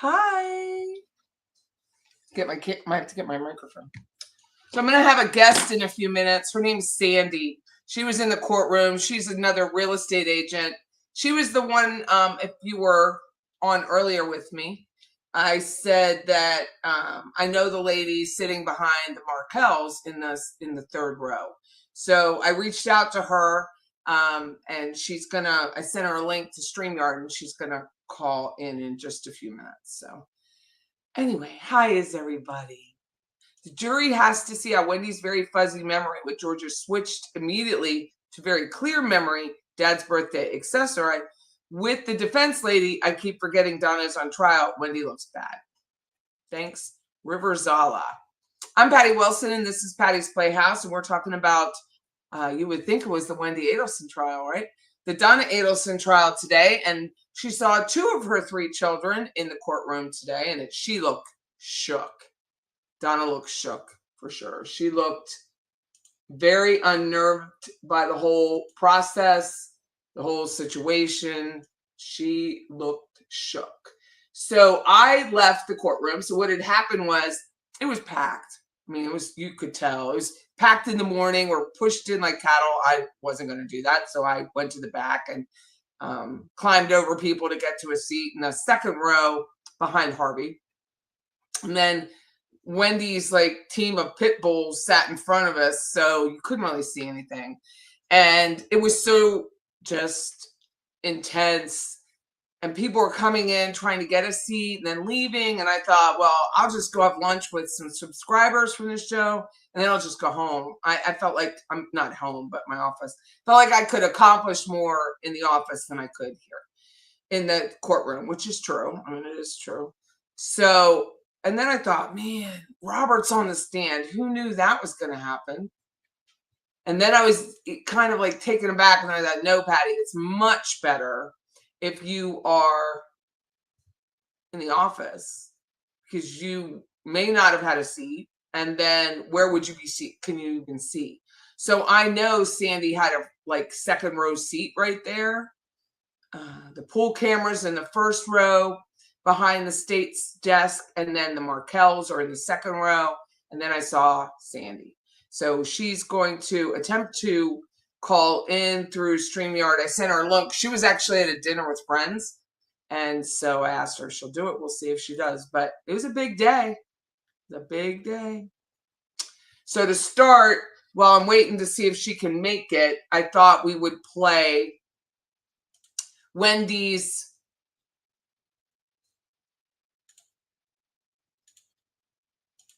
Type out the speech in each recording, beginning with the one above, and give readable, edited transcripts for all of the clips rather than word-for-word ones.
Hi. I have to get my microphone. So I'm going to have a guest in a few minutes. Her name's Sandy. She was in the courtroom. She's another real estate agent. She was the one, if you were on earlier with me, I said that I know the lady sitting behind the Markells in the third row. So I reached out to her, and I sent her a link to StreamYard, and she's going to call in just a few minutes. So anyway, hi, is everybody? The jury has to see how Wendy's very fuzzy memory with Georgia switched immediately to very clear memory, Dad's birthday, accessory. With the defense lady, I keep forgetting Donna's on trial. Wendy looks bad. Thanks, River Zala. I'm Patty Wilson, and this is Patty's Playhouse, and we're talking about, you would think it was the Wendy Adelson trial, right? The Donna Adelson trial today, and she saw 2 of her 3 children in the courtroom today, and she looked shook. Donna looked shook for sure. She looked very unnerved by the whole process, the whole situation. She looked shook. So I left the courtroom. So what had happened was it was packed. I mean, you could tell it was packed in the morning or pushed in like cattle. I wasn't going to do that. So I went to the back and climbed over people to get to a seat in the second row behind Harvey. And then Wendy's team of pit bulls sat in front of us, so you couldn't really see anything. And it was so just intense. And people were coming in trying to get a seat and then leaving. And I thought, well, I'll just go have lunch with some subscribers from this show, and then I'll just go home. I felt like I'm not home, but my office. Felt like I could accomplish more in the office than I could here in the courtroom, which is true. I mean, it is true. So, and then I thought, man, Robert's on the stand. Who knew that was going to happen? And then I was kind of taken aback, and I thought, no, Patty, it's much better if you are in the office, because you may not have had a seat. And then where would you be seat? Can you even see? So I know Sandy had a second row seat right there. The pool cameras in the first row behind the state's desk, and then the Markells are in the second row. And then I saw Sandy. So she's going to attempt to call in through StreamYard. I sent her a link. She was actually at a dinner with friends. And so I asked her if she'll do it. We'll see if she does. But it was a big day. The big day. So to start, while I'm waiting to see if she can make it, I thought we would play Wendy's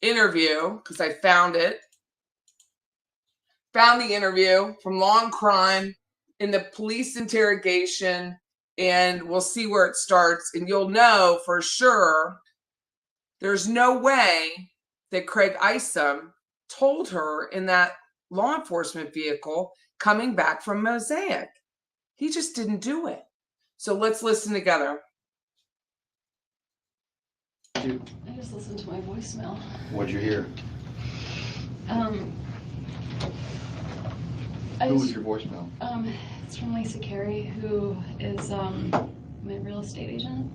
interview, because I found it. Found the interview from Long Crime in the police interrogation, and we'll see where it starts. And you'll know for sure there's no way that Craig Isom told her in that law enforcement vehicle coming back from Mosaic. He just didn't do it. So let's listen together. I just listened to my voicemail. What'd you hear? Who was your voicemail? It's from Lisa Carey, who is my real estate agent,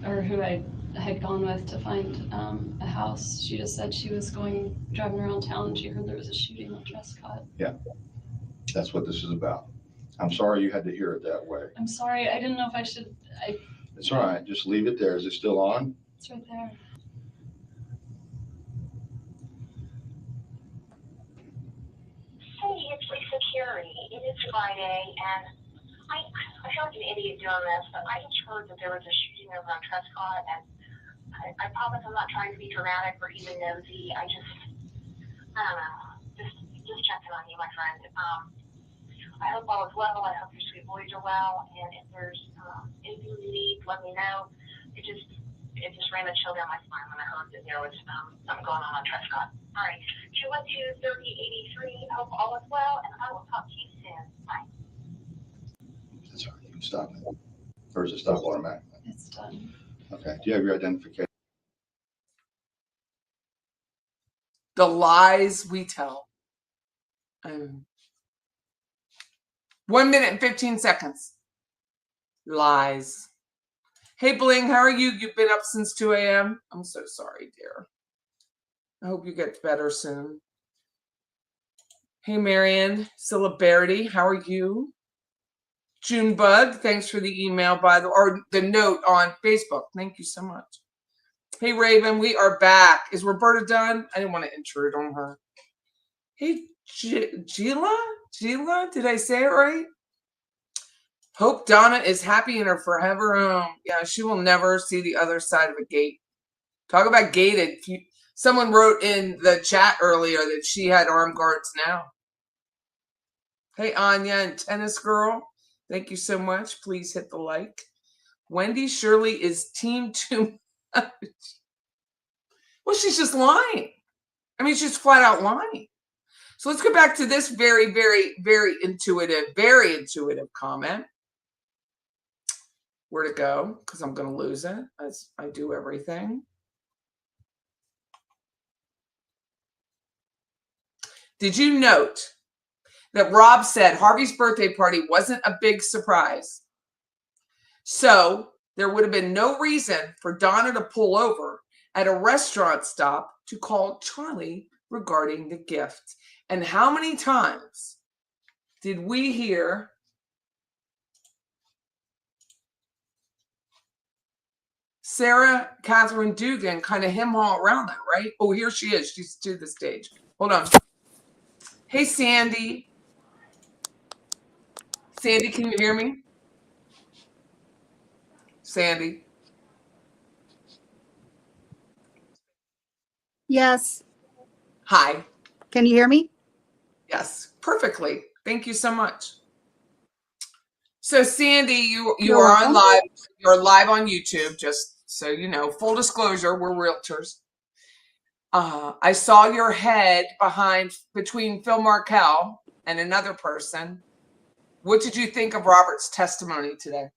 or who I had gone with to find a house. She just said she was driving around town, and she heard there was a shooting on Trescott. Yeah, that's what this is about. I'm sorry you had to hear it that way. I'm sorry, I didn't know if I should. It's all right, just leave it there. Is it still on? It's right there. Hey, it's Lisa Carey. It is Friday, and I feel like an idiot doing this, but I just heard that there was a shooting over on Trescott, and I promise I'm not trying to be dramatic or even nosy. I don't know, just checking on you, my friend. I hope all is well. I hope your sweet boys are well, and if there's anything you need, let me know. It just ran a chill down my spine when I heard that there was something going on Trescott. All right, 212-3083. Hope all is well, and I will talk to you soon. Bye. That's all right. You can stop it. Or is it stop automatically? It's done. Okay. Do you have your identification? The lies we tell. 1 minute and 15 seconds. Lies. Hey, Bling, how are you? You've been up since 2 a.m.? I'm so sorry, dear. I hope you get better soon. Hey, Marion, Celebrity, how are you? Junebug, thanks for the email or the note on Facebook. Thank you so much. Hey, Raven, we are back. Is Roberta done? I didn't want to intrude on her. Hey, Gila? Did I say it right? Hope Donna is happy in her forever home. Yeah, she will never see the other side of a gate. Talk about gated. Someone wrote in the chat earlier that she had armed guards now. Hey, Anya and Tennis Girl. Thank you so much. Please hit the like. Wendy Shirley is team too much. Well, she's just lying. I mean, she's flat out lying. So let's go back to this very, very, very intuitive comment. Where to go? Because I'm going to lose it as I do everything. Did you note that Rob said Harvey's birthday party wasn't a big surprise? So there would have been no reason for Donna to pull over at a restaurant stop to call Charlie regarding the gift. And how many times did we hear Sarah Catherine Dugan kind of hem all around that, right? Oh, here she is. She's to the stage. Hold on. Hey, Sandy. Sandy, can you hear me? Sandy. Yes. Hi. Can you hear me? Yes, perfectly. Thank you so much. So, Sandy, you You're are on welcome. live. You're live on YouTube, just so you know. Full disclosure, we're realtors. I saw your head between Phil Markel and another person. What did you think of Robert's testimony today?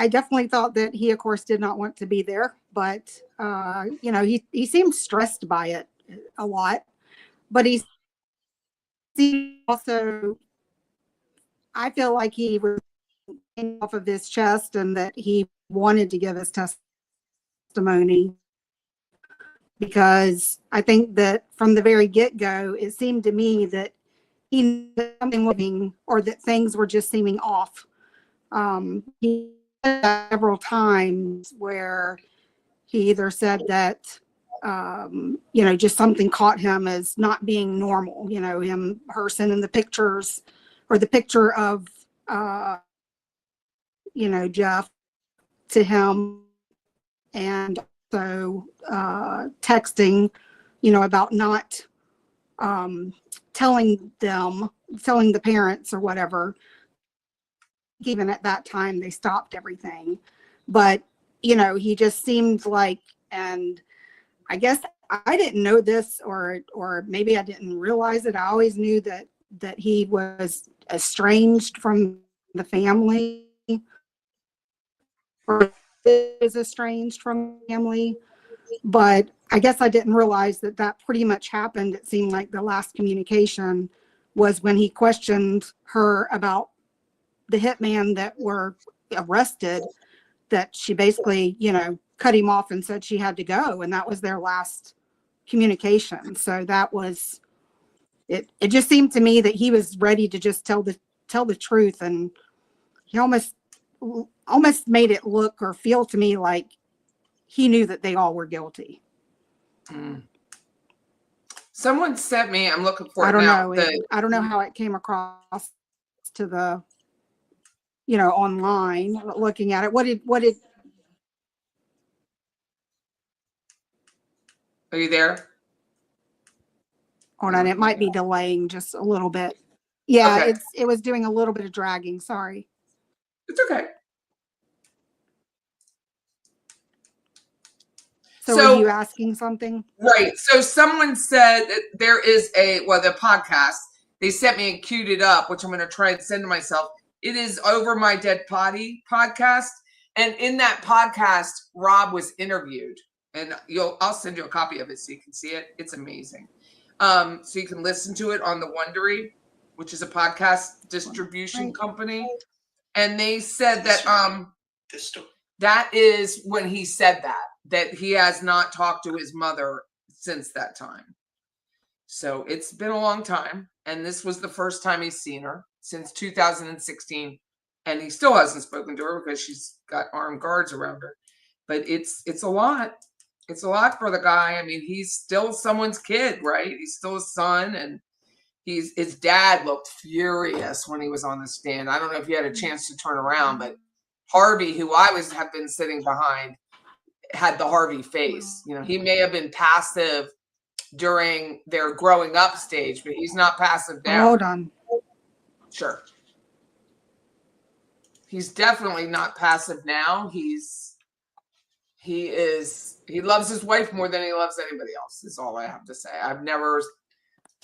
I definitely thought that he, of course, did not want to be there, but you know, he seemed stressed by it a lot. But he also, I feel like he was off of his chest and that he wanted to give his testimony, because I think that from the very get-go, it seemed to me that he knew something was wrong, or that things were just seeming off. He said several times where he either said that you know, just something caught him as not being normal, you know, her sending the pictures, or the picture of you know, Jeff to him, and also texting, you know, about not telling the parents or whatever. Even at that time, they stopped everything. But, you know, he just seemed like, and I guess I didn't know this, or maybe I didn't realize it. I always knew that he was estranged from the family, or is estranged from the family. But I guess I didn't realize that pretty much happened. It seemed like the last communication was when he questioned her about the hitman that were arrested, that she basically, you know, cut him off and said she had to go. And that was their last communication. So that was, it just seemed to me that he was ready to just tell the truth. And he almost made it look or feel to me like he knew that they all were guilty. Someone sent me, I'm looking for I it don't now. know. I don't know how it came across to the, you know, online looking at it. What did Are you there? hold on, it might be delaying just a little bit. Yeah, Okay. it was doing a little bit of dragging. Sorry. It's okay. So are you asking something? Right. So someone said that there is the podcast, they sent me and queued it up, which I'm going to try and send to myself. It is Over My Dead Potty podcast. And in that podcast, Rob was interviewed, and I'll send you a copy of it so you can see it. It's amazing. So you can listen to it on the Wondery, which is a podcast distribution Right. company. And they said that This story. that is when he said that he has not talked to his mother since that time. So it's been a long time. And this was the first time he's seen her since 2016. And he still hasn't spoken to her because she's got armed guards around her. But it's a lot. It's a lot for the guy. I mean, he's still someone's kid, right? He's still a son. And his dad looked furious when he was on the stand. I don't know if you had a chance to turn around, but Harvey, who have been sitting behind, had the Harvey face. You know, he may have been passive during their growing up stage, but he's not passive now. Hold on. Sure. He's definitely not passive now. He loves his wife more than he loves anybody else, is all I have to say.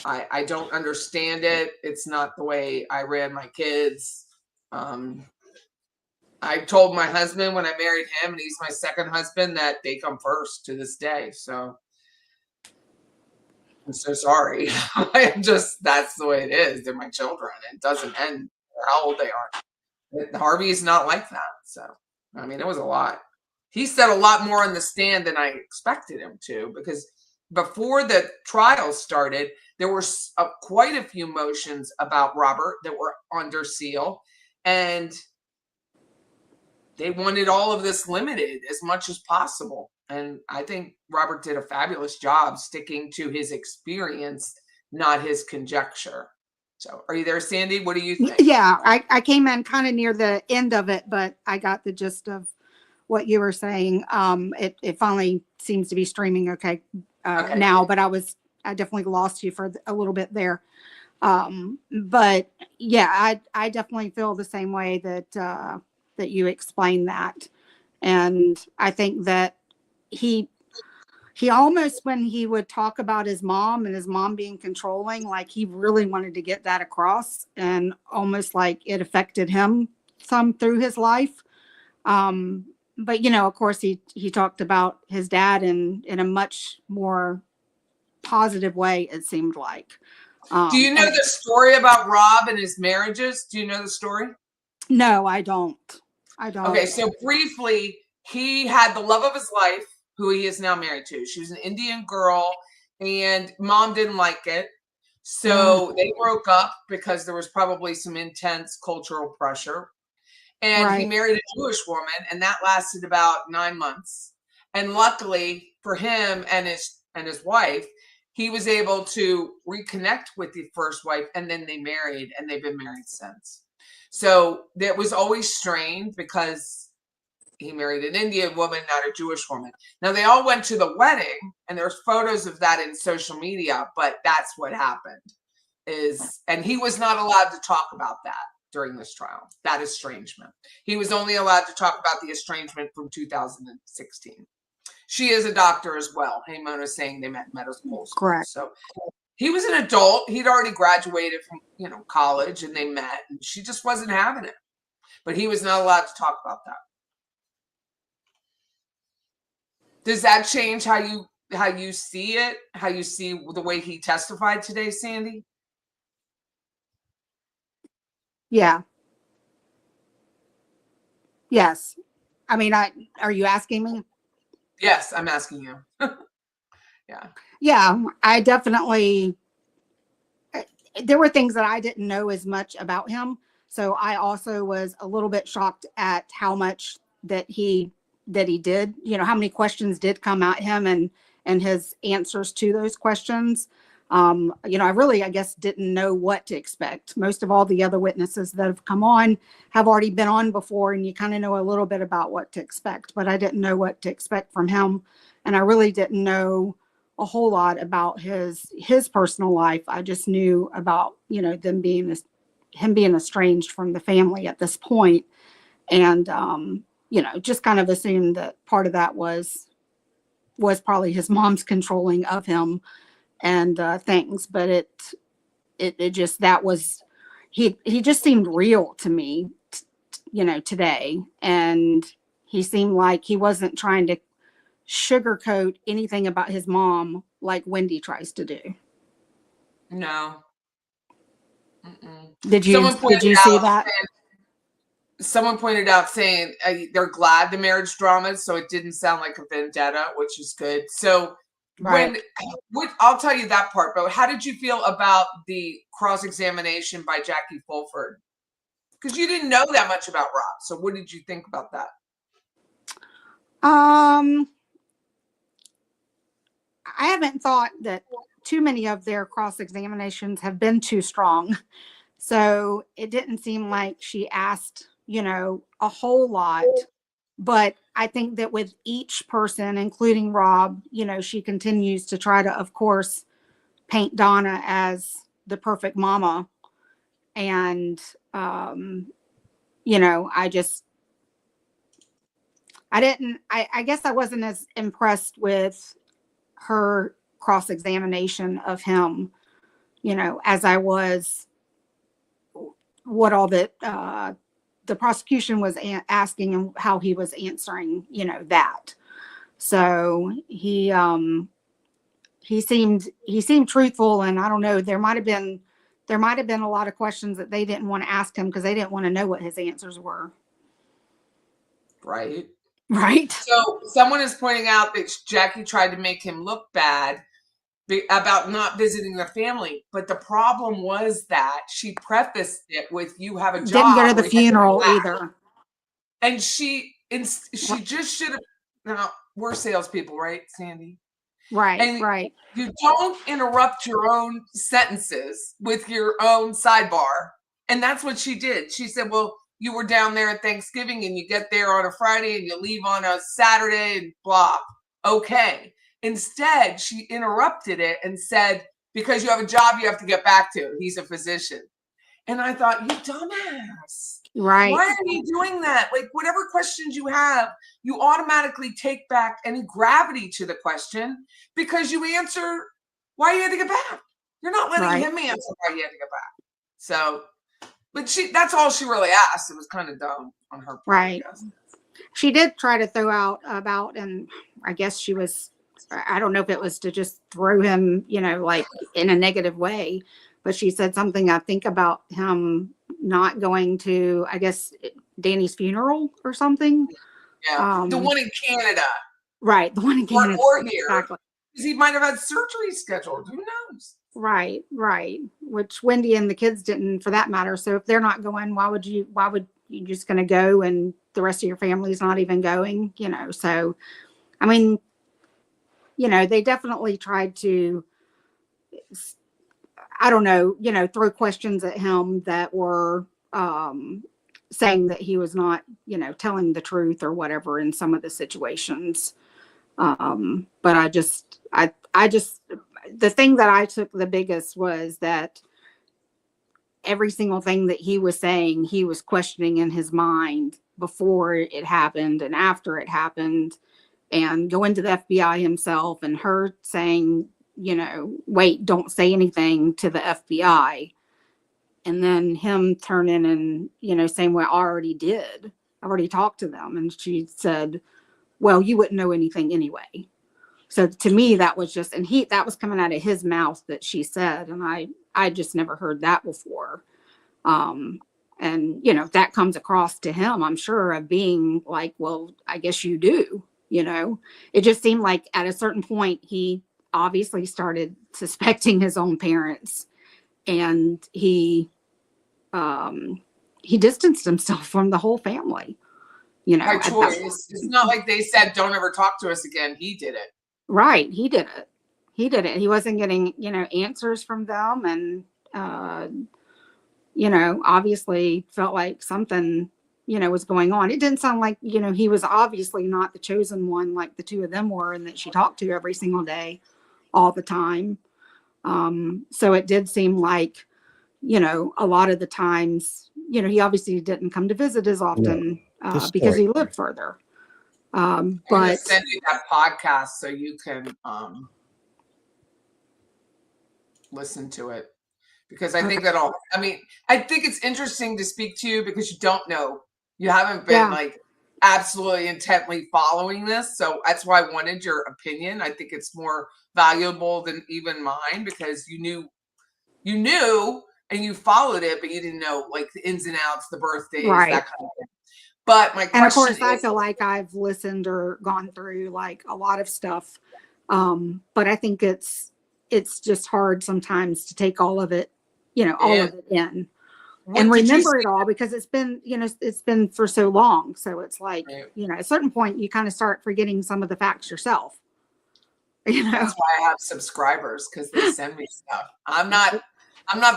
I don't understand it. It's not the way I ran my kids. I told my husband when I married him, and he's my second husband, that they come first to this day. So I'm so sorry. That's the way it is. They're my children. It doesn't end how old they are. Harvey is not like that. So, I mean, it was a lot. He said a lot more on the stand than I expected him to, because before the trial started, there were quite a few motions about Robert that were under seal, and they wanted all of this limited as much as possible. And I think Robert did a fabulous job sticking to his experience, not his conjecture. So are you there, Sandy? What do you think? Yeah, I came in kind of near the end of it, but I got the gist of what you were saying. It finally seems to be streaming okay, Okay. now, but I definitely lost you for a little bit there. But yeah, I definitely feel the same way that you explained that. And I think that he almost, when he would talk about his mom and his mom being controlling, like he really wanted to get that across, and almost like it affected him some through his life. But you know, of course, he talked about his dad in a much more positive way, it seemed like. Do you know the story about Rob and his marriages? Do you know the story? No, I don't. Okay, so briefly, he had the love of his life, who he is now married to. She was an Indian girl, and mom didn't like it. So they broke up because there was probably some intense cultural pressure. And he married a Jewish woman, and that lasted about 9 months. And luckily for him and his wife, he was able to reconnect with the first wife, and then they married, and they've been married since. So that was always strained because he married an Indian woman, not a Jewish woman. Now, they all went to the wedding, and there's photos of that in social media, but that's what happened. And he was not allowed to talk about that during this trial, that estrangement. He was only allowed to talk about the estrangement from 2016. She is a doctor as well. Hey, Mona's saying they met in medical school. Correct. So he was an adult. He'd already graduated from, college, and they met, and she just wasn't having it. But he was not allowed to talk about that. Does that change how you see it? How you see the way he testified today, Sandy? Yeah. Yes. I mean, are you asking me? Yes, I'm asking you. Yeah. Yeah, I definitely, there were things that I didn't know as much about him. So I also was a little bit shocked at how much that he did, how many questions did come at him, and his answers to those questions. I really, I guess, didn't know what to expect. Most of all the other witnesses that have come on have already been on before, and you kind of know a little bit about what to expect, but I didn't know what to expect from him. And I really didn't know a whole lot about his personal life. I just knew about, him being estranged from the family at this point. And, just kind of assumed that part of that was probably his mom's controlling of him and things. But it just, that was, he just seemed real to me, today. And he seemed like he wasn't trying to sugarcoat anything about his mom like Wendy tries to do. No. Mm-mm. Did you Someone pointed see out that? Someone pointed out saying they're glad the marriage drama, so it didn't sound like a vendetta, which is good. So Right. I'll tell you that part, but how did you feel about the cross-examination by Jackie Fulford? Because you didn't know that much about Rob. So what did you think about that? I haven't thought that too many of their cross-examinations have been too strong. So it didn't seem like she asked, a whole lot. But I think that with each person, including Rob, she continues to try to, of course, paint Donna as the perfect mama. And, I guess I wasn't as impressed with her cross-examination of him, as I was what all the prosecution was asking and how he was answering, that. So he seemed truthful, and I don't know, there might have been a lot of questions that they didn't want to ask him because they didn't want to know what his answers were. Right. Right. So someone is pointing out that Jackie tried to make him look bad about not visiting the family. But the problem was that she prefaced it with, you have a job. Didn't go to the funeral either. And she just should have, now we're salespeople, right, Sandy? Right, and right. You don't interrupt your own sentences with your own sidebar. And that's what she did. She said, well, you were down there at Thanksgiving and you get there on a Friday and you leave on a Saturday and blah. Okay. Instead, she interrupted it and said, because you have a job you have to get back to. He's a physician. And I thought, you dumbass. Right. Why are you doing that? Like, whatever questions you have, you automatically take back any gravity to the question because you answer why you had to get back. You're not letting him answer why you had to get back. So, but that's all she really asked. It was kind of dumb on her part. Right. She did try to throw out about, and I guess she was, I don't know if it was to just throw him, like in a negative way, but she said something, I think, about him not going to, I guess, Danny's funeral or something. Yeah. The one in Canada. Right. The one in Canada. Or here. Exactly. Because he might have had surgery scheduled. Who knows? Right. Right. Which Wendy and the kids didn't, for that matter. So if they're not going, why would you just going to go and the rest of your family's not even going, So, I mean, they definitely tried to, I don't know, throw questions at him that were saying that he was not, telling the truth or whatever in some of the situations. But I just, the thing that I took the biggest was that every single thing that he was saying, he was questioning in his mind before it happened and after it happened, and going to the FBI himself and her saying, wait, don't say anything to the FBI. And then him turning and, saying, well, I already did. I already talked to them. And she said, well, you wouldn't know anything anyway. So to me, that was just, and that was coming out of his mouth that she said. And I just never heard that before. And, that comes across to him, I'm sure, of being like, well, I guess you do, It just seemed like at a certain point, he obviously started suspecting his own parents, and he distanced himself from the whole family, By choice. It's not like they said, don't ever talk to us again. He did it. Right. He did it. He wasn't getting, answers from them. And, obviously felt like something, was going on. It didn't sound like, he was obviously not the chosen one like the two of them were and that she talked to every single day, all the time. So it did seem like, a lot of the times, he obviously didn't come to visit as often because he lived further. I'm but gonna send you that podcast so you can listen to it, because I think I think it's interesting to speak to you because you don't know, you haven't been like absolutely intently following this. So that's why I wanted your opinion. I think it's more valuable than even mine because you knew you knew and you followed it, but you didn't know like the ins and outs, the birthdays, Right. that kind of thing. But my question And of course, I is, feel like I've listened or gone through like a lot of stuff. But I think it's just hard sometimes to take all of it, all Yeah. of it in what and did you remember see? it all, because it's been, it's been for so long. So it's like, Right. at a certain point, you kind of start forgetting some of the facts yourself. That's why I have subscribers, because they send me stuff. I'm not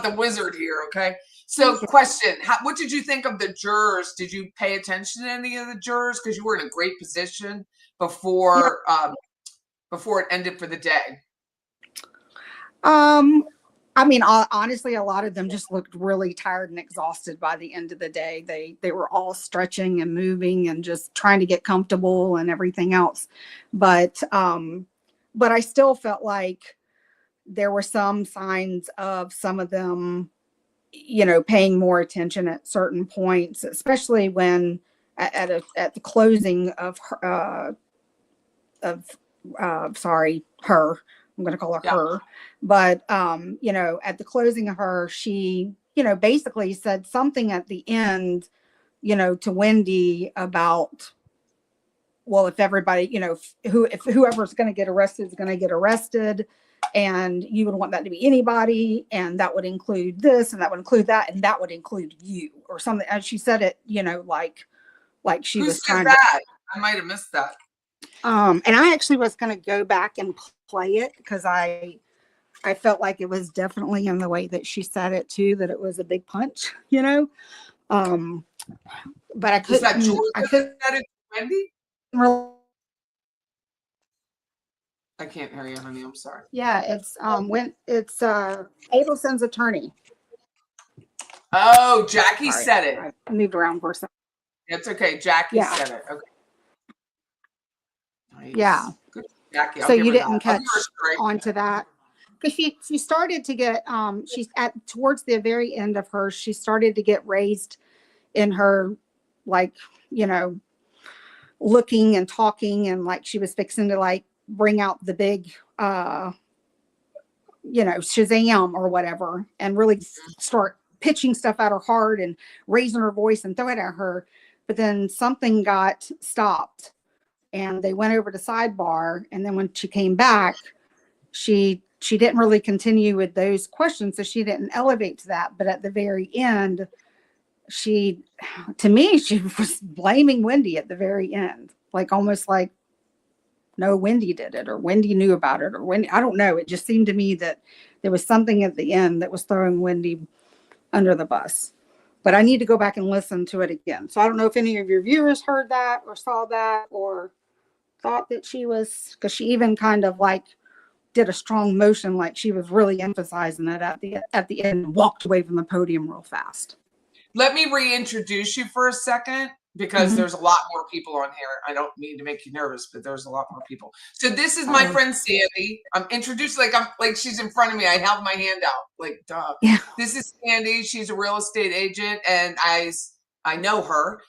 the wizard here, okay? So question, what did you think of the jurors? Did you pay attention to any of the jurors? Because you were in a great position before it ended for the day. I mean, honestly, a lot of them just looked really tired and exhausted by the end of the day. They were all stretching and moving and just trying to get comfortable and everything else. But I still felt like there were some signs of some of them, paying more attention at certain points, especially when at the closing of her, her. I'm going to call her her. But, at the closing of her, she, basically said something at the end, to Wendy about, well, if everybody, if whoever's going to get arrested is going to get arrested, and you would want that to be anybody, and that would include this, and that would include that, and that would include you, or something. And she said it, like she was trying that? I might have missed that. And I actually was going to go back and play it, because I felt like it was definitely in the way that she said it too, that it was a big punch, but I couldn't. Is that Georgia that is Wendy? I can't hear you, honey. I'm sorry. Yeah, it's Adelson's attorney. Oh, Jackie said it. I moved around for a second. It's okay. Jackie said it. Okay. Nice. Yeah. Good, Jackie. So you didn't catch on to that, because she started to get she's towards the very end of her, she started to get raised in her, like, looking and talking, and like she was fixing to like bring out the big Shazam or whatever, and really start pitching stuff at her hard and raising her voice and throw it at her. But then something got stopped, and they went over to sidebar. And then when she came back, she didn't really continue with those questions. So she didn't elevate to that. But at the very end, she was blaming Wendy at the very end, like almost like, no, Wendy did it, or Wendy knew about it, or Wendy, I don't know. It just seemed to me that there was something at the end that was throwing Wendy under the bus. But I need to go back and listen to it again. So I don't know if any of your viewers heard that or saw that or thought that she was, because she even kind of like did a strong motion, like she was really emphasizing it at the end, and walked away from the podium real fast. Let me reintroduce you for a second, because there's a lot more people on here. I don't mean to make you nervous, but there's a lot more people. So this is my friend Sandy. I'm introduced like she's in front of me. I held my hand out, like duh. Yeah. This is Sandy. She's a real estate agent, and I know her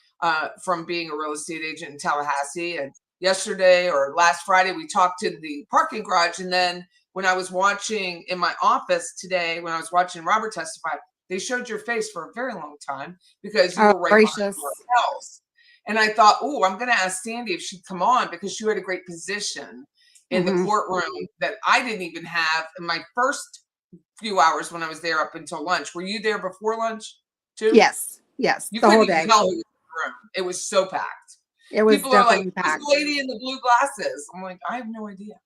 from being a real estate agent in Tallahassee. And yesterday or last Friday, we talked in the parking garage. And then when I was watching in my office today, when I was watching Robert testify, they showed your face for a very long time, because you were right behind else. And I thought, oh, I'm going to ask Sandy if she'd come on, because you had a great position in the courtroom that I didn't even have in my first few hours when I was there up until lunch. Were you there before lunch too? Yes. You the whole couldn't day. even tell who was in the room. It was so packed. It was People are like, definitely packed. "Who's the lady in the blue glasses?" I'm like, I have no idea.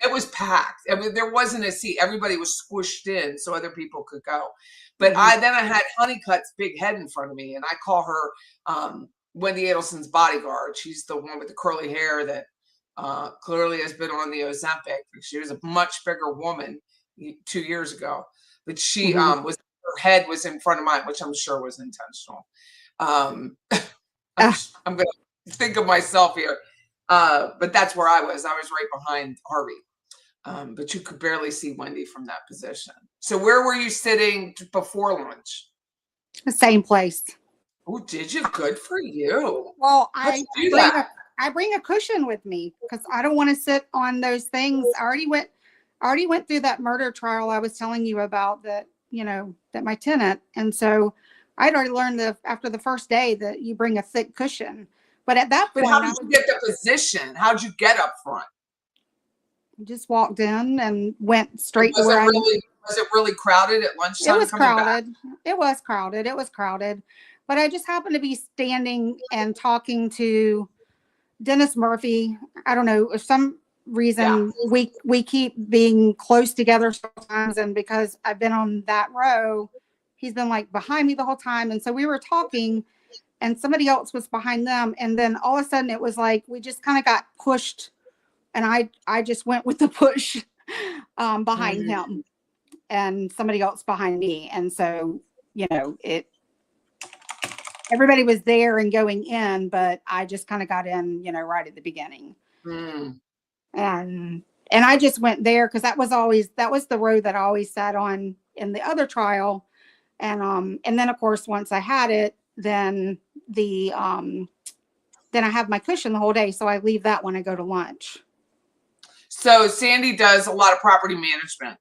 It was packed. I mean, there wasn't a seat. Everybody was squished in so other people could go. But I had Honeycutt's big head in front of me, and I call her Wendy Adelson's bodyguard. She's the one with the curly hair that clearly has been on the Ozempic. She was a much bigger woman 2 years ago, but she her head was in front of mine, which I'm sure was intentional. I'm going to think of myself here. But that's where I was. I was right behind Harvey. But you could barely see Wendy from that position. So where were you sitting before lunch? The same place. Oh, did you? Good for you. Well, I bring a cushion with me, because I don't want to sit on those things. I already went. I already went through that murder trial I was telling you about that, that my tenant. And so I'd already learned after the first day that you bring a thick cushion. But at that But point, how I did you get the position? How'd you get up front? just walked in and went straight to Was where was it really crowded at it lunchtime was coming back? crowded. It was crowded. It was crowded. But I just happened to be standing and talking to Dennis Murphy. I don't know, for some reason we keep being close together sometimes, and because I've been on that row, he's been like behind me the whole time. And so we were talking and somebody else was behind them, and then all of a sudden it was like we just kind of got pushed, and I just went with the push behind him and somebody else behind me. And so, everybody was there and going in, but I just kind of got in, right at the beginning. And I just went there because that was the road that I always sat on in the other trial. And then of course, once I had it, then then I have my cushion the whole day. So I leave that when I go to lunch. So Sandy does a lot of property management,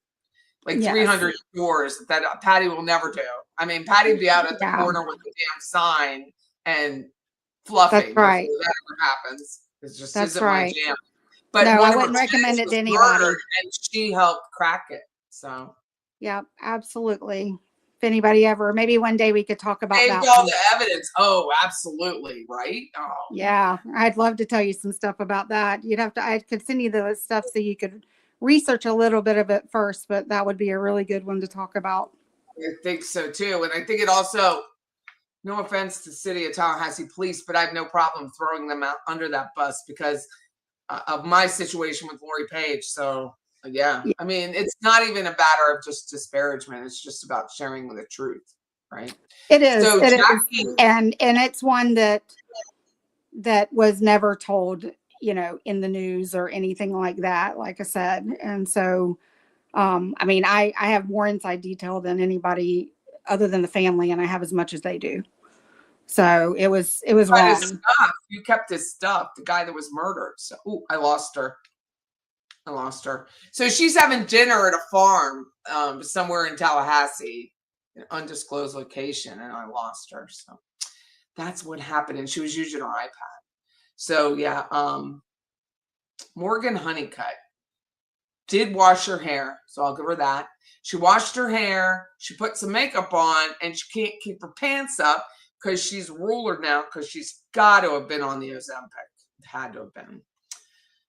like Yes. 300 stores that Patty will never do. I mean, Patty would be out at the Yeah. corner with the damn sign and fluffing That's right. before that ever happens. It just That's isn't right. my jam. But No, one I of her wouldn't recommend kids it was to anybody. murdered, and she helped crack it. So Yeah, absolutely. If anybody ever, maybe one day we could talk about saved that all one. the evidence. Oh, absolutely, right? Oh, Yeah, I'd love to tell you some stuff about that. I could send you the stuff so you could research a little bit of it first, but that would be a really good one to talk about. I think so too. And I think it also, no offense to City of Tallahassee Police, but I have no problem throwing them out under that bus because of my situation with Lori Page. So yeah, I mean, it's not even a matter of just disparagement. It's just about sharing the truth, right? It is. So It Jackie, is. And it's one that was never told, in the news or anything like that, like I said. And so, I mean, I have more inside detail than anybody other than the family, and I have as much as they do. So it was got his wrong. stuff. You kept his stuff, the guy that was murdered. So I lost her. So she's having dinner at a farm somewhere in Tallahassee, an undisclosed location, and I lost her. So that's what happened. And she was using her iPad. So yeah, Morgan Honeycutt did wash her hair, so I'll give her that. She washed her hair, she put some makeup on, and she can't keep her pants up because she's ruler now because she's got to have been on the Ozempic. Had to have been.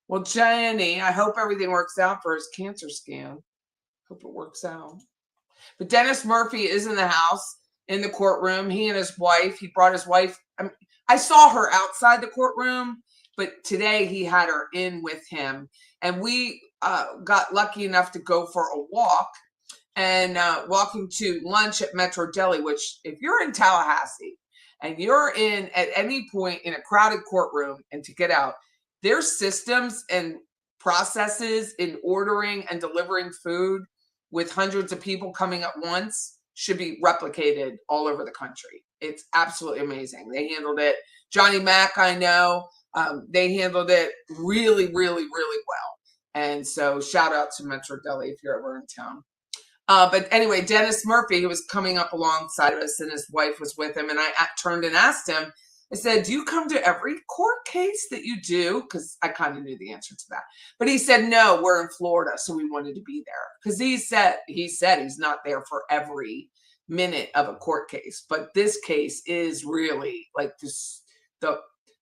Well, Jenny, I hope everything works out for his cancer scan. Hope it works out. But Dennis Murphy is in the house, in the courtroom. He and his wife, he brought his wife. I saw her outside the courtroom, but today he had her in with him. And we got lucky enough to go for a walk and walking to lunch at Metro Deli, which if you're in Tallahassee and you're in at any point in a crowded courtroom and to get out, their systems and processes in ordering and delivering food with hundreds of people coming at once should be replicated all over the country. It's absolutely amazing. They handled it. Johnny Mac, I know, they handled it really, really, really well. And so shout out to Metro Deli if you're ever in town. But anyway, Dennis Murphy, who was coming up alongside of us, and his wife was with him. And I turned and asked him, I said, do you come to every court case that you do? Because I kind of knew the answer to that. But he said, no, we're in Florida. So we wanted to be there. Because he said he's not there for every minute of a court case. But this case is really like this.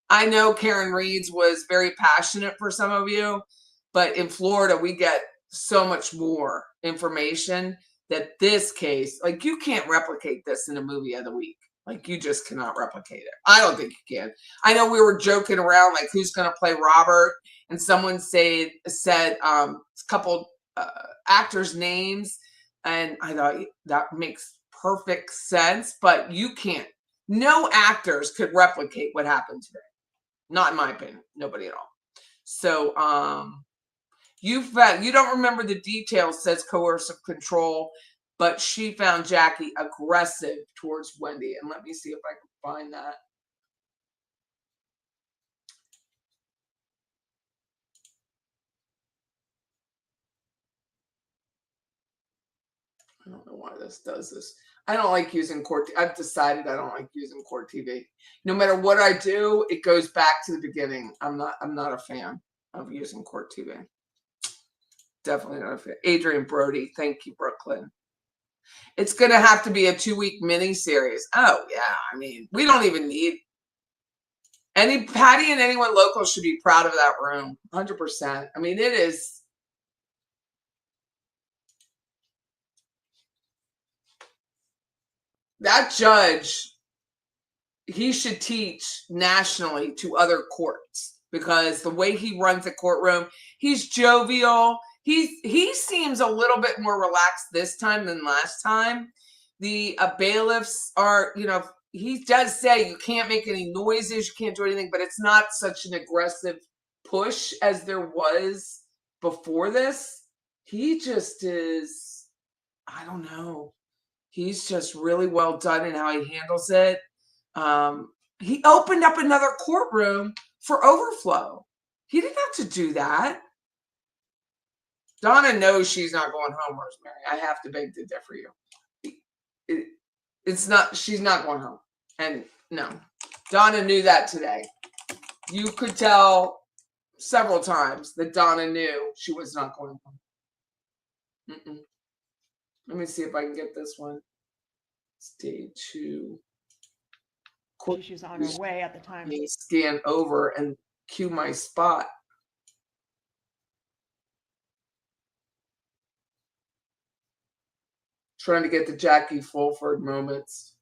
I know Karen Reed's was very passionate for some of you. But in Florida, we get so much more information that this case, like you can't replicate this in a movie of the week. Like you just cannot replicate it. I don't think you can. I know we were joking around like who's going to play Robert, and someone said a couple actors' names, and I thought that makes perfect sense. But you can't. No actors could replicate what happened today. Not in my opinion. Nobody at all. So you don't remember the details, says coercive control. But she found Jackie aggressive towards Wendy. And let me see if I can find that. know why this does this. I don't like using court. I've decided I don't like using court TV. No matter what I do, it goes back to the beginning. I'm not a fan of using court TV. Definitely not a fan. Adrian Brody, thank you, Brooklyn. It's gonna have to be a 2-week mini series. Oh yeah, I mean, we don't even need Patty and anyone local should be proud of that room. 100%. I mean, it is. That judge, he should teach nationally to other courts because the way he runs the courtroom, he's jovial. He seems a little bit more relaxed this time than last time. The bailiffs are, he does say you can't make any noises, you can't do anything, but it's not such an aggressive push as there was before this. He just is, I don't know. He's just really well done in how he handles it. He opened up another courtroom for overflow. He didn't have to do that. Donna knows she's not going home, Rosemary. I have to beg to differ you. She's not going home. And no, Donna knew that today. You could tell several times that Donna knew she was not going home. Let me see if I can get this one. Stage 2. She's on her way at the time. Scan over and cue my spot. Trying to get the Jackie Fulford moments.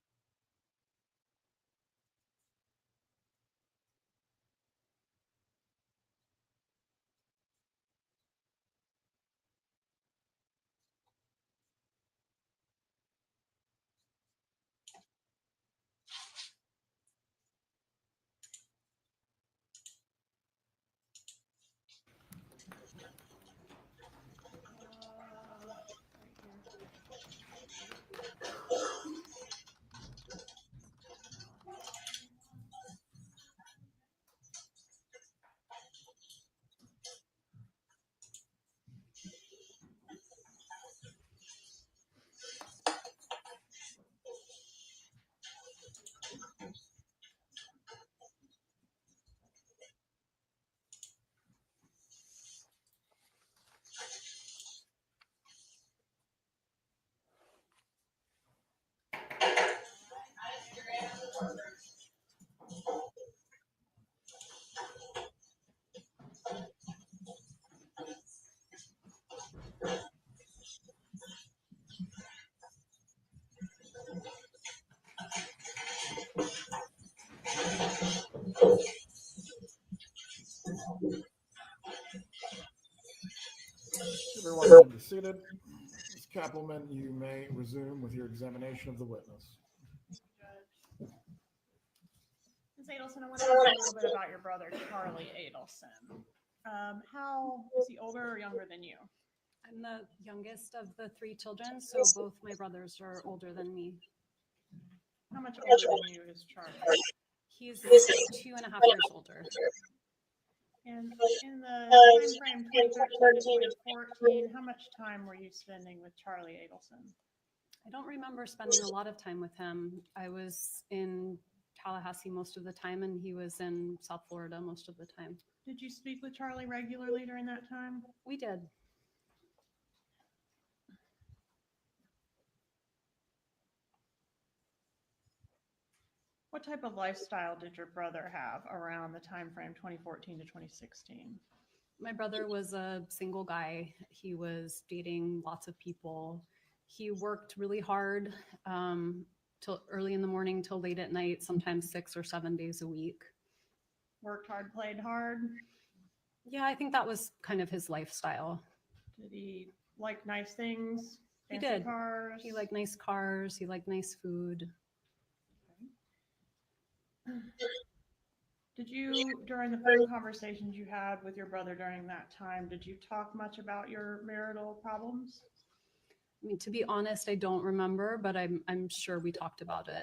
Everyone can be seated. Ms. Kappelman, you may resume with your examination of the witness. Ms. Adelson, I want to ask you a little bit about your brother, Charlie Adelson. How is he older or younger than you? I'm the youngest of the 3 children, so both my brothers are older than me. How much older than you is Charlie? He's 2.5 years older. And in the time frame 2013 to 2014, how much time were you spending with Charlie Adelson? I don't remember spending a lot of time with him. I was in Tallahassee most of the time, and he was in South Florida most of the time. Did you speak with Charlie regularly during that time? We did. What type of lifestyle did your brother have around the time frame 2014 to 2016? My brother was a single guy. He was dating lots of people. He worked really hard till early in the morning till late at night, sometimes 6 or 7 days a week. Worked hard, played hard? Yeah, I think that was kind of his lifestyle. Did he like nice things? He Fancy did. Cars? He liked nice cars. He liked nice food. Did you, during the phone conversations you had with your brother during that time, did you talk much about your marital problems? I mean, to be honest, I don't remember, but I'm sure we talked about it.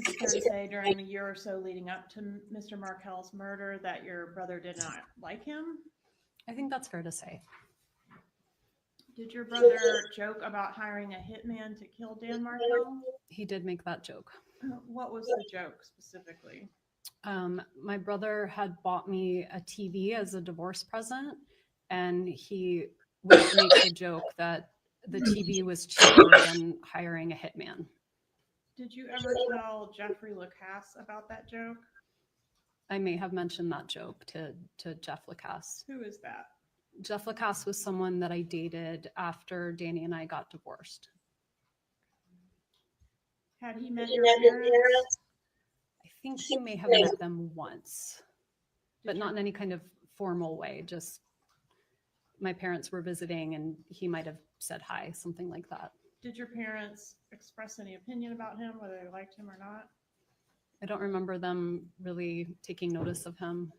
Is it fair to say during the year or so leading up to Mr. Markel's murder that your brother did not like him? I think that's fair to say. Did your brother joke about hiring a hitman to kill Dan Markel? He did make that joke. What was the joke specifically? My brother had bought me a TV as a divorce present, and he would make the joke that the TV was cheaper than hiring a hitman. Did you ever tell Jeffrey Lacasse about that joke? I may have mentioned that joke to Jeff Lacasse. Who is that? Jeff Lacasse was someone that I dated after Danny and I got divorced. Had he met your parents? I think he may have met them once, but not in any kind of formal way. Just my parents were visiting and he might have said hi, something like that. Did your parents express any opinion about him, whether they liked him or not? I don't remember them really taking notice of him.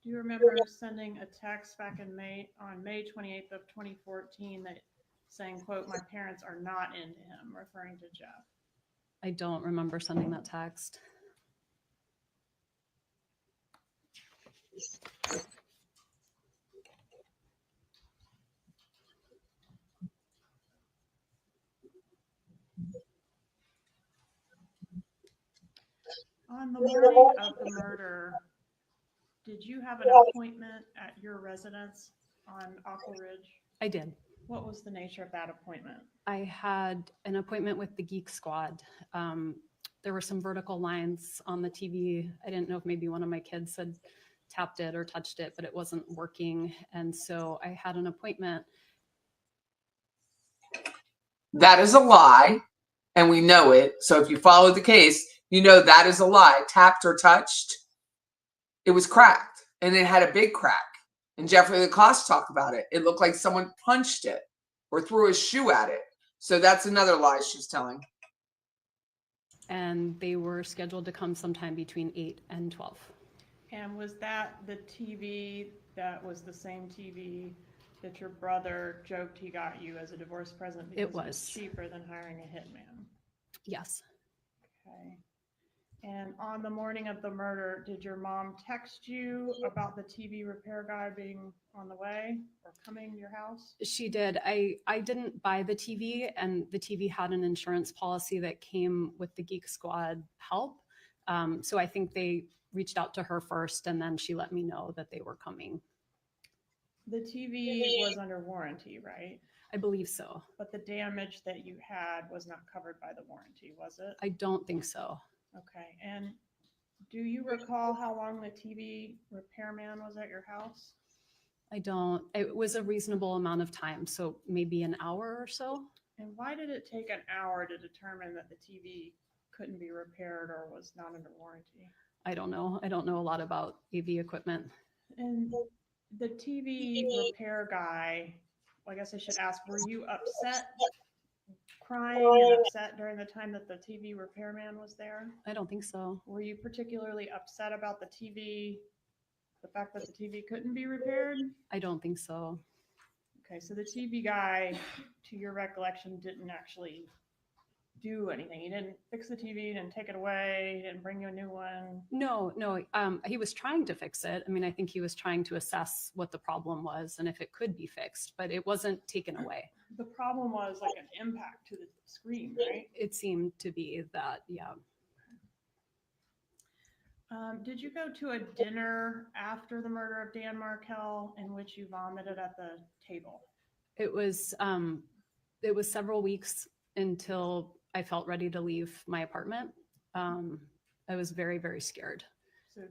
Do you remember sending a text back in May 28th of 2014 that saying, quote, "My parents are not into him," referring to Jeff? I don't remember sending that text. On the morning of the murder, did you have an appointment at your residence on Aqua Ridge? I did. What was the nature of that appointment? I had an appointment with the Geek Squad. There were some vertical lines on the TV. I didn't know if maybe one of my kids had tapped it or touched it, but it wasn't working. And so I had an appointment. That is a lie, and we know it. So if you follow the case, you know that is a lie. Tapped or touched, it was cracked, and it had a big crack. And Jeffrey Lacoste talked about it. It looked like someone punched it or threw a shoe at it. So that's another lie she's telling. And they were scheduled to come sometime between 8 and 12. And was that the TV that was the same TV that your brother joked he got you as a divorce present because It was cheaper than hiring a hitman? Yes. Okay. And on the morning of the murder, did your mom text you about the TV repair guy being on the way or coming to your house? She did. I didn't buy the TV, and the TV had an insurance policy that came with the Geek Squad help. So I think they reached out to her first, and then she let me know that they were coming. The TV was under warranty, right? I believe so. But the damage that you had was not covered by the warranty, was it? I don't think so. Okay. And do you recall how long the TV repairman was at your house? I don't. It was a reasonable amount of time, so maybe an hour or so. And why did it take an hour to determine that the TV couldn't be repaired or was not under warranty? I don't know. I don't know a lot about AV equipment. And the TV repair guy, well, I guess I should ask, were you upset, crying and upset during the time that the TV repairman was there? I don't think so. Were you particularly upset about the TV, the fact that the TV couldn't be repaired? I don't think so. Okay, so the TV guy, to your recollection, didn't actually do anything. He didn't fix the TV, he didn't take it away, he didn't bring you a new one. No. He was trying to fix it. I mean, I think he was trying to assess what the problem was and if it could be fixed, but it wasn't taken away. The problem was like an impact to the screen, right? It seemed to be that, yeah. Did you go to a dinner after the murder of Dan Markel in which you vomited at the table? It was several weeks until I felt ready to leave my apartment. I was very, very scared. So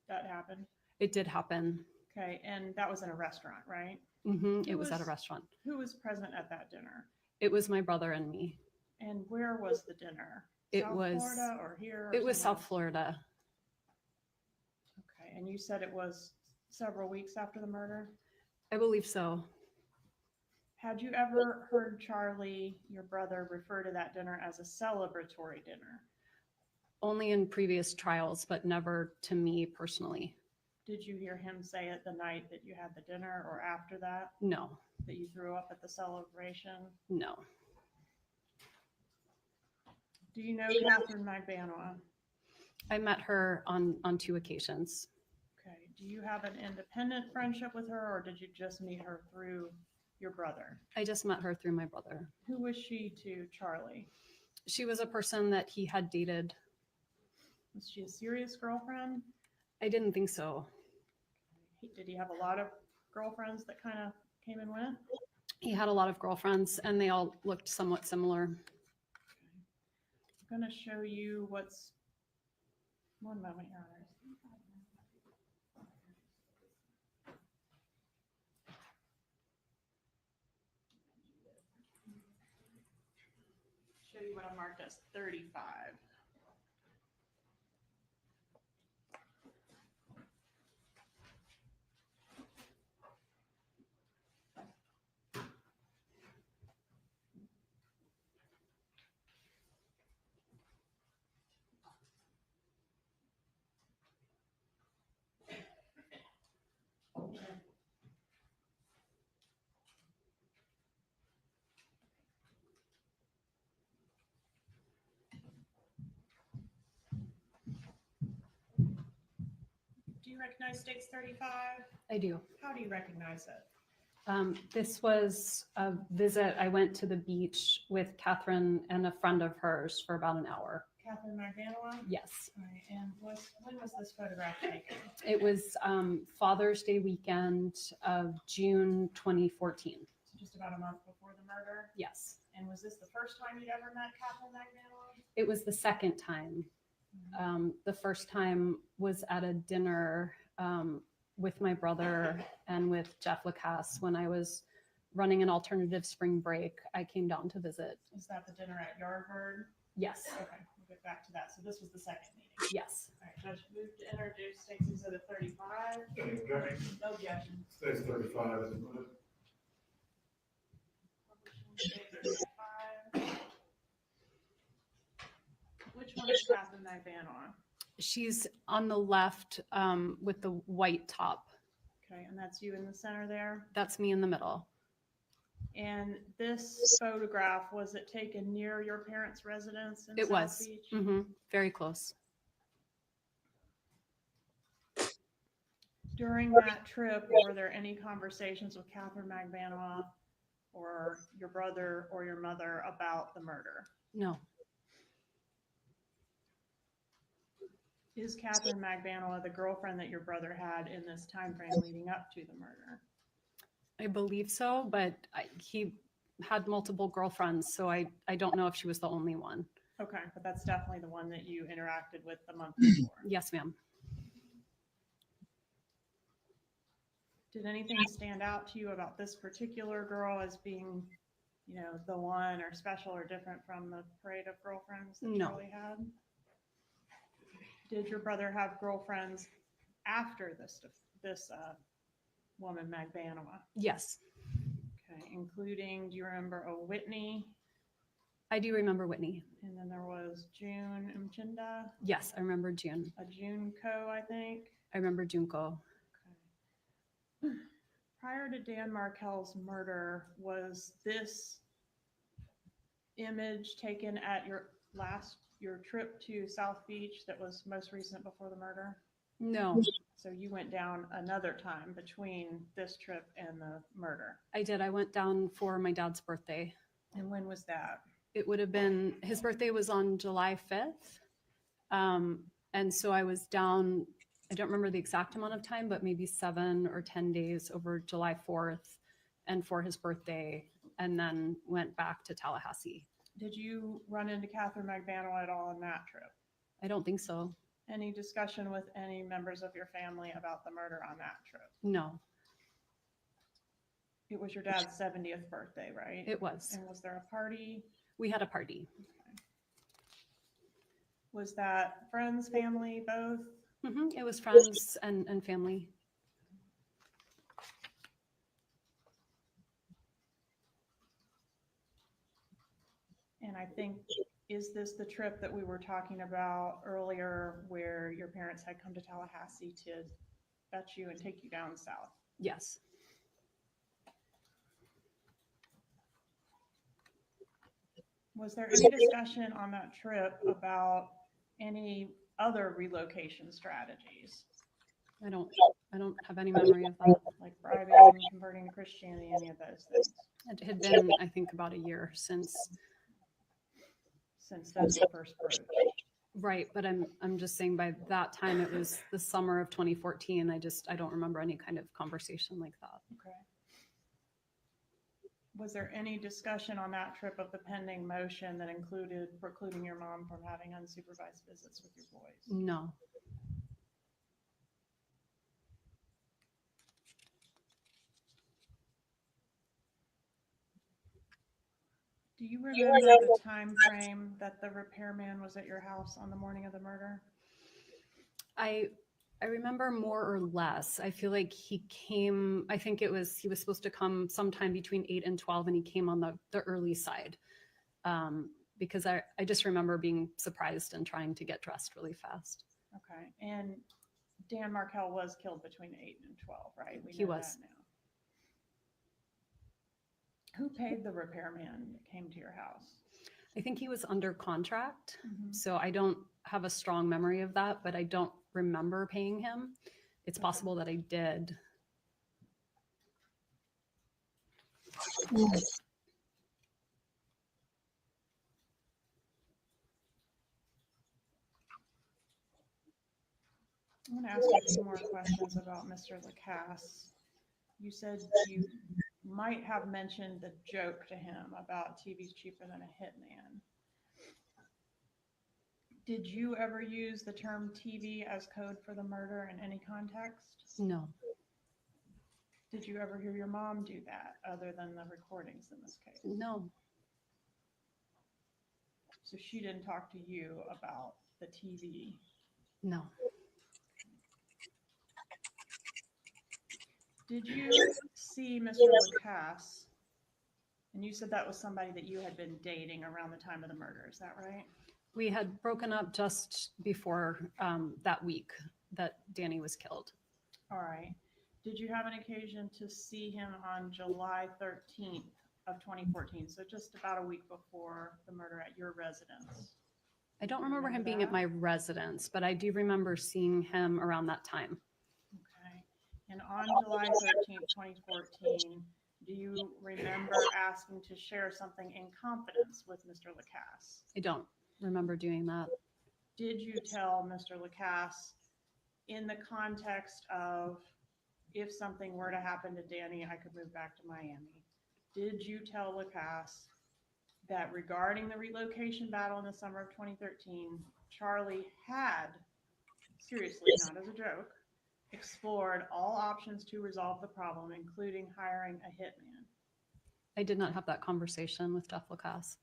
that happened? It did happen. Okay, and that was in a restaurant, right? Mm-hmm. It was at a restaurant. Who was present at that dinner? It was my brother and me. And where was the dinner? It was Florida or here? It was South Florida. Okay, and you said it was several weeks after the murder? I believe so. Had you ever heard Charlie, your brother, refer to that dinner as a celebratory dinner? Only in previous trials, but never to me personally. Did you hear him say it the night that you had the dinner or after that? No. That you threw up at the celebration? No. Do you know Catherine Magbanua? I met her on 2 occasions. Okay. Do you have an independent friendship with her, or did you just meet her through your brother? I just met her through my brother. Who was she to Charlie? She was a person that he had dated. Was she a serious girlfriend? I didn't think so. Did he have a lot of girlfriends that kind of came and went? He had a lot of girlfriends and they all looked somewhat similar. I'm going to show you what's, one moment, Your Honor. Show you what I marked as 35. Do you recognize Stakes 35? I do. How do you recognize it? This was a visit. I went to the beach with Catherine and a friend of hers for about an hour. Catherine Magbanua? Yes. All right, and when was this photograph taken? It was Father's Day weekend of June 2014. So just about a month before the murder? Yes. And was this the first time you'd ever met Catherine Magbanua? It was the second time. The first time was at a dinner with my brother and with Jeff Lacasse when I was running an alternative spring break. I came down to visit. Was that the dinner at Yardbird? Yes. Okay, we'll get back to that. So this was the second meeting. Yes. All right, Judge, move to introduce Stakes Exhibit 35. No objection. Stays 35 as admitted. Stakes 35. Which one is Catherine Magbanua? She's on the left with the white top. Okay, and that's you in the center there. That's me in the middle. And this photograph, was it taken near your parents' residence in It South was. Beach? Very close. During that trip, were there any conversations with Catherine Magbanua or your brother or your mother about the murder? No. Is Catherine Magbanua the girlfriend that your brother had in this time frame leading up to the murder? I believe so, but he had multiple girlfriends, so I don't know if she was the only one. Okay, but that's definitely the one that you interacted with the month before. Yes, ma'am. Did anything stand out to you about this particular girl as being, you know, the one or special or different from the parade of girlfriends that No. Charlie had? Did your brother have girlfriends after this woman, Magbanua? Yes. Okay, including, do you remember a Whitney? I do remember Whitney. And then there was June Mchinda, Yes, I remember June. a June Co, I think. I remember Junko. Okay. Prior to Dan Markell's murder, was this image taken at your trip to South Beach that was most recent before the murder? No, So you went down another time between this trip and the murder. I did. I went down for my dad's birthday. And when was that? It would have been, his birthday was on July 5th. And so I was down, I don't remember the exact amount of time, but maybe 7 or 10 days over July 4th and for his birthday, and then went back to Tallahassee. Did you run into Catherine Magbanua at all on that trip? I don't think so. Any discussion with any members of your family about the murder on that trip? No, It was your dad's 70th birthday, right? it was. And was there a party? We had a party. Was that friends, family, both? It was friends and family. And I think, is this the trip that we were talking about earlier where your parents had come to Tallahassee to fetch you and take you down south? Yes. Was there any discussion on that trip about any other relocation strategies? I don't have any memory of that. Like bribing, converting to Christianity, any of those things It had been, I think, about a year since. those were first broached? Right, but I'm just saying by that time it was the summer of 2014. I don't remember any kind of conversation like that. Okay. Was there any discussion on that trip of the pending motion that included precluding your mom from having unsupervised visits with your boys? No. Do you remember the time frame that the repairman was at your house on the morning of the murder? I remember more or less. I feel like he came, I think he was supposed to come sometime between 8 and 12, and he came on the early side. Because I just remember being surprised and trying to get dressed really fast. Okay. And Dan Markell was killed between 8 and 12, right? We He know was. that now. Who paid the repairman that came to your house? I think he was under contract. Mhm. So I don't have a strong memory of that, but I don't remember paying him. It's Okay. possible that I did. I'm going to ask you a few more questions about Mr. Lacasse. You said you might have mentioned the joke to him about TV's cheaper than a hitman. Did you ever use the term TV as code for the murder in any context? No. Did you ever hear your mom do that other than the recordings in this case? No. So she didn't talk to you about the TV? No. Did you see Mr. Lacasse? And you said that was somebody that you had been dating around the time of the murder. Is that right? We had broken up just before that week that Danny was killed. All right. Did you have an occasion to see him on July 13th of 2014? So just about a week before the murder at your residence. I don't remember him Remember being that? at my residence, but I do remember seeing him around that time. Okay. And on July 13th, 2014, do you remember asking to share something in confidence with Mr. Lacasse? I don't remember doing that. Did you tell Mr. Lacasse in the context of if something were to happen to Danny, I could move back to Miami? Did you tell Lacasse that regarding the relocation battle in the summer of 2013, Charlie had, seriously, not as a joke, explored all options to resolve the problem, including hiring a hitman? I did not have that conversation with Jeff Lacasse.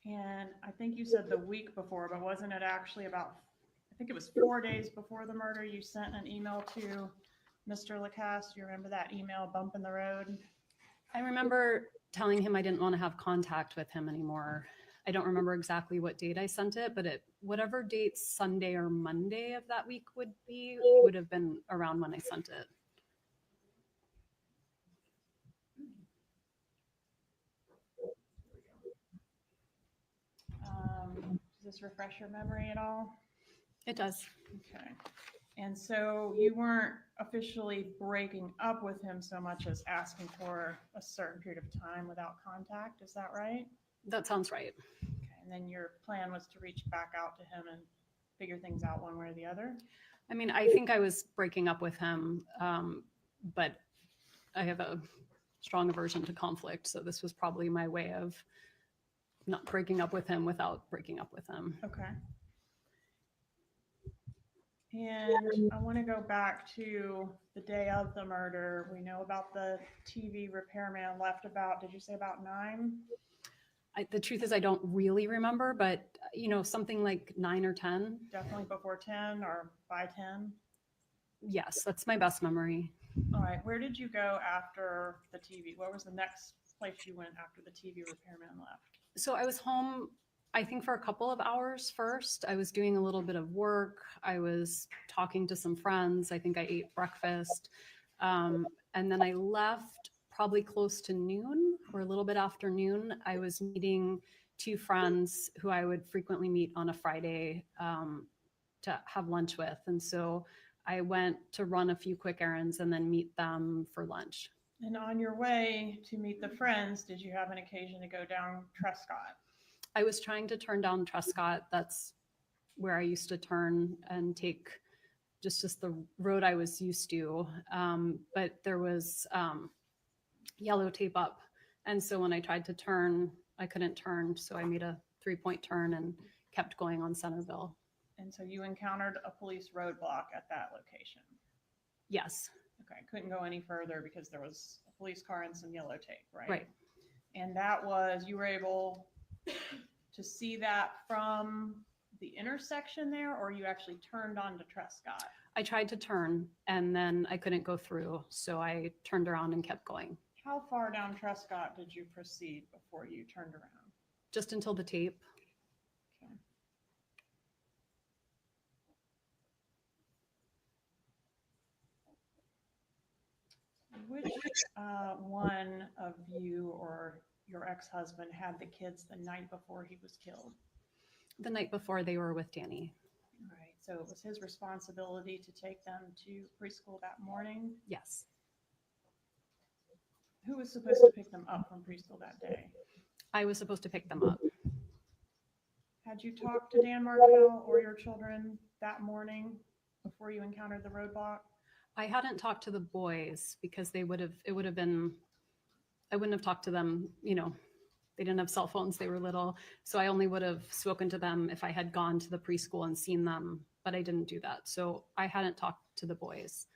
And I think you said the week before, but wasn't it actually about, I think it was 4 days before the murder, you sent an email to Mr. Lacasse? Do you remember that email, bump in the road? I remember telling him I didn't want to have contact with him anymore. I don't remember exactly what date I sent it, but whatever date Sunday or Monday of that week would have been around when I sent it. Does this refresh your memory at all? It does. Okay. And so you weren't officially breaking up with him so much as asking for a certain period of time without contact. Is that right? That sounds right. Okay. And then your plan was to reach back out to him and figure things out one way or the other? I mean, I think I was breaking up with him, but I have a strong aversion to conflict. So this was probably my way of not breaking up with him without breaking up with him. Okay. And I want to go back to the day of the murder. We know about the TV repairman left about, did you say about 9? The truth is I don't really remember, but something like 9 or 10. Definitely before 10 or by 10? Yes, that's my best memory. All right. Where did you go after the TV? What was the next place you went after the TV repairman left? So I was home, I think, for a couple of hours first. I was doing a little bit of work. I was talking to some friends. I think I ate breakfast. And then I left probably close to noon or a little bit after noon. I was meeting two friends who I would frequently meet on a Friday to have lunch with. And so I went to run a few quick errands and then meet them for lunch. And on your way to meet the friends, did you have an occasion to go down Trescott? I was trying to turn down Trescott. That's where I used to turn and take just the road I was used to. But there was yellow tape up. And so when I tried to turn, I couldn't turn. So I made a 3-point turn and kept going on Centerville. And so you encountered a police roadblock at that location? Yes. Okay, couldn't go any further because there was a police car and some yellow tape, right? Right. And that was, you were able to see that from the intersection there, or you actually turned onto Trescott? I tried to turn and then I couldn't go through. So I turned around and kept going. How far down Trescott did you proceed before you turned around? Just until the tape. Okay. Which one of you or your ex-husband had the kids the night before he was killed? The night before, they were with Danny. All right, so it was his responsibility to take them to preschool that morning. Yes. Who was supposed to pick them up from preschool that day? I was supposed to pick them up. Had you talked to Dan Markell or your children that morning before you encountered the roadblock? I hadn't talked to the boys because it would have been, I wouldn't have talked to them, you know, they didn't have cell phones, they were little. So I only would have spoken to them if I had gone to the preschool and seen them, but I didn't do that. So I hadn't talked to the boys.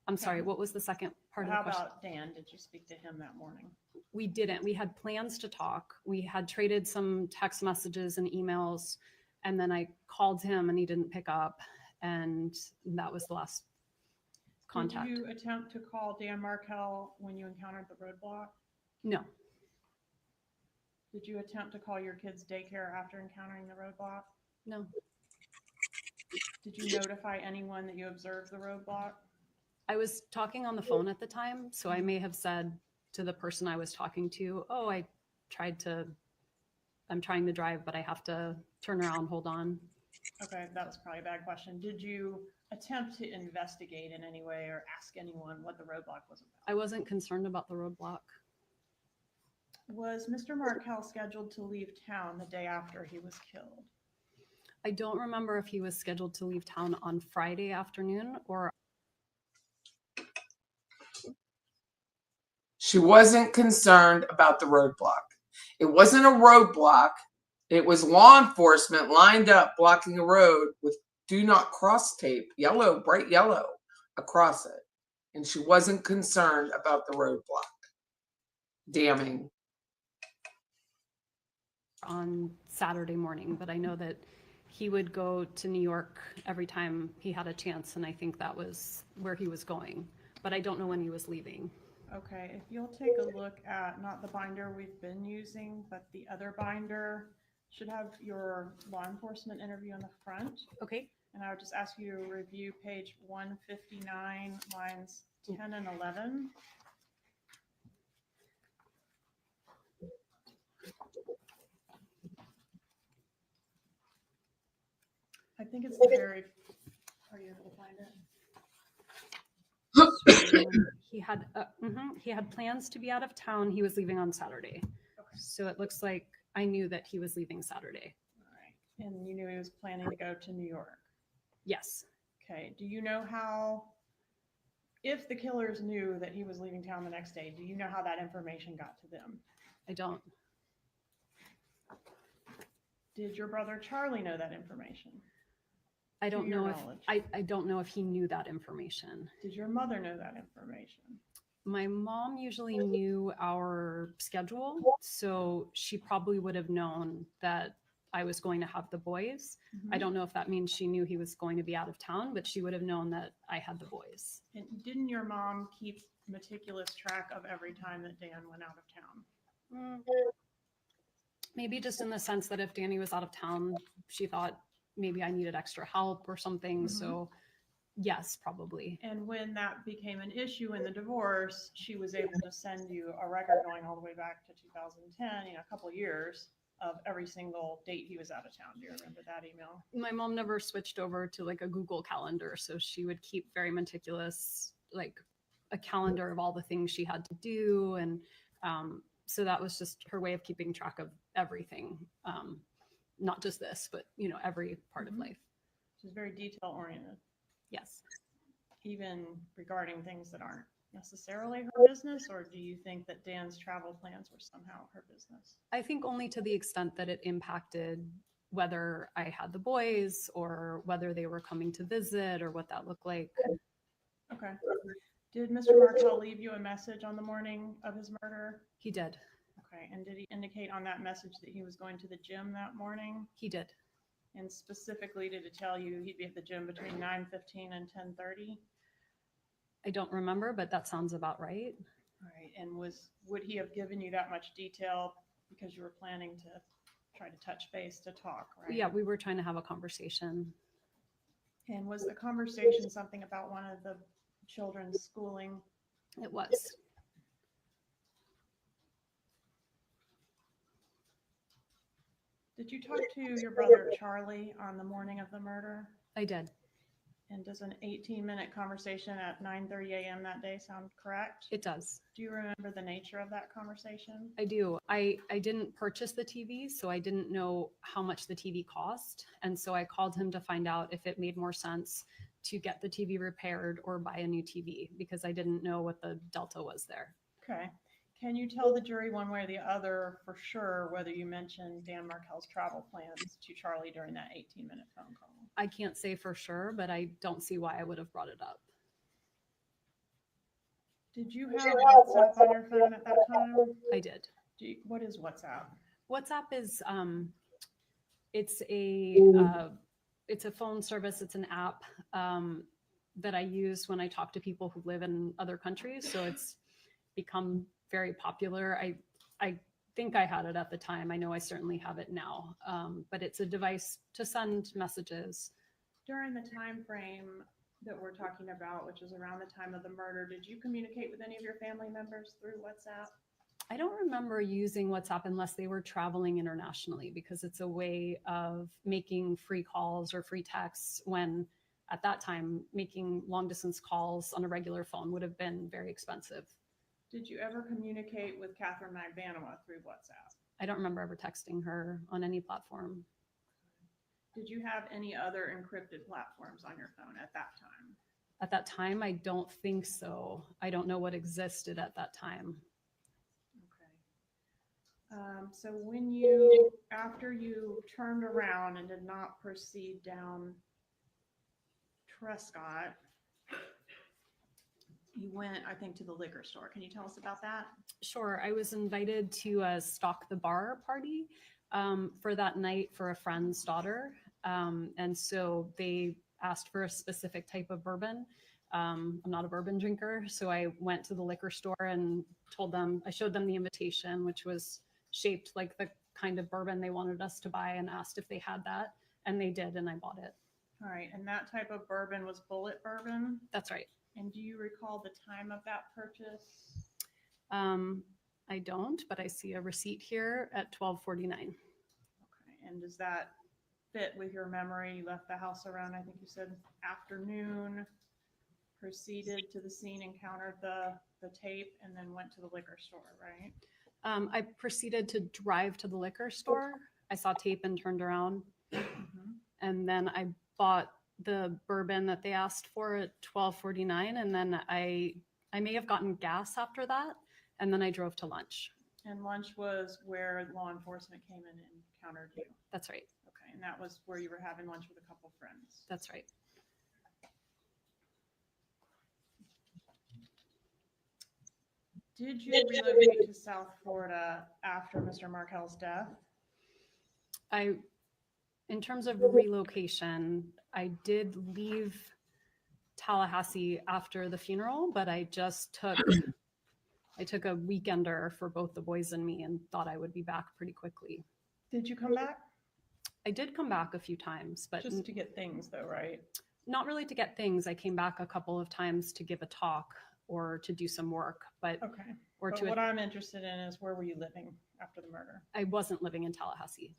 I'm sorry, what was the second part of the question? How about Dan? Did you speak to him that morning? We didn't. We had plans to talk. We had traded some text messages and emails, and then I called him and he didn't pick up, and that was the last contact. Did you attempt to call Dan Markell when you encountered the roadblock? No. Did you attempt to call your kids' daycare after encountering the roadblock? No. Did you notify anyone that you observed the roadblock? I was talking on the phone at the time, so I may have said to the person I was talking to, oh, I'm trying to drive, but I have to turn around, hold on. Okay, that was probably a bad question. Did you attempt to investigate in any way or ask anyone what the roadblock was about? I wasn't concerned about the roadblock. Was Mr. Markell scheduled to leave town the day after he was killed? I don't remember if he was scheduled to leave town on Friday afternoon or. She wasn't concerned about the roadblock. It wasn't a roadblock. It was law enforcement lined up blocking a road with do not cross tape, yellow, bright yellow across it. And she wasn't concerned about the roadblock. Damning. On Saturday morning, but I know that he would go to New York every time he had a chance, and I think that was where he was going, but I don't know when he was leaving. Okay, if you'll take a look at not the binder we've been using, but the other binder, should have your law enforcement interview on the front. Okay. And I would just ask you to review page 159, lines 10 and 11. I think it's the very, are you able to find it? He had plans to be out of town. He was leaving on Saturday. Okay. So it looks like I knew that he was leaving Saturday. All right. And you knew he was planning to go to New York. Yes. Okay. Do you know how, if the killers knew that he was leaving town the next day, do you know how that information got to them? I don't. Did your brother Charlie know that information? I don't To your know if knowledge. I don't know if he knew that information. Did your mother know that information? My mom usually knew our schedule, so she probably would have known that I was going to have the boys. I don't know if that means she knew he was going to be out of town, but she would have known that I had the boys. And didn't your mom keep meticulous track of every time that Dan went out of town? Maybe just in the sense that if Danny was out of town, she thought maybe I needed extra help or something. So yes, probably. And when that became an issue in the divorce, she was able to send you a record going all the way back to 2010, a couple of years, of every single date he was out of town. Do you remember that email? My mom never switched over to like a Google calendar, so she would keep very meticulous, like a calendar of all the things she had to do. And so that was just her way of keeping track of everything. Not just this, but you know, every part of life. She's very detail oriented. Yes. Even regarding things that aren't necessarily her business, or do you think that Dan's travel plans were somehow her business? I think only to the extent that it impacted whether I had the boys or whether they were coming to visit or what that looked like. Okay. Did Mr. Martell leave you a message on the morning of his murder? He did. Okay. And did he indicate on that message that he was going to the gym that morning? He did. And specifically, did it tell you he'd be at the gym between 9:15 and 10:30? I don't remember, but that sounds about right. All right. And would he have given you that much detail because you were planning to try to touch base to talk, right? Yeah, we were trying to have a conversation. And was the conversation something about one of the children's schooling? It was. Did you talk to your brother Charlie on the morning of the murder? I did. And does an 18-minute conversation at 9:30 a.m. that day sound correct? It does. Do you remember the nature of that conversation? I do. I didn't purchase the TV, so I didn't know how much the TV cost. And so I called him to find out if it made more sense to get the TV repaired or buy a new TV, because I didn't know what the delta was there. Okay. Can you tell the jury one way or the other for sure whether you mentioned Dan Markell's travel plans to Charlie during that 18-minute phone call? I can't say for sure, but I don't see why I would have brought it up. Did you have WhatsApp on your phone at that time? I did. What is WhatsApp? WhatsApp is it's a phone service. It's an app that I use when I talk to people who live in other countries. So it's become very popular. I think I had it at the time. I know I certainly have it now, but it's a device to send messages. During the time frame that we're talking about, which is around the time of the murder, did you communicate with any of your family members through WhatsApp? I don't remember using WhatsApp unless they were traveling internationally, because it's a way of making free calls or free texts when at that time making long distance calls on a regular phone would have been very expensive. Did you ever communicate with Katie Magbanua through WhatsApp? I don't remember ever texting her on any platform. Did you have any other encrypted platforms on your phone at that time? At that time, I don't think so. I don't know what existed at that time. Okay. So after you turned around and did not proceed down Trescott, you went, I think, to the liquor store. Can you tell us about that? Sure. I was invited to stock the bar party for that night for a friend's daughter. And so they asked for a specific type of bourbon. I'm not a bourbon drinker, so I went to the liquor store and I showed them the invitation, which was shaped like the kind of bourbon they wanted us to buy, and asked if they had that. And they did, and I bought it. All right. And that type of bourbon was Bullet bourbon? That's right. And do you recall the time of that purchase? I don't, but I see a receipt here at 12:49. Okay. And does that fit with your memory? You left the house around, I think you said afternoon, proceeded to the scene, encountered the tape, and then went to the liquor store, right? I proceeded to drive to the liquor store. I saw tape and turned around. Mm-hmm. And then I bought the bourbon that they asked for at 12:49. And then I may have gotten gas after that. And then I drove to lunch. And lunch was where law enforcement came in and encountered you. That's right. Okay. And that was where you were having lunch with a couple friends. That's right. Did you relocate to South Florida after Mr. Markell's death? In terms of relocation, I did leave Tallahassee after the funeral, but I took a weekender for both the boys and me and thought I would be back pretty quickly. Did you come back? I did come back a few times, but Just to get things though, right? not really to get things. I came back a couple of times to give a talk or to do some work, but Okay. or But to what I'm interested in is where were you living after the murder? I wasn't living in Tallahassee.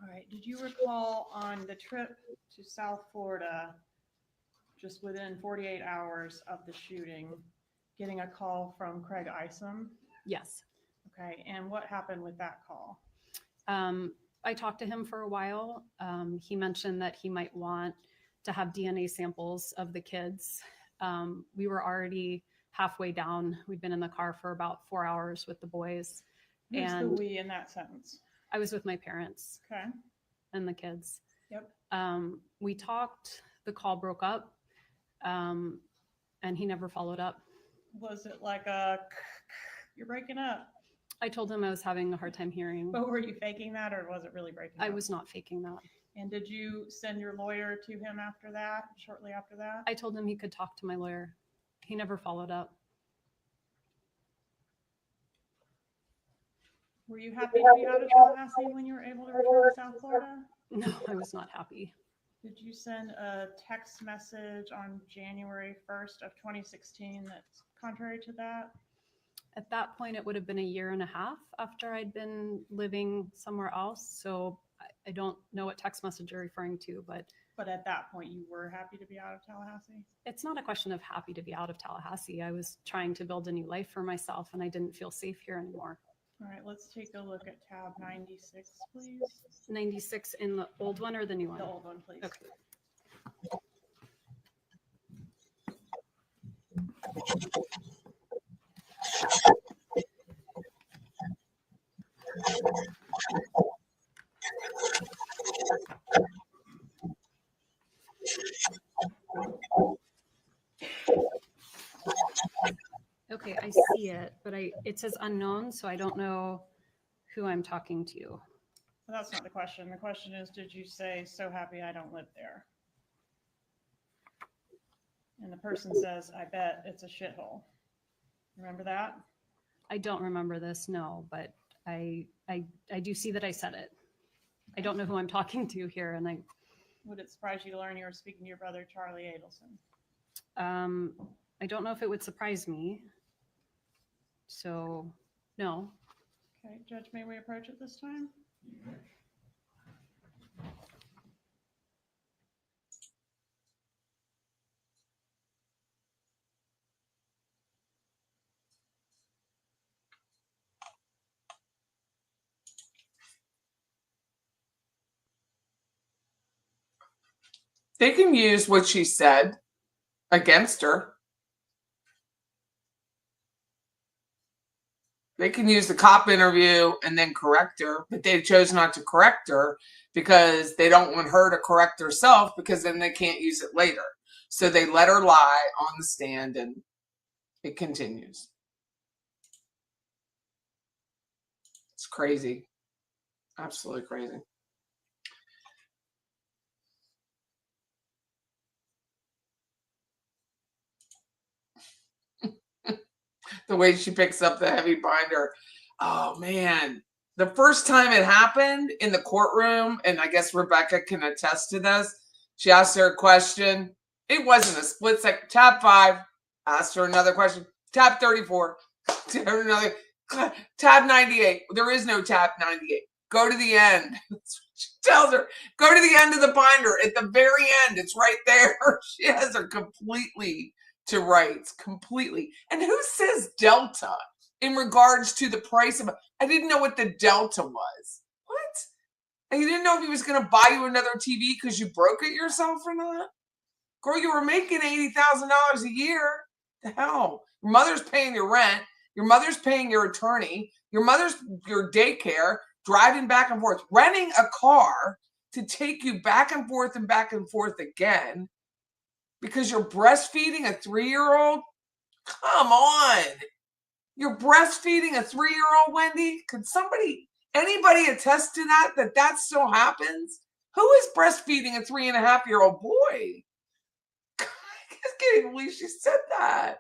All right. Did you recall on the trip to South Florida, just within 48 hours of the shooting, getting a call from Craig Isom? Yes. Okay. And what happened with that call? I talked to him for a while. He mentioned that he might want to have DNA samples of the kids. We were already halfway down. We'd been in the car for about 4 hours with the boys. Who's the And we in that sentence? I was with my parents Okay. and the kids. Yep. We talked, the call broke up, and he never followed up. Was it like a, you're breaking up? I told him I was having a hard time hearing. But were you faking that, or was it really breaking up? I was not faking that. And did you send your lawyer to him after that, shortly after that? I told him he could talk to my lawyer. He never followed up. Were you happy to be out of Tallahassee when you were able to return to South Florida? No, I was not happy. Did you send a text message on January 1st of 2016 that's contrary to that? At that point, it would have been a year and a half after I'd been living somewhere else. So I don't know what text message you're referring to, but at that point, you were happy to be out of Tallahassee? it's not a question of happy to be out of Tallahassee. I was trying to build a new life for myself, and I didn't feel safe here anymore. All right, let's take a look at tab 96, please. 96 in the old one or the new one? The old one, please. Okay. Okay, I see it, but it says unknown, so I don't know who I'm talking to. Well, that's not the question. The question is, did you say, so happy I don't live there? And the person says, I bet it's a shithole. Remember that? I don't remember this, no, but I do see that I said it. I don't know who I'm talking to here, and Would it surprise you to learn you were speaking to your brother, Charlie Adelson? I don't know if it would surprise me. So, no. Okay, Judge, may we approach it this time? They can use what she said against her. They can use the cop interview and then correct her, but they chose not to correct her because they don't want her to correct herself, because then they can't use it later. So they let her lie on the stand, and it continues. It's crazy. Absolutely crazy. The way she picks up the heavy binder. Oh man. The first time it happened in the courtroom, and I guess Rebecca can attest to this, she asked her a question. It wasn't a split second. Tab 5, asked her another question. Tab 34, another. Tab 98. There is no tab 98. Go to the end. She tells her, go to the end of the binder. At the very end, it's right there. She has her completely to rights, completely. And who says delta in regards to the price of? I didn't know what the delta was. What? And you didn't know if he was going to buy you another TV because you broke it yourself or not? Girl, you were making $80,000 a year. The hell? Your mother's paying your rent. Your mother's paying your attorney. Your mother's your daycare, driving back and forth, renting a car to take you back and forth again. Because you're breastfeeding a 3-year-old? Come on. You're breastfeeding a 3-year-old, Wendy? Could anybody attest to that still happens? Who is breastfeeding a 3.5-year-old boy? I just can't even believe she said that.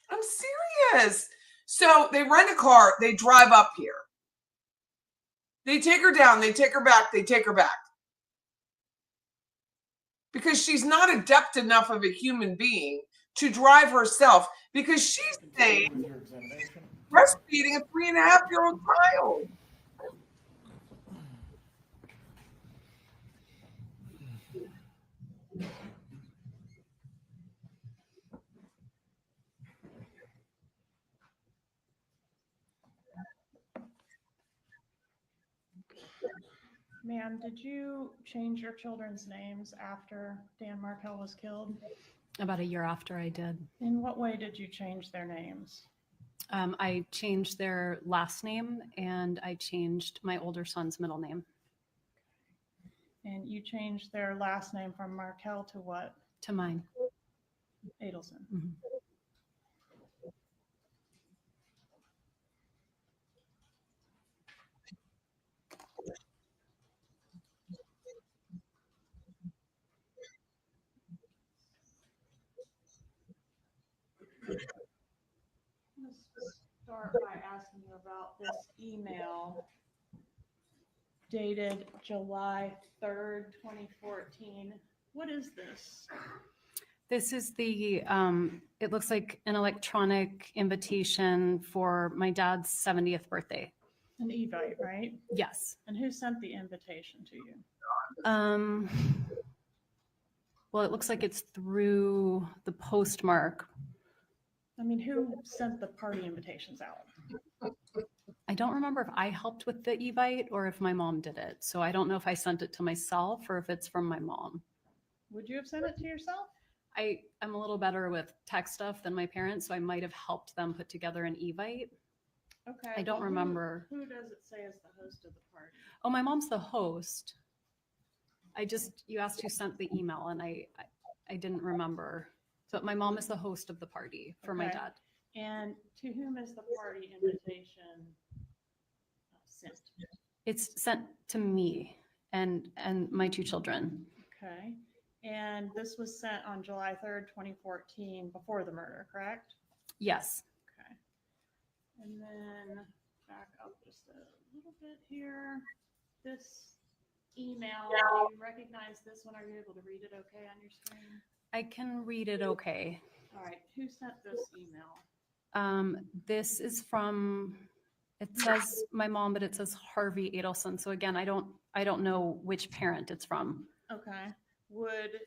I'm serious. So they rent a car. They drive up here. They take her down, they take her back, they take her back. Because she's not adept enough of a human being to drive herself because she's saying Continue with your examination. breastfeeding a 3.5-year-old child. Ma'am, did you change your children's names after Dan Markell was killed? About a year after I did. In what way did you change their names? I changed their last name and I changed my older son's middle name And you changed their last name from Markell to what? to mine. Adelson. Mhm. Let's start by asking you about this email dated July 3rd, 2014. What is this? This is the, it looks like an electronic invitation for my dad's 70th birthday. An Evite, right? Yes. And who sent the invitation to you? Well, it looks like it's through the postmark. I mean, who sent the party invitations out? I don't remember if I helped with the Evite or if my mom did it. So I don't know if I sent it to myself or if it's from my mom. Would you have sent it to yourself? I'm a little better with tech stuff than my parents, so I might have helped them put together an Evite. Okay. I don't well, remember. Who does it say is the host of the party? Oh, my mom's the host. You asked who sent the email and I didn't remember. But my mom is the host of the party for my Okay. dad. And to whom is the party invitation sent? It's sent to me and my two children. Okay. And this was sent on July 3rd, 2014, before the murder, correct? Yes. Okay. And then back up just a little bit here. This email, do you recognize this one? Are you able to read it okay on your screen? I can read it okay. All right. Who sent this email? This is from, it says my mom, but it says Harvey Adelson. So again, I don't know which parent it's from. Okay.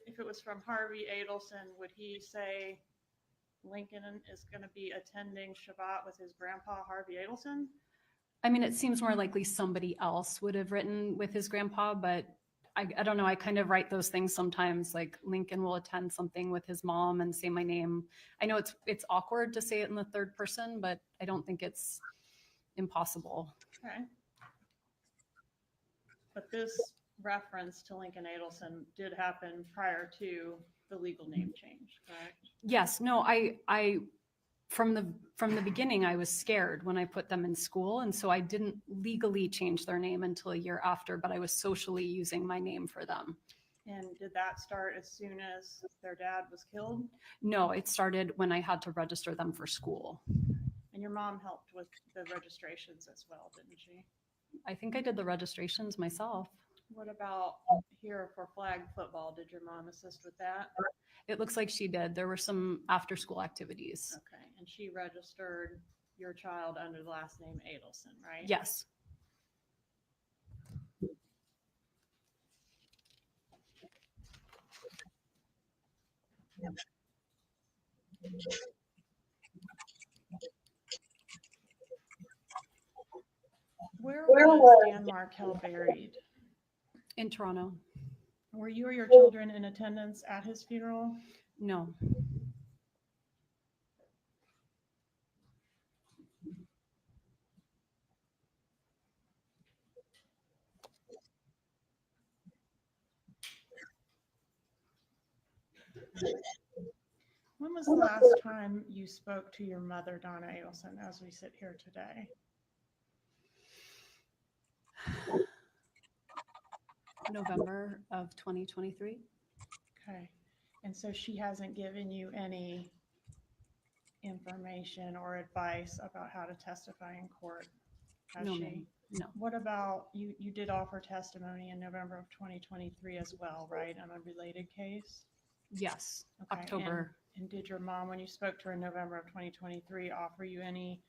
If it was from Harvey Adelson, would he say Lincoln is going to be attending Shabbat with his grandpa, Harvey Adelson? I mean, it seems more likely somebody else would have written with his grandpa, but I don't know. I kind of write those things sometimes, like Lincoln will attend something with his mom and say my name. I know it's awkward to say it in the third person, but I don't think it's impossible. Okay. But this reference to Lincoln Adelson did happen prior to the legal name change, correct? Yes, no, I from the beginning, I was scared when I put them in school. And so I didn't legally change their name until a year after, but I was socially using my name for them. And did that start as soon as their dad was killed? No, it started when I had to register them for school. And your mom helped with the registrations as well, didn't she? I think I did the registrations myself. What about here for flag football? Did your mom assist with that? It looks like she did. There were some after school activities. Okay, and she registered your child under the last name Adelson, right? Yes. Where was Dan Markell buried? In Toronto. Were you or your children in attendance at his funeral? No. When was the last time you spoke to your mother, Donna Adelson, as we sit here today? November of 2023. Okay, and so she hasn't given you any information or advice about how to testify in court, has No, she? ma'am. No. What about, you did offer testimony in November of 2023 as well, right, on a related case? Yes. Okay, October. And did your mom, when you spoke to her in November of 2023, offer you any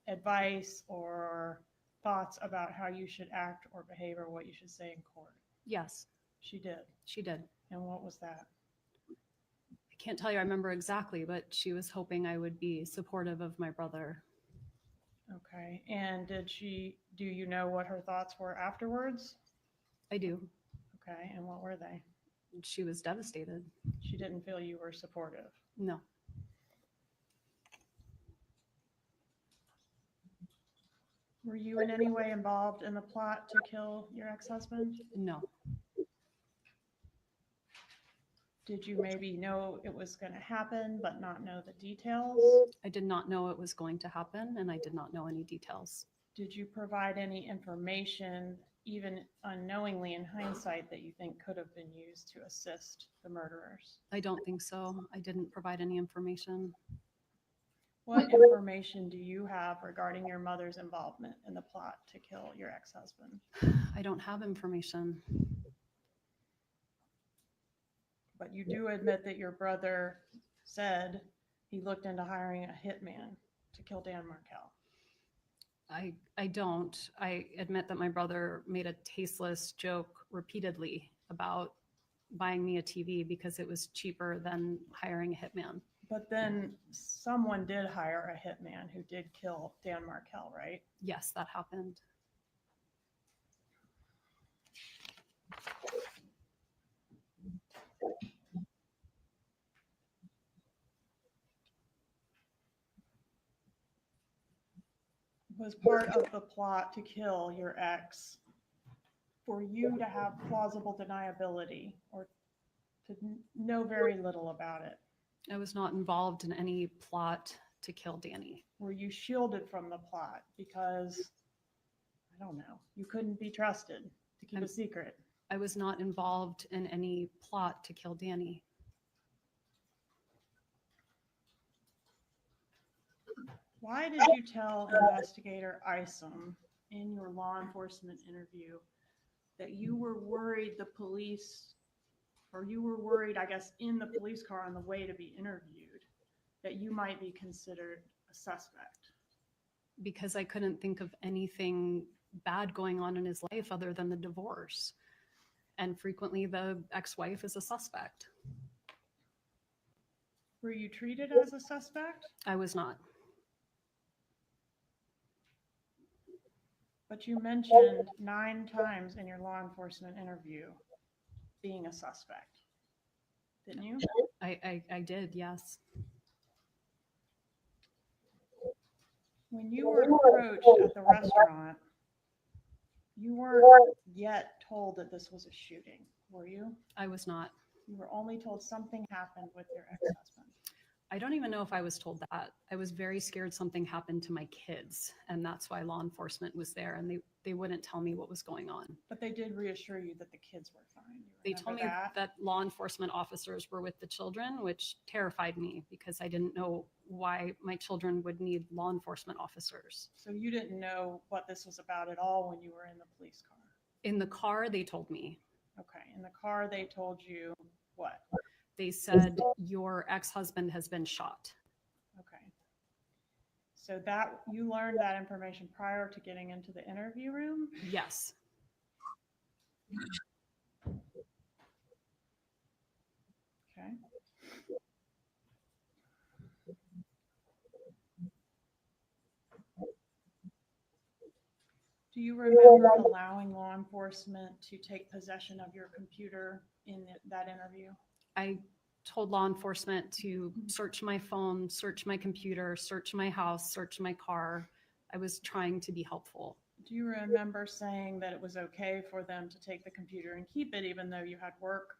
advice or thoughts about how you should act or behave or what you should say in court? Yes, She did. she did. And what was that? I can't tell you I remember exactly, but she was hoping I would be supportive of my brother. Okay. And do you know what her thoughts were afterwards? I do. Okay. And what were they? She was devastated. She didn't feel you were supportive. No, Were you in any way involved in the plot to kill your ex-husband? no. Did you maybe know it was going to happen, but not know the details? I did not know it was going to happen, and I did not know any details. Did you provide any information, even unknowingly in hindsight, that you think could have been used to assist the murderers? I don't think so. I didn't provide any information. What information do you have regarding your mother's involvement in the plot to kill your ex-husband? I don't have information. But you do admit that your brother said he looked into hiring a hitman to kill Dan Markell. I don't. I admit that my brother made a tasteless joke repeatedly about buying me a TV because it was cheaper than hiring a hitman. But then someone did hire a hitman who did kill Dan Markell, right? Yes, that happened. Was part of the plot to kill your ex for you to have plausible deniability or to know very little about it? I was not involved in any plot to kill Danny. Were you shielded from the plot because, I don't know, you couldn't be trusted to keep a secret? I was not involved in any plot to kill Danny. Why did you tell investigator Isom in your law enforcement interview that you were worried the police, or you were worried, I guess, in the police car on the way to be interviewed, that you might be considered a suspect? Because I couldn't think of anything bad going on in his life other than the divorce. And frequently the ex-wife is a suspect. Were you treated as a suspect? I was not. But you mentioned 9 times in your law enforcement interview being a suspect, didn't you? I did, yes. When you were approached at the restaurant, you weren't yet told that this was a shooting, were you? I was not. You were only told something happened with your ex-husband. I don't even know if I was told that. I was very scared something happened to my kids, and that's why law enforcement was there, and they wouldn't tell me what was going on. But they did reassure you that the kids were fine. They told me that law enforcement officers were with the children, which terrified me because I didn't know why my children would need law enforcement officers. So you didn't know what this was about at all when you were in the police car? In the car, they told me. Okay. In the car, they told you what? They said, your ex-husband has been shot. Okay. So that you learned that information prior to getting into the interview room? Yes. Okay. Do you remember allowing law enforcement to take possession of your computer in that interview? I told law enforcement to search my phone, search my computer, search my house, search my car. I was trying to be helpful. Do you remember saying that it was okay for them to take the computer and keep it even though you had work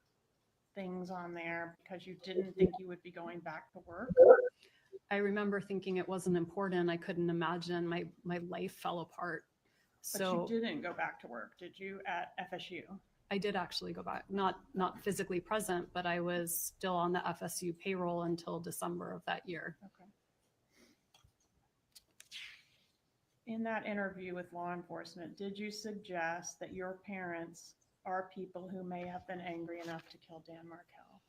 things on there because you didn't think you would be going back to work? I remember thinking it wasn't important. I couldn't imagine my life fell apart. But So you didn't go back to work, did you, at FSU? I did actually go back, not physically present, but I was still on the FSU payroll until December of that year. Okay. In that interview with law enforcement, did you suggest that your parents are people who may have been angry enough to kill Dan Markell?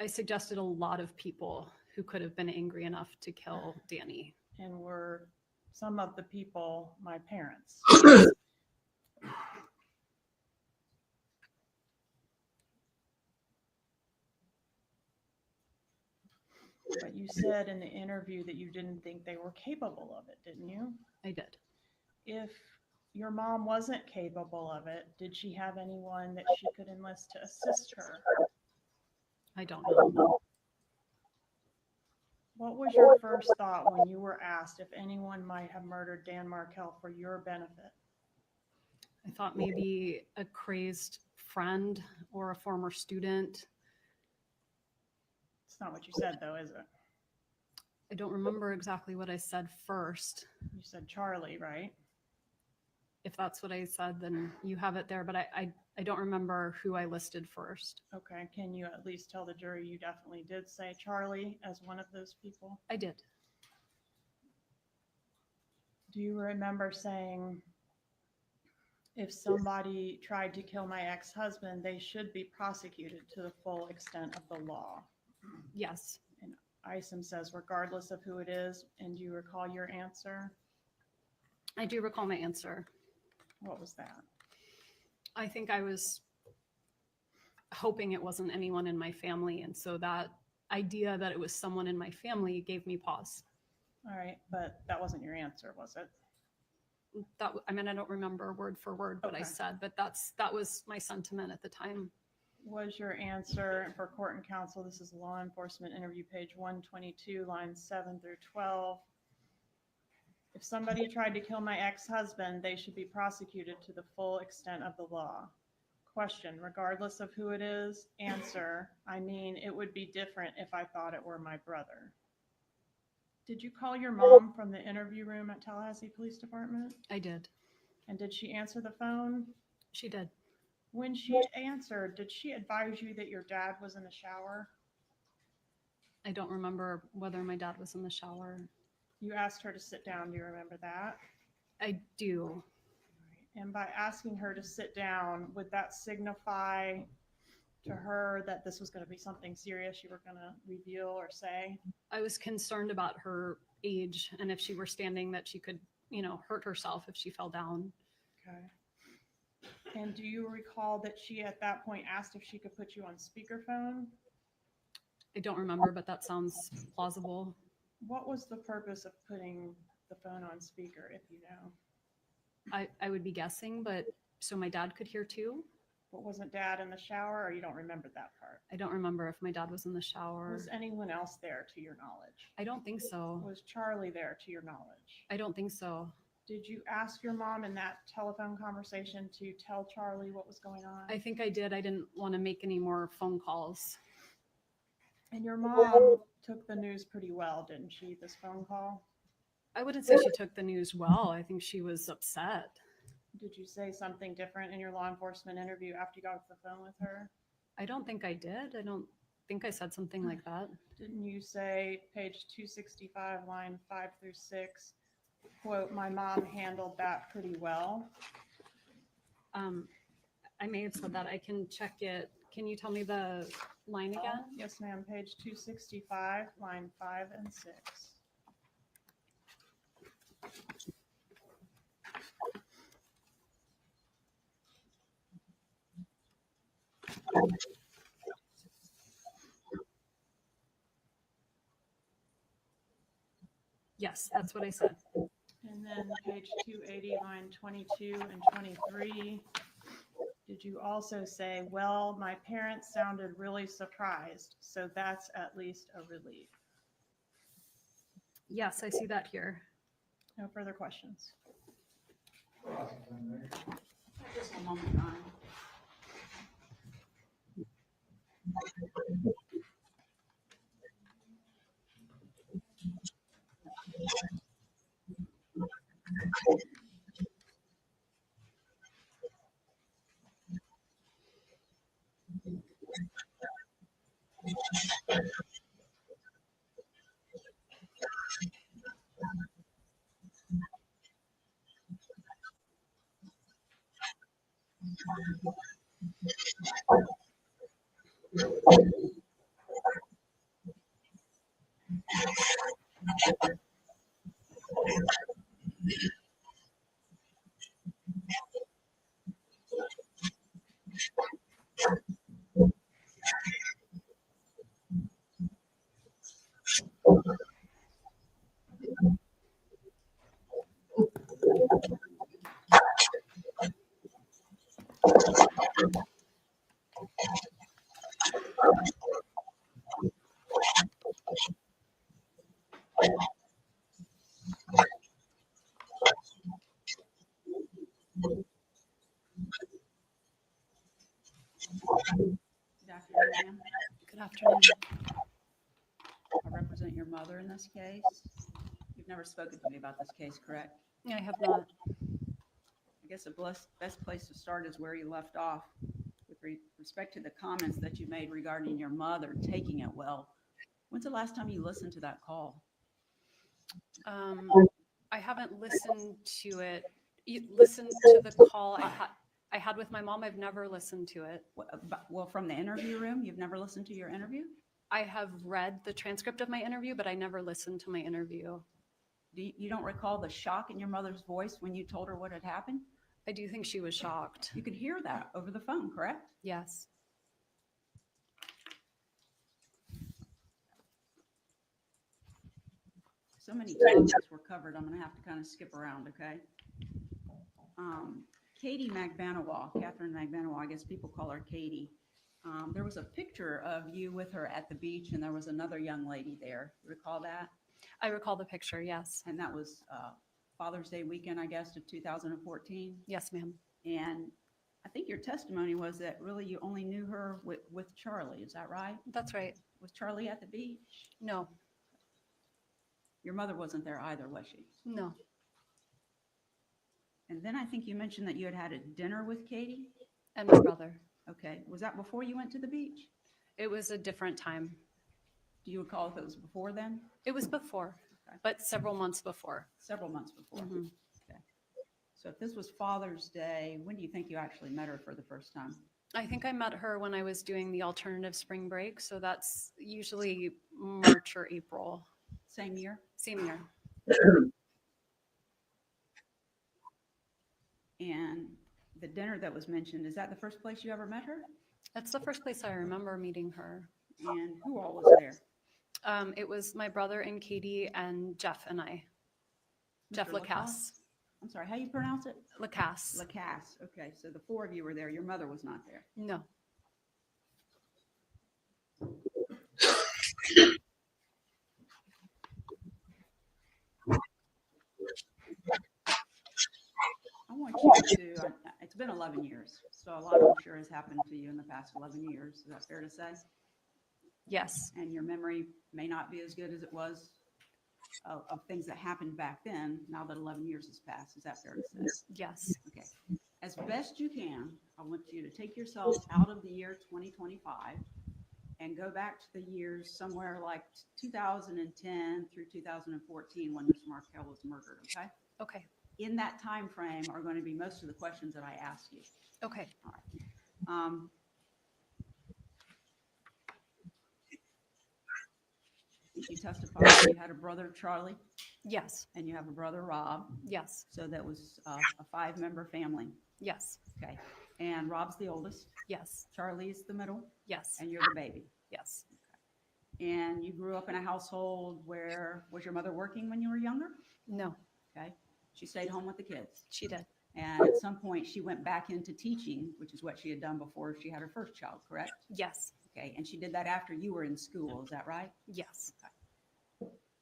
I suggested a lot of people who could have been angry enough to kill Danny. And were some of the people my parents? But you said in the interview that you didn't think they were capable of it, didn't you? I did. If your mom wasn't capable of it, did she have anyone that she could enlist to assist her? I don't know. What was your first thought when you were asked if anyone might have murdered Dan Markell for your benefit? I thought maybe a crazed friend or a former student. It's not what you said, though, is it? I don't remember exactly what I said first. You said Charlie, right? If that's what I said, then you have it there, but I don't remember who I listed first. Okay, can you at least tell the jury you definitely did say Charlie as one of those people? I did. Do you remember saying, if somebody tried to kill my ex-husband, they should be prosecuted to the full extent of the law? Yes. And Isom says, regardless of who it is, and do you recall your answer? I do recall my answer. What was that? I think I was hoping it wasn't anyone in my family. And so that idea that it was someone in my family gave me pause. All right, but that wasn't your answer, was it? I don't remember word for word what I Okay. said, but that was my sentiment at the time. Was your answer for court and counsel, this is law enforcement interview page 122, lines 7 through 12. If somebody tried to kill my ex-husband, they should be prosecuted to the full extent of the law. Question, regardless of who it is. Answer, I mean, it would be different if I thought it were my brother. Did you call your mom from the interview room at Tallahassee Police Department? I did. And did she answer the phone? She did. When she answered, did she advise you that your dad was in the shower? I don't remember whether my dad was in the shower. You asked her to sit down. Do you remember that? I do. And by asking her to sit down, would that signify to her that this was going to be something serious you were going to reveal or say? I was concerned about her age and if she were standing that she could, hurt herself if she fell down. Okay. And do you recall that she at that point asked if she could put you on speakerphone? I don't remember, but that sounds plausible. What was the purpose of putting the phone on speaker, if you know? I would be guessing, but so my dad could hear too. But wasn't dad in the shower, or you don't remember that part? I don't remember if my dad was in the shower. Was anyone else there to your knowledge? I don't think so. Was Charlie there to your knowledge? I don't think so. Did you ask your mom in that telephone conversation to tell Charlie what was going on? I think I did. I didn't want to make any more phone calls. And your mom took the news pretty well, didn't she, this phone call? I wouldn't say she took the news well. I think she was upset. Did you say something different in your law enforcement interview after you got off the phone with her? I don't think I did. I don't think I said something like that. Didn't you say, page 265, line 5 through 6, quote, my mom handled that pretty well? I may have said that. I can check it. Can you tell me the line again? Yes, ma'am. Page 265, line 5 and 6. Yes, that's what I said. And then page 280, line 22 and 23. Did you also say, well, my parents sounded really surprised, so that's at least a relief? Yes, I see that here. No further questions. Just a moment, Ron. Good afternoon, ma'am. Good afternoon. I represent your mother in this case. You've never spoken to me about this case, correct? I have not. I guess the best place to start is where you left off with respect to the comments that you made regarding your mother taking it well. When's the last time you listened to that call? I haven't listened to it. Listened to the call I had with my mom. I've never listened to it. Well, from the interview room, you've never listened to your interview? I have read the transcript of my interview, but I never listened to my interview. You don't recall the shock in your mother's voice when you told her what had happened? I do think she was shocked. You could hear that over the phone, correct? Yes. So many topics were covered, I'm going to have to kind of skip around, okay? Katie Magbanua, Catherine Magbanua, I guess people call her Katie. There was a picture of you with her at the beach, and there was another young lady there. You recall that? I recall the picture, yes. And that was Father's Day weekend, I guess, of 2014. Yes, ma'am. And I think your testimony was that really you only knew her with Charlie. Is that right? That's right. Was Charlie at the beach? No. Your mother wasn't there either, was she? No. And then I think you mentioned that you had had a dinner with Katie? And my brother. Okay. Was that before you went to the beach? It was a different time. Do you recall if it was before then? It was before, Okay. but several months before. Several months before. Mhm. Okay. So if this was Father's Day, when do you think you actually met her for the first time? I think I met her when I was doing the alternative spring break. So that's usually March or April. Same year? Same year. And the dinner that was mentioned, is that the first place you ever met her? That's the first place I remember meeting her. And who all was there? It was my brother and Katie and Jeff and I. Jeff Mr. Lacasse. I'm sorry, how do you pronounce it? Lacasse. Lacasse. Okay, so the four of you were there. Your mother was not there. No. I want you to, it's been 11 years, so a lot I'm sure has happened to you in the past 11 years. Is that fair to say? Yes. And your memory may not be as good as it was of things that happened back then, now that 11 years has passed. Is that fair to say? Yes. Okay. As best you can, I want you to take yourself out of the year 2025 and go back to the years somewhere like 2010 through 2014 when Mr. Markell was murdered, okay? Okay. In that time frame are going to be most of the questions that I ask you. Okay. All right. You testified that you had a brother, Charlie, Yes. and you have a brother, Rob. Yes. So that was a 5-member family. Yes. Okay. And Rob's the oldest. Yes. Charlie's the middle, Yes. and you're the baby. Yes. And you grew up in a household where, was your mother working when you were younger? No, Okay. She stayed home with the kids. she did. And at some point she went back into teaching, which is what she had done before she had her first child, correct? Yes. Okay. And she did that after you were in school. Is that right? Yes.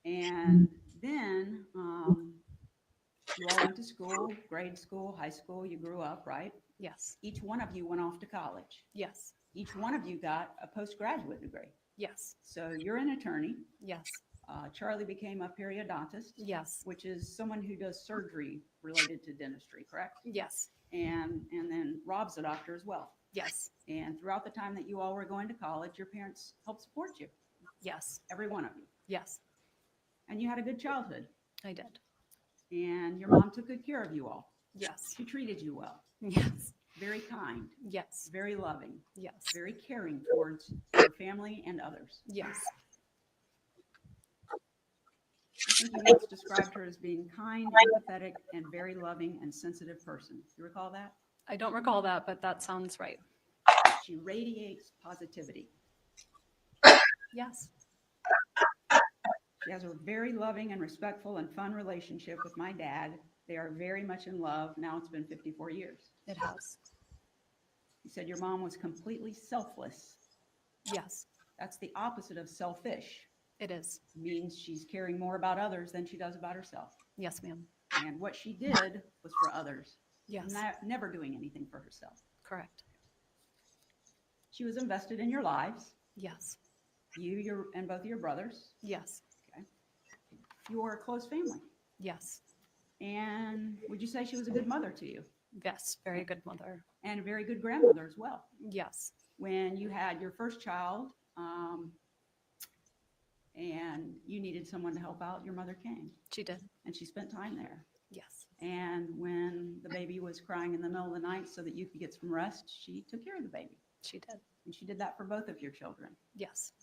And then you all went to school, grade school, high school, you grew up, right? Yes. Each one of you went off to college. Yes. Each one of you got a postgraduate degree. Yes. So you're an attorney. Yes. Charlie became a periodontist, Yes. which is someone who does surgery related to dentistry, correct? Yes. And then Rob's a doctor as well. Yes. And throughout the time that you all were going to college, your parents helped support you, Yes. every one of you. Yes. And you had a good childhood. I did. And your mom took good care of you all. Yes. She treated you well. Yes. Very kind, Yes. very loving, Yes. very caring towards your family and others. Yes. think you once described her as being kind, empathetic, and very loving and sensitive person. You recall that? I don't recall that, but that sounds right. She radiates positivity. Yes. She has a very loving and respectful and fun relationship with my dad. They are very much in love. Now it's been 54 years. It has. You said your mom was completely selfless. Yes, That's the opposite of selfish. it is. It means she's caring more about others than she does about herself. Yes, ma'am. And what she did was for others. Yes, Never doing anything for herself. correct. She was invested in your lives, Yes, and both of your brothers. yes, You were a close family. yes, And would you say she was a good mother to you? yes. Very good mother. And a very good grandmother as well? Yes, When you had your first child, and you needed someone to help out, your mother came she did. and she spent time there. Yes, And when the baby was crying in the middle of the night so that you could get some rest, she took care of the baby. she did. And she did that for both of your children. Yes,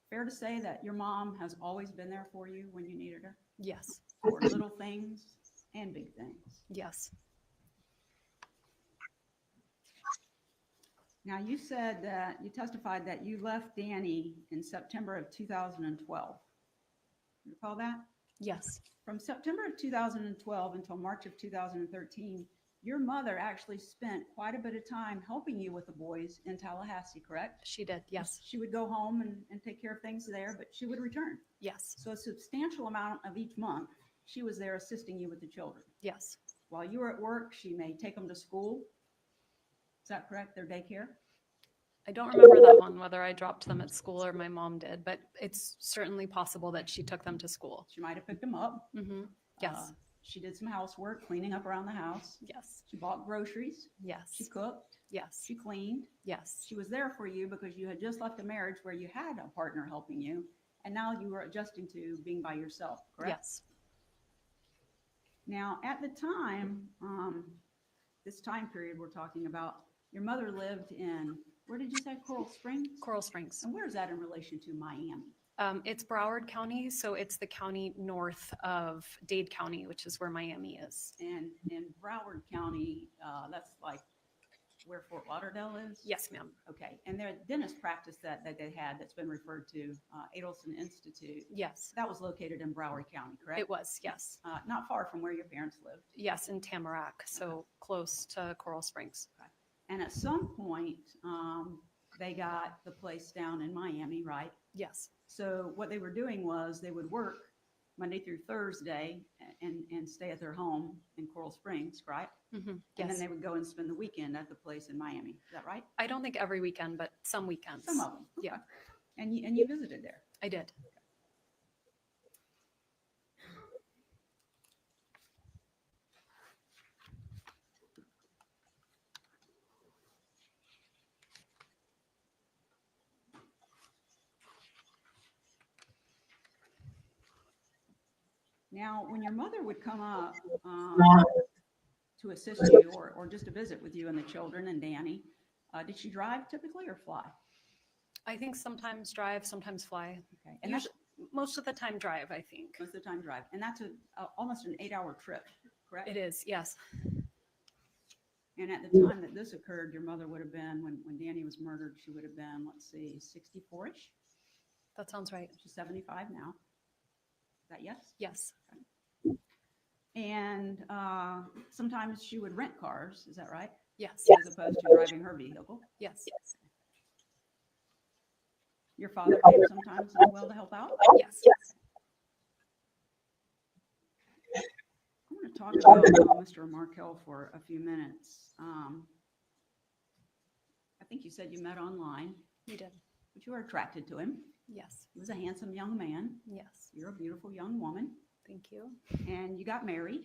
Fair to say that your mom has always been there for you when you needed her, yes, for little things and big things. yes, Now, you said that you testified that you left Danny in September of 2012. You recall that? yes, From September of 2012 until March of 2013, your mother actually spent quite a bit of time helping you with the boys in Tallahassee, correct? she did. Yes, She would go home and take care of things there, but she would return. yes, So a substantial amount of each month, she was there assisting you with the children. yes, While you were at work, she may take them to school. Is that correct? Their daycare? I don't remember that one, whether I dropped them at school or my mom did, but it's certainly possible that she took them to school. She might have picked them up. Mm-hmm. Yes, She did some housework, cleaning up around the house. yes, She bought groceries. She yes, cooked. yes, She cleaned. yes, She was there for you because you had just left a marriage where you had a partner helping you, and now you were adjusting to being by yourself, correct? yes, Now, at the time, this time period we're talking about, your mother lived in, where did you say, Coral Springs? Coral Springs. And where is that in relation to Miami? It's Broward County, so it's the county north of Dade County, which is where Miami is. And in Broward County, that's like where Fort Lauderdale is? Yes, ma'am. Okay, and their dentist practice that they had that's been referred to, Adelson Institute, Yes, that was located in Broward County, correct? it was. Yes, Not far from where your parents lived. yes, in Tamarack, so close to Coral Springs. And at some point, they got the place down in Miami, right? Yes, So what they were doing was they would work Monday through Thursday and stay at their home in Coral Springs, right? mm-hmm. And then Yes. they would go and spend the weekend at the place in Miami. Is that right? I don't think every weekend, but some weekends. Some of them. Yeah. Okay. And you visited there. I did. Now, when your mother would come up to assist you or just to visit with you and the children and Danny, did she drive typically or fly? I think sometimes drive, sometimes fly. Okay. And that's Most of the time drive, I think. most of the time drive. And that's almost an 8-hour trip, correct? It is, yes. And at the time that this occurred, your mother would have been, when Danny was murdered, she would have been, let's see, 64-ish. That sounds right. She's 75 now. Is that yes? Yes, And sometimes she would rent cars, is that right? yes, As opposed to driving her vehicle. yes, Your father came sometimes as well to help out? yes. I want to talk about Mr. Markell for a few minutes. I think you said you met online, You did. but you were attracted to him. Yes, He was a handsome young man. yes. You're a beautiful young woman. Thank you. And you got married.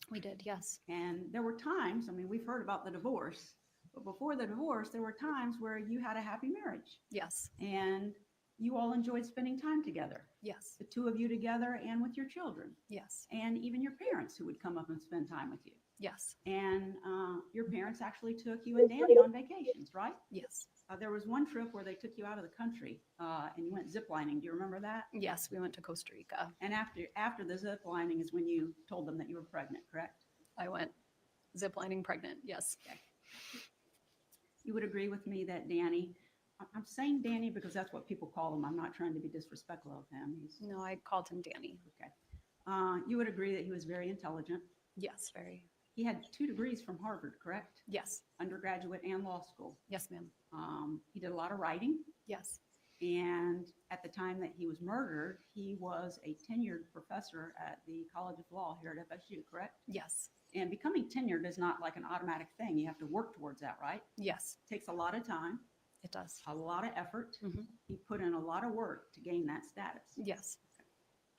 We did, yes. And there were times, I mean, we've heard about the divorce, but before the divorce, there were times where you had a happy marriage Yes, and you all enjoyed spending time together, yes, the two of you together and with your children, yes, and even your parents who would come up and spend time with you. Yes. And your parents actually took you and Danny on vacations, right? Yes. There was one trip where they took you out of the country and you went ziplining. Do you remember that? Yes, we went to Costa Rica. And after the ziplining is when you told them that you were pregnant, correct? I went ziplining pregnant. Yes. Okay. You would agree with me that Danny, I'm saying Danny because that's what people call him. I'm not trying to be disrespectful of him. No, I called him Danny. Okay. You would agree that he was very intelligent. Yes, very. He had 2 degrees from Harvard, correct? Yes. Undergraduate and law school. Yes, ma'am. He did a lot of writing. Yes. And at the time that he was murdered, he was a tenured professor at the College of Law here at FSU, correct? Yes. And becoming tenured is not like an automatic thing. You have to work towards that, right? Yes. It takes a lot of time, It does. a lot of effort. Mhm. He put in a lot of work to gain that status. Yes.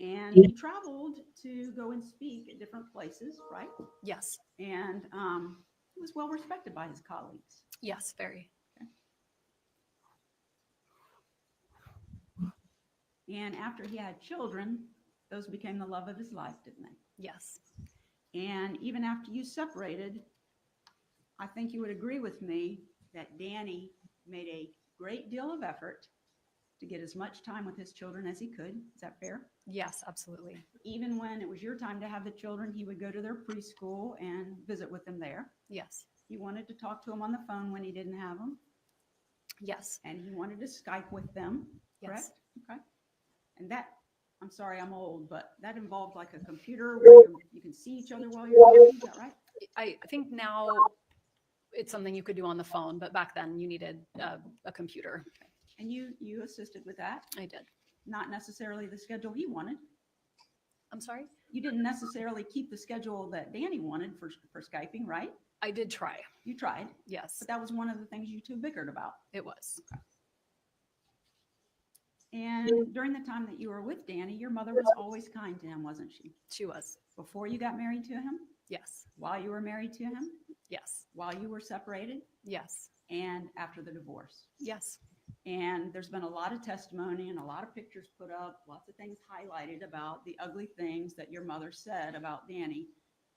And he traveled to go and speak at different places, right? Yes. And he was well respected by his colleagues. Yes, very. And after he had children, those became the love of his life, didn't they? Yes. And even after you separated, I think you would agree with me that Danny made a great deal of effort to get as much time with his children as he could. Is that fair? Yes, absolutely. Even when it was your time to have the children, he would go to their preschool and visit with them there. Yes. He wanted to talk to them on the phone when he didn't have them. Yes. And he wanted to Skype with them, correct? Yes. Okay. And that, I'm sorry, I'm old, but that involved like a computer where you can see each other while you're talking. Is that right? I think now it's something you could do on the phone, but back then you needed a computer. And you assisted with that. I did. Not necessarily the schedule he wanted. I'm sorry? You didn't necessarily keep the schedule that Danny wanted for Skyping, right? I did try. You tried, Yes, but that was one of the things you two bickered about. it was. And during the time that you were with Danny, your mother was always kind to him, wasn't she? She was. Before you got married to him, Yes. while you were married to him, Yes. while you were separated, Yes. and after the divorce. Yes. And there's been a lot of testimony and a lot of pictures put up, lots of things highlighted about the ugly things that your mother said about Danny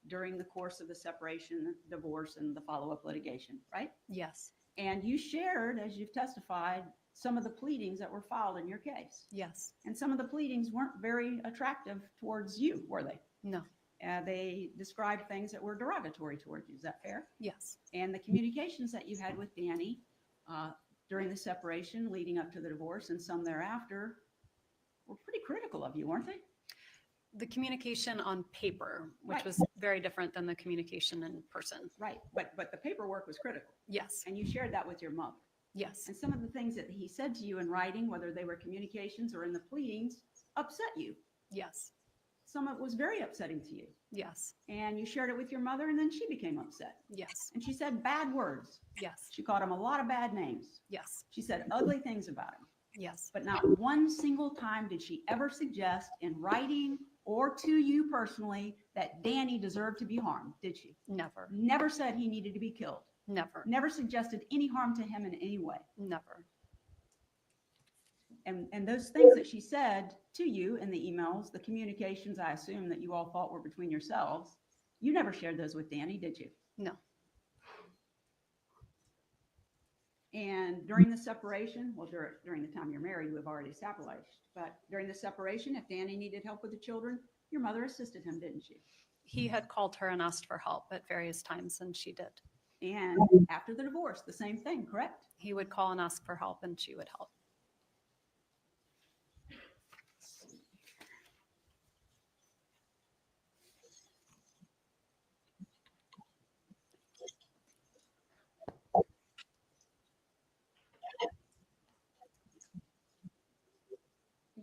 during the course of the separation, divorce, and the follow-up litigation, right? Yes. And you shared, as you've testified, some of the pleadings that were filed in your case. Yes. And some of the pleadings weren't very attractive towards you, were they? No. They described things that were derogatory towards you. Is that fair? Yes. And the communications that you had with Danny during the separation leading up to the divorce and some thereafter were pretty critical of you, weren't they? The communication on paper, which Right. was very different than the communication in person. Right. But the paperwork was critical. Yes. And you shared that with your mother. Yes. And some of the things that he said to you in writing, whether they were communications or in the pleadings, upset you. Yes. Some of it was very upsetting to you. Yes. And you shared it with your mother, and then she became upset. Yes. And she said bad words. Yes. She called him a lot of bad names. Yes. She said ugly things about him. Yes. But not one single time did she ever suggest in writing or to you personally that Danny deserved to be harmed, did she? Never. Never said he needed to be killed. Never. Never suggested any harm to him in any way. Never. And those things that she said to you in the emails, the communications, I assume that you all thought were between yourselves, you never shared those with Danny, did you? No. And during the separation, well, during the time you're married, we've already established, but during the separation, if Danny needed help with the children, your mother assisted him, didn't she? He had called her and asked for help at various times, and she did. And after the divorce, the same thing, correct? He would call and ask for help, and she would help.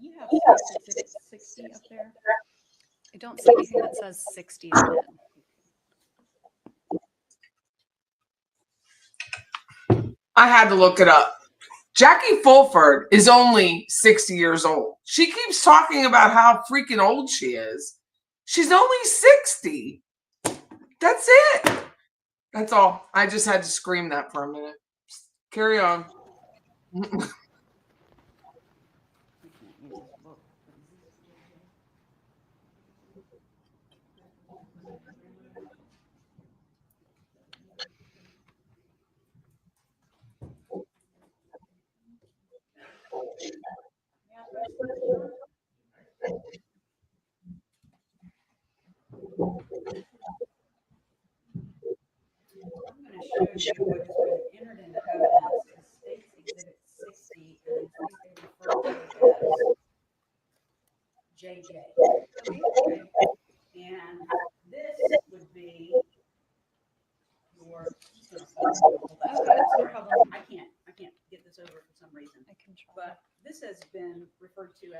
You have 60 up there. I don't see anything that says 60 on it. I had to look it up. Jackie Fulford is only 60 years old. She keeps talking about how freaking old she is. She's only 60. That's it. That's all. I just had to scream that for a minute. Carry on.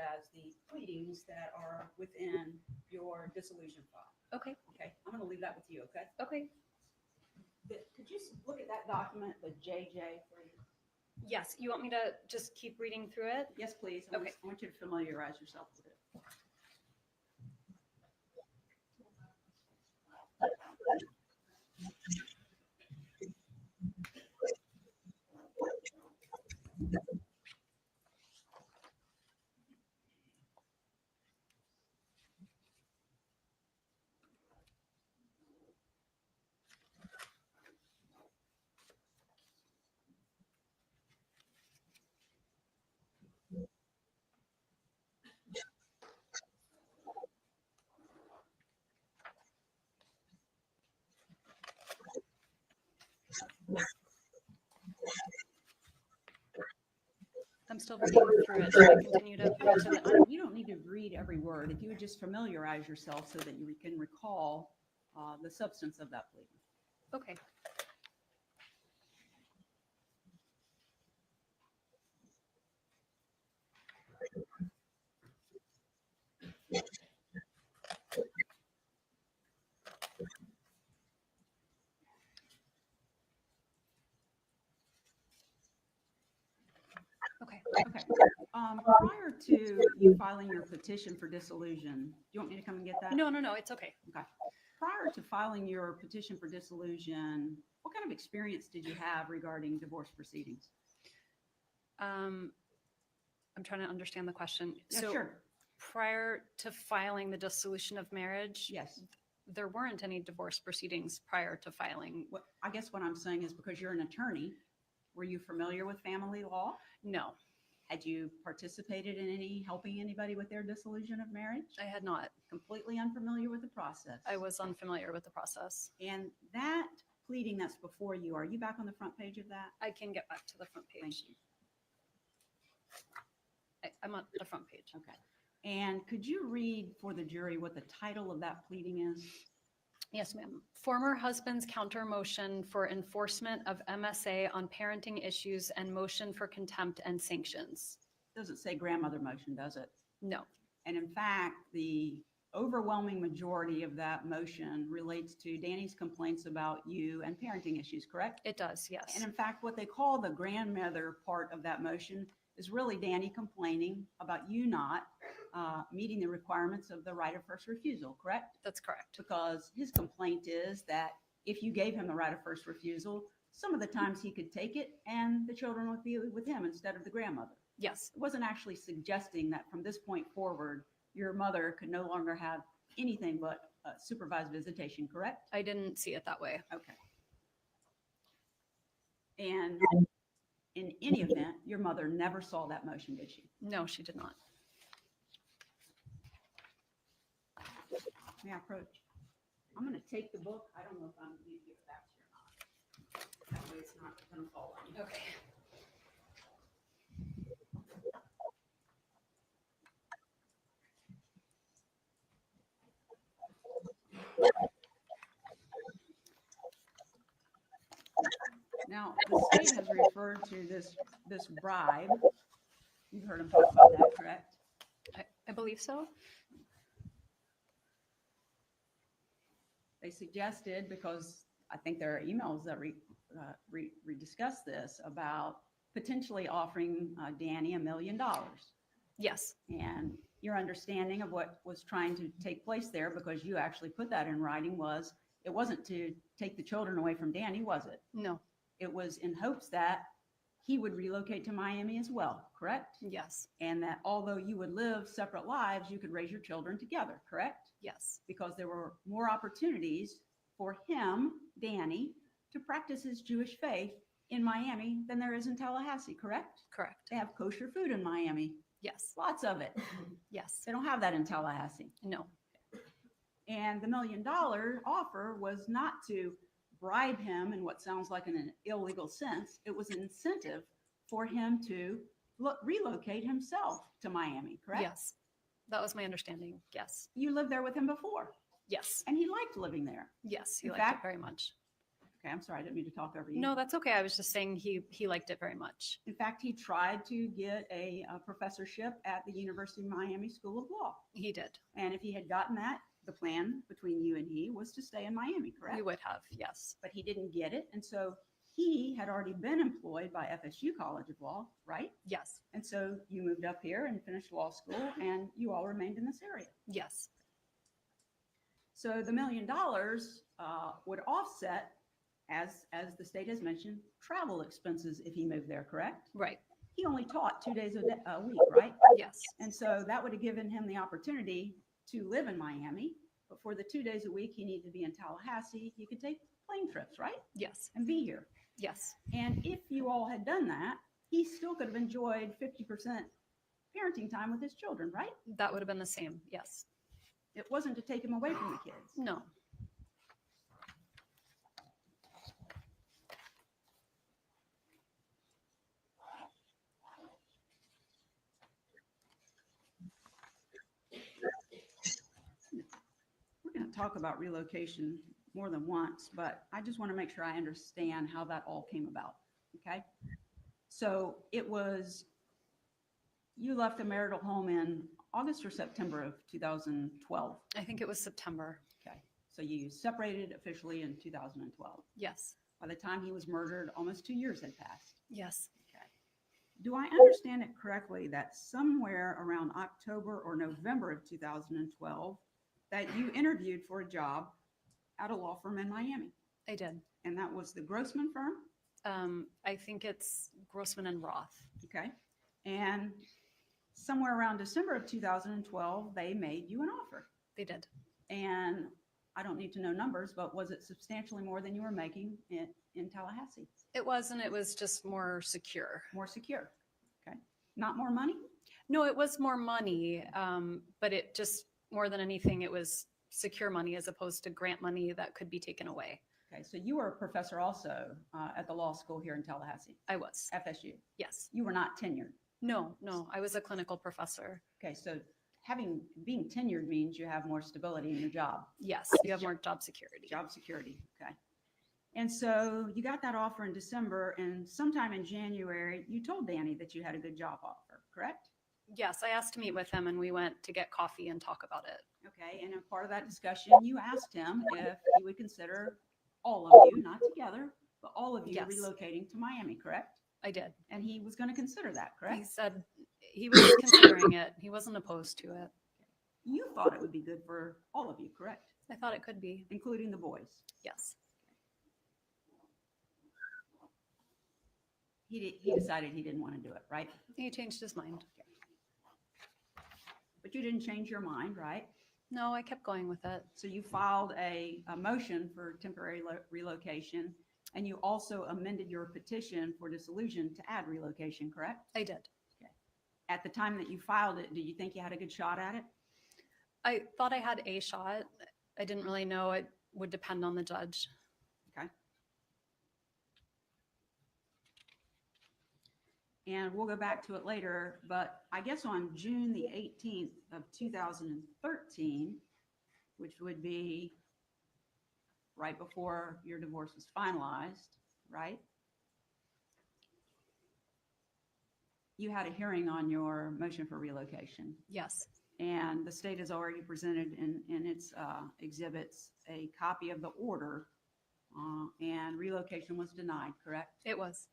as the pleadings that are within your dissolution file. Okay. Okay, I'm gonna leave that with you, okay? Okay. Could you look at that document, the JJ, please? Yes. You want me to just keep reading through it? Yes, please. Okay. I want you to familiarize yourself with it. I'm still reading through it. Should I continue to Yeah, to the you don't need to read every word. If you would just familiarize yourself so that you can recall the substance of that pleading. Okay. Okay. Okay. Prior to you filing your petition for dissolution, do you want me to come and get that? No, it's okay. Okay. Prior to filing your petition for dissolution, what kind of experience did you have regarding divorce proceedings? I'm trying to understand the question. Yeah, So sure. prior to filing the dissolution of marriage, Yes. there weren't any divorce proceedings prior to filing. I guess what I'm saying is because you're an attorney, were you familiar with family law? No, Had you participated in any helping anybody with their dissolution of marriage? I had not. Completely unfamiliar with the process. I was unfamiliar with the process. And that pleading that's before you, are you back on the front page of that? I can get back to the front Thank page. you. I'm on the front page. Okay. And could you read for the jury what the title of that pleading is? Yes, ma'am. Former husband's counter motion for enforcement of MSA on parenting issues and motion for contempt and sanctions. Doesn't say grandmother motion, does it? No, And in fact, the overwhelming majority of that motion relates to Danny's complaints about you and parenting issues, correct? it does. Yes. And in fact, what they call the grandmother part of that motion is really Danny complaining about you not meeting the requirements of the right of first refusal, correct? That's correct. Because his complaint is that if you gave him the right of first refusal, some of the times he could take it and the children would be with him instead of the grandmother. Yes. It wasn't actually suggesting that from this point forward, your mother could no longer have anything but supervised visitation, correct? I didn't see it that way. Okay. And in any event, your mother never saw that motion, did she? No, she did not. May I approach? I'm going to take the book. I don't know if I'm going to give it back to you or not. That way it's not going to fall on you. Okay. Now, the state has referred to this bribe. You've heard him talk about that, correct? I believe so. They suggested, because I think there are emails that discuss this, about potentially offering Danny $1 million. Yes. And your understanding of what was trying to take place there, because you actually put that in writing, was it wasn't to take the children away from Danny, was it? No. It was in hopes that he would relocate to Miami as well, correct? Yes. And that although you would live separate lives, you could raise your children together, correct? Yes. Because there were more opportunities for him, Danny, to practice his Jewish faith in Miami than there is in Tallahassee, correct? Correct. They have kosher food in Miami, Yes. lots of it. Yes. They don't have that in Tallahassee. No. And the $1 million offer was not to bribe him in what sounds like an illegal sense. It was an incentive for him to relocate himself to Miami, correct? Yes. That was my understanding. Yes. You lived there with him before, Yes. and he liked living there. Yes. He In liked fact- it very much. Okay, I'm sorry, I didn't mean to talk over you. No, that's okay. I was just saying he liked it very much. In fact, he tried to get a professorship at the University of Miami School of Law. He did. And if he had gotten that, the plan between you and he was to stay in Miami, correct? We would have, yes. But he didn't get it. And so he had already been employed by FSU College of Law, right? Yes. And so you moved up here and finished law school, and you all remained in this area. Yes. So the $1 million would offset, as the state has mentioned, travel expenses if he moved there, correct? Right. He only taught 2 days a week, right? Yes. And so that would have given him the opportunity to live in Miami. But for the 2 days a week he needed to be in Tallahassee, you could take plane trips, right? Yes. And be here. Yes. And if you all had done that, he still could have enjoyed 50% parenting time with his children, right? That would have been the same. Yes. It wasn't to take him away from the kids. No. We're going to talk about relocation more than once, but I just want to make sure I understand how that all came about. Okay. So it was, you left the marital home in August or September of 2012. I think it was September. Okay. So you separated officially in 2012. Yes. By the time he was murdered, almost 2 years had passed. Yes. Okay. Do I understand it correctly that somewhere around October or November of 2012 that you interviewed for a job at a law firm in Miami? I did. And that was the Grossman firm? I think it's Grossman and Roth. Okay. And somewhere around December of 2012, they made you an offer. They did. And I don't need to know numbers, but was it substantially more than you were making in Tallahassee? It was, and it was just more secure. More secure. Okay. Not more money? No, it was more money, but it just, more than anything, it was secure money as opposed to grant money that could be taken away. Okay. So you were a professor also at the law school here in Tallahassee? I was. FSU? Yes. You were not tenured? No, I was a clinical professor. Okay. So being tenured means you have more stability in your job. Yes, you have more job security. Job security. Okay. And so you got that offer in December, and sometime in January, you told Danny that you had a good job offer, correct? Yes, I asked to meet with him and we went to get coffee and talk about it. Okay. And in part of that discussion, you asked him if he would consider all of you, not together, but all of you Yes. relocating to Miami, correct? I did. And he was going to consider that, He correct? said he was considering it. He wasn't opposed to it. You thought it would be good for all of you, correct? I thought it could be. Including the boys. Yes. He decided he didn't want to do it, right? He changed his mind. But you didn't change your mind, right? No, I kept going with it. So you filed a motion for temporary relocation, and you also amended your petition for dissolution to add relocation, correct? I did. At the time that you filed it, do you think you had a good shot at it? I thought I had a shot. I didn't really know. It would depend on the judge. Okay. And we'll go back to it later, but I guess on June the 18th of 2013, which would be right before your divorce was finalized, right? You had a hearing on your motion for relocation. Yes. And the state has already presented in its exhibits a copy of the order, and relocation was denied, correct? It was.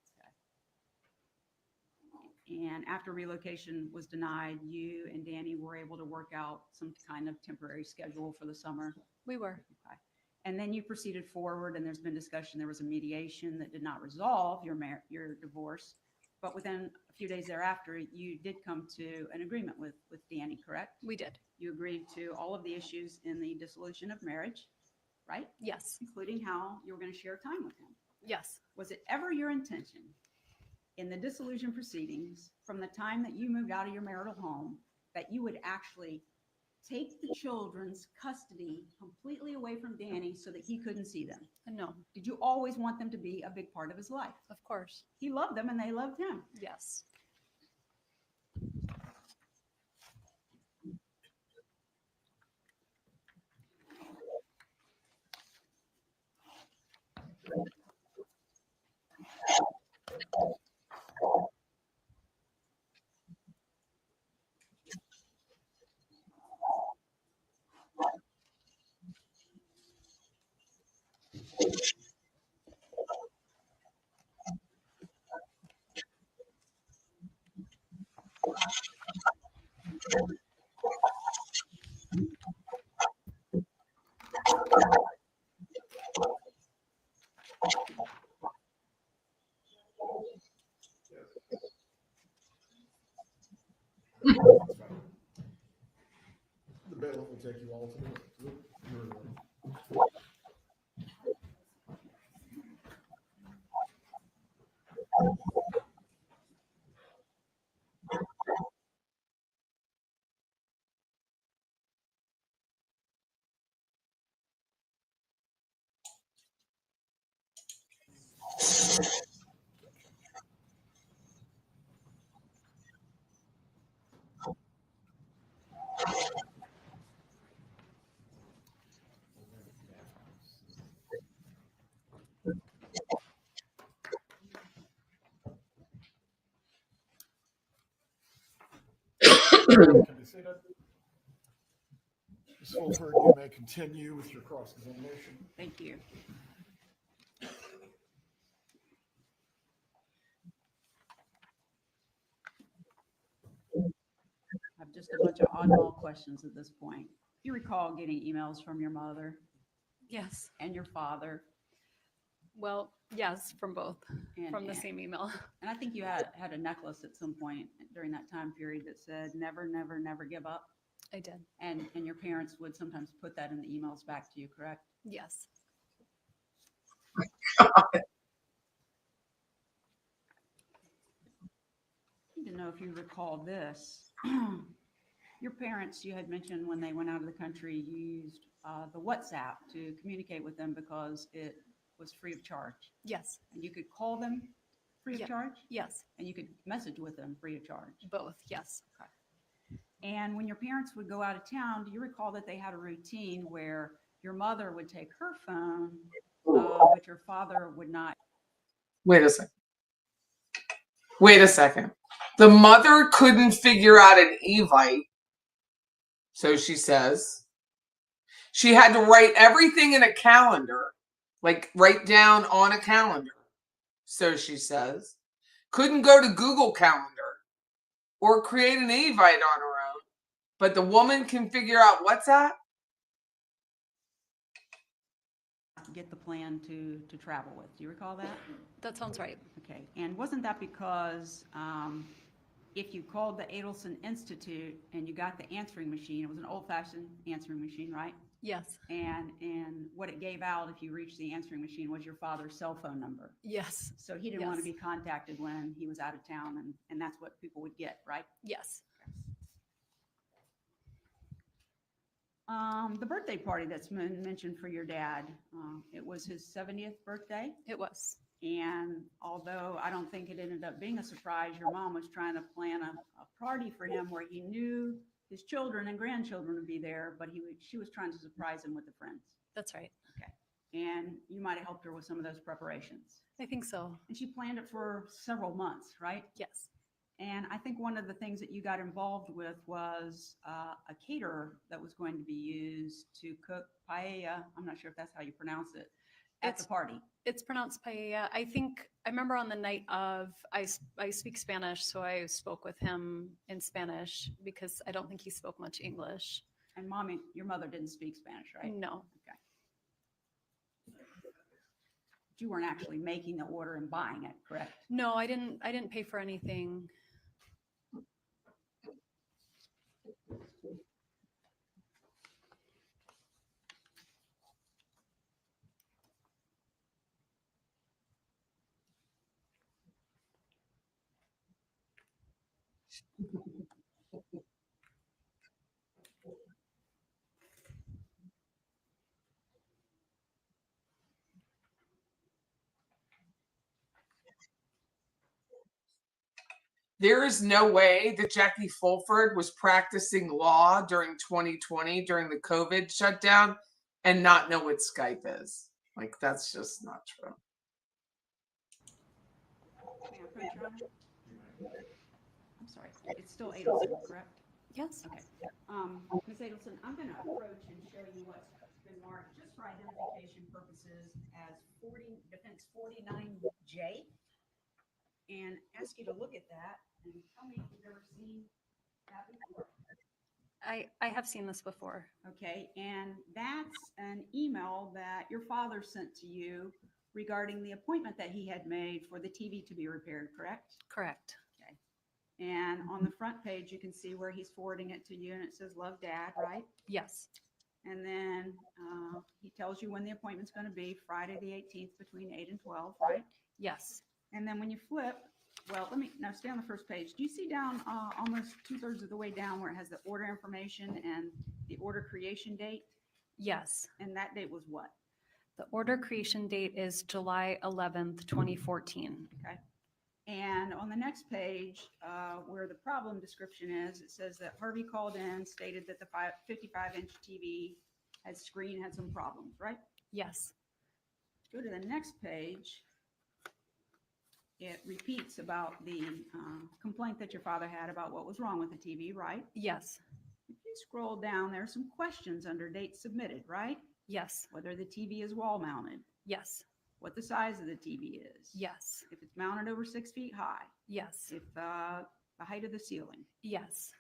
And after relocation was denied, you and Danny were able to work out some kind of temporary schedule for the summer. We were. Okay. And then you proceeded forward, and there's been discussion. There was a mediation that did not resolve your divorce, but within a few days thereafter, you did come to an agreement with Danny, correct? We did. You agreed to all of the issues in the dissolution of marriage, right? Yes. Including how you were going to share time with him. Yes. Was it ever your intention in the dissolution proceedings, from the time that you moved out of your marital home, that you would actually take the children's custody completely away from Danny so that he couldn't see them? No. Did you always want them to be a big part of his life? Of course. He loved them and they loved him. Yes. The bailiff will take you all to your room. Can be seated. Ms. Fulford, you may continue with your cross-examination. Thank you. I have just a bunch of oddball questions at this point. You recall getting emails from your mother Yes. and your father, Well, yes, from both, and from the same email. And I think you had a necklace at some point during that time period that said never, never, never give up. I did. And your parents would sometimes put that in the emails back to you, correct? Yes. I need to know if you recall this. Your parents, you had mentioned when they went out of the country, used the WhatsApp to communicate with them because it was free of charge. Yes. And you could call them free Yeah. of charge? Yes. And you could message with them free of charge. Both. Yes. And when your parents would go out of town, do you recall that they had a routine where your mother would take her phone, but your father would not? Wait a second. Wait a second. The mother couldn't figure out an Evite, so she says. She had to write everything in a calendar, like write down on a calendar, so she says. Couldn't go to Google Calendar or create an Evite on her own, but the woman can figure out WhatsApp? Get the plan to travel with. Do you recall that? That sounds right. Okay. And wasn't that because if you called the Adelson Institute and you got the answering machine, it was an old-fashioned answering machine, right? Yes. And what it gave out if you reached the answering machine was your father's cell phone number. Yes. So he didn't want to be contacted when he was out of town, and that's what people would get, right? Yes. The birthday party that's been mentioned for your dad, it was his 70th birthday. It was. And although I don't think it ended up being a surprise, your mom was trying to plan a party for him where he knew his children and grandchildren would be there, but she was trying to surprise him with the friends. That's right. Okay. And you might have helped her with some of those preparations. I think so. And she planned it for several months, right? Yes. And I think one of the things that you got involved with was a caterer that was going to be used to cook paella. I'm not sure if that's how you pronounce it at the party. It's pronounced paella. I remember on the night of, I speak Spanish, so I spoke with him in Spanish because I don't think he spoke much English. And Mommy, your mother didn't speak Spanish, right? No. Okay. But you weren't actually making the order and buying it, correct? No, I didn't pay for anything. There is no way that Jackie Fulford was practicing law during 2020 during the COVID shutdown and not know what Skype is. Like, that's just not true. approach, Your Honor? I'm sorry, it's still Adelson, correct? Yes. Okay. Ms. Adelson, I'm going to approach and show you what's been marked just for identification purposes as defense 49J, and ask you to look at that and tell me if you've ever seen that before. I have seen this before. Okay, and that's an email that your father sent to you regarding the appointment that he had made for the TV to be repaired, correct? Correct. Okay. And on the front page, you can see where he's forwarding it to you, and it says, "Love, Dad," right? Yes. And then he tells you when the appointment's going to be, Friday the 18th between 8 and 12, right? Yes. And then when you flip, well, now stay on the first page. Do you see down almost 2/3 of the way down where it has the order information and the order creation date? Yes. And that date was what? The order creation date is July 11th, 2014. Okay. And on the next page, where the problem description is, it says that Harvey called in, stated that the 55-inch TV screen had some problems, right? Yes. Go to the next page. It repeats about the complaint that your father had about what was wrong with the TV, right? Yes. If you scroll down, there are some questions under date submitted, right? Yes. Whether the TV is wall mounted, Yes. what the size of the TV is, Yes. if it's mounted over 6 feet high, Yes. if the height of the ceiling, Yes.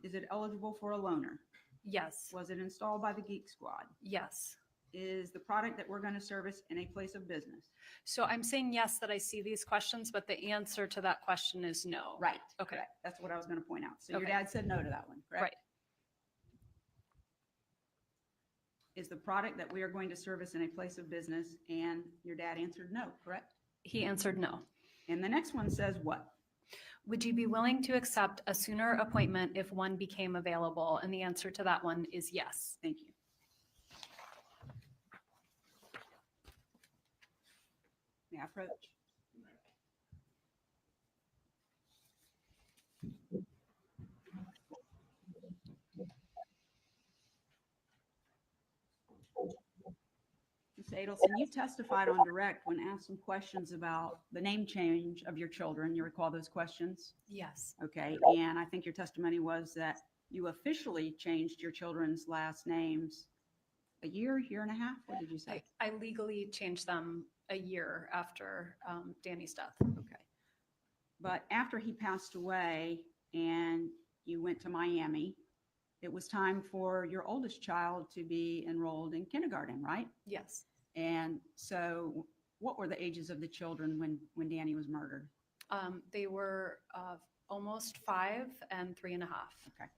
is it eligible for a loaner? Yes. Was it installed by the Geek Squad? Yes. Is the product that we're going to service in a place of business? So I'm saying yes that I see these questions, but the answer to that question is no. Right. Okay. Correct. That's what I was going to point out. So your Okay. dad said no to that one, correct? Right. Is the product that we are going to service in a place of business? And your dad answered no, correct? He answered no. And the next one says what? Would you be willing to accept a sooner appointment if one became available? And the answer to that one is yes. Thank you. May I approach? Ms. Adelson, you testified on direct when asked some questions about the name change of your children. You recall those questions? Yes. Okay, and I think your testimony was that you officially changed your children's last names a year and a half? What did you say? I legally changed them a year after Danny's death. Okay. But after he passed away and you went to Miami, it was time for your oldest child to be enrolled in kindergarten, right? Yes. And so what were the ages of the children when Danny was murdered? They were almost 5 and 3.5. Okay.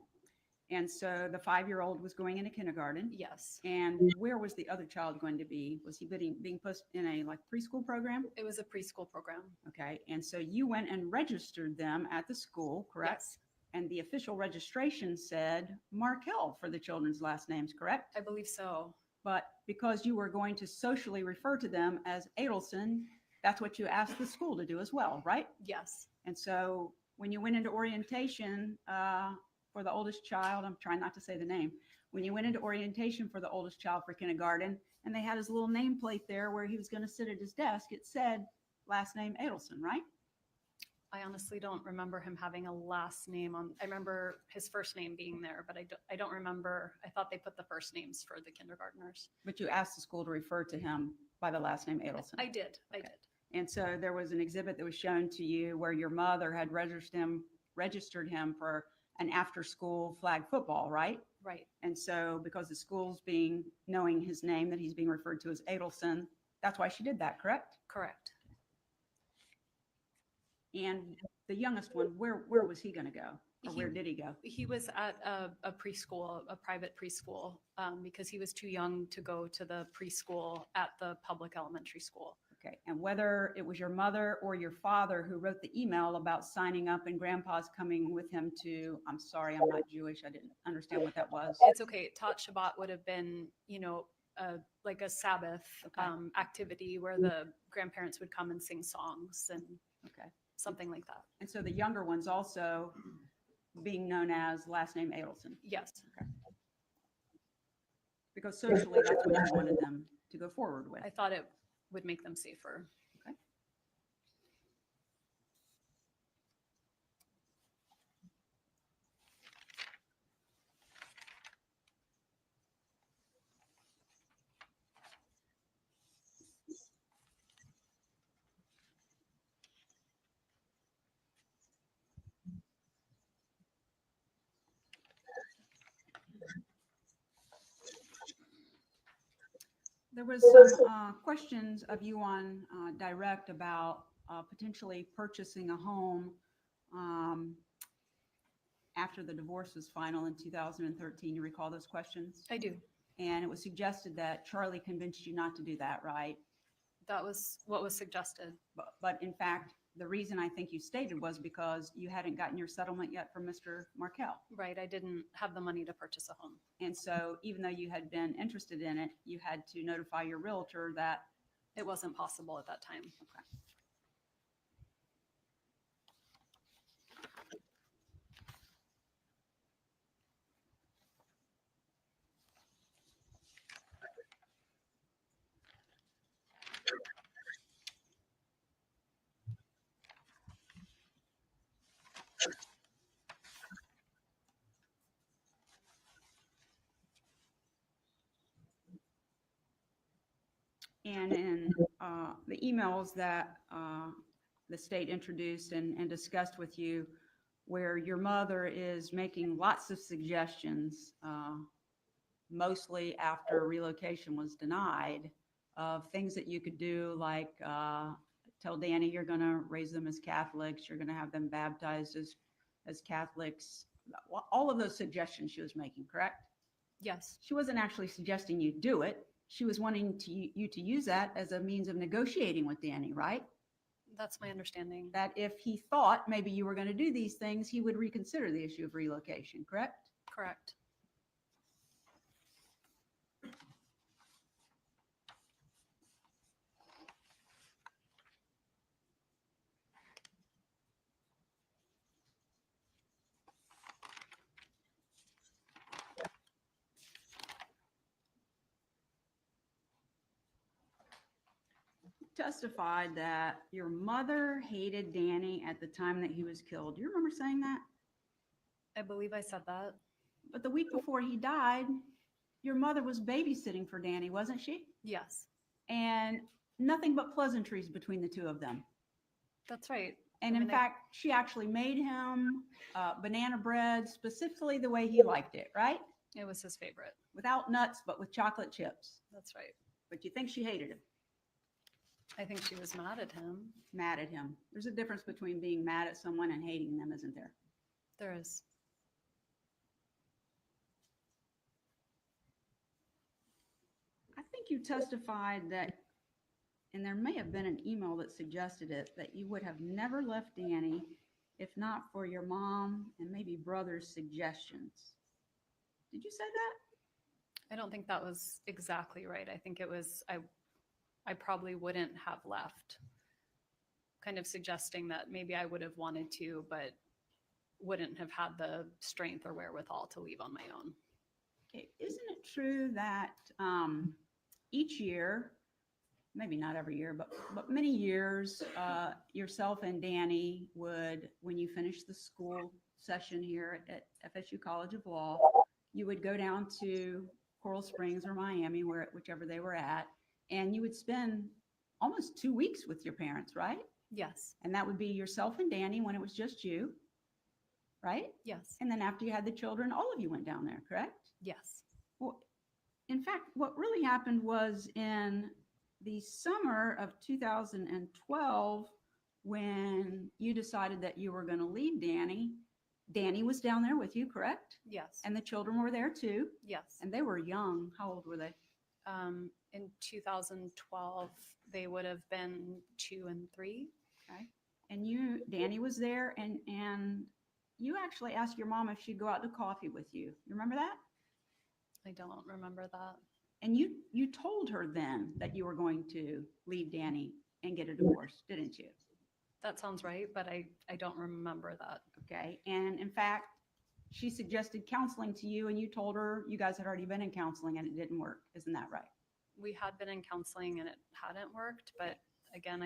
And so the 5-year-old was going into kindergarten. Yes. And where was the other child going to be? Was he being put in a preschool program? It was a preschool program. Okay. And so you went and registered them at the school, correct? Yes. And the official registration said Markel for the children's last names, correct? I believe so. But because you were going to socially refer to them as Adelson, that's what you asked the school to do as well, right? Yes. And so when you went into orientation for the oldest child, I'm trying not to say the name, when you went into orientation for the oldest child for kindergarten, and they had his little nameplate there where he was going to sit at his desk, it said last name Adelson, right? I honestly don't remember him having a last name on. I remember his first name being there, but I don't remember. I thought they put the first names for the kindergartners. But you asked the school to refer to him by the last name Adelson. I did. I Okay. did. And so there was an exhibit that was shown to you where your mother had registered him for an after-school flag football, right? Right. And so because the school's knowing his name, that he's being referred to as Adelson, that's why she did that, correct? Correct. And the youngest one, where was he going to go? Or where did he go? He was at a preschool, a private preschool, because he was too young to go to the preschool at the public elementary school. Okay. And whether it was your mother or your father who wrote the email about signing up and grandpa's coming with him to, I'm sorry, I'm not Jewish. I didn't understand what that was. It's okay. Tot Shabbat would have been, like a Sabbath Okay. activity where the grandparents would come and sing songs and Okay. something like that. And so the younger one's also being known as last name Adelson. Yes. Because socially, that's what you wanted them to go forward with. I thought it would make them safer. There was some questions of you on direct about potentially purchasing a home after the divorce was final in 2013. You recall those questions? I do. And it was suggested that Charlie convinced you not to do that, right? That was what was suggested. But in fact, the reason I think you stated was because you hadn't gotten your settlement yet from Mr. Markel. Right. I didn't have the money to purchase a home. And so even though you had been interested in it, you had to notify your realtor that It wasn't possible at that time. okay. And in the emails that the state introduced and discussed with you, where your mother is making lots of suggestions, mostly after relocation was denied, of things that you could do, like tell Danny you're going to raise them as Catholics, you're going to have them baptized as Catholics. All of those suggestions she was making, correct? Yes. She wasn't actually suggesting you do it. She was wanting you to use that as a means of negotiating with Danny, right? That's my understanding. That if he thought maybe you were going to do these things, he would reconsider the issue of relocation, correct? Correct. Testified that your mother hated Danny at the time that he was killed. Do you remember saying that? I believe I said that. But the week before he died, your mother was babysitting for Danny, wasn't she? Yes. And nothing but pleasantries between the two of them. That's right. And I in mean, fact, she actually made him banana bread specifically the way he liked it, right? It was his favorite. Without nuts, but with chocolate chips. That's right. But you think she hated him? I think she was mad at him. Mad at him. There's a difference between being mad at someone and hating them, isn't there? There is. I think you testified that, and there may have been an email that suggested it, that you would have never left Danny if not for your mom and maybe brother's suggestions. Did you say that? I don't think that was exactly right. I think it was, I probably wouldn't have left. Kind of suggesting that maybe I would have wanted to, but wouldn't have had the strength or wherewithal to leave on my own. Okay. Isn't it true that each year, maybe not every year, but many years, yourself and Danny would, when you finished the school session here at FSU College of Law, you would go down to Coral Springs or Miami, whichever they were at, and you would spend almost 2 weeks with your parents, right? Yes. And that would be yourself and Danny when it was just you, right? Yes. And then after you had the children, all of you went down there, correct? Yes. Well, in fact, what really happened was in the summer of 2012, when you decided that you were going to leave Danny, Danny was down there with you, correct? Yes. And the children were there too. Yes. And they were young. How old were they? In 2012, they would have been 2 and 3. Okay. And Danny was there, and you actually asked your mom if she'd go out to coffee with you. You remember that? I don't remember that. And you told her then that you were going to leave Danny and get a divorce, didn't you? That sounds right, but I don't remember that. Okay. And in fact, she suggested counseling to you, and you told her you guys had already been in counseling and it didn't work. Isn't that right? We had been in counseling and it hadn't worked, but again,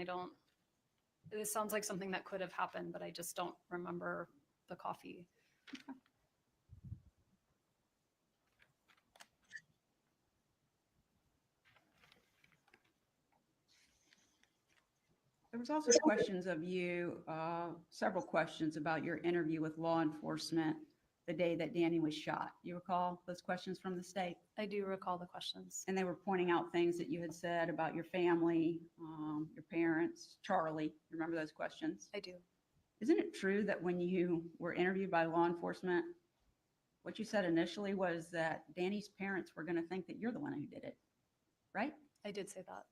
this sounds like something that could have happened, but I just don't remember the coffee. Okay. There was also questions of you, several questions about your interview with law enforcement the day that Danny was shot. You recall those questions from the state? I do recall the questions. And they were pointing out things that you had said about your family, your parents, Charlie. Remember those questions? I do. Isn't it true that when you were interviewed by law enforcement, what you said initially was that Danny's parents were going to think that you're the one who did it, right? I did say that.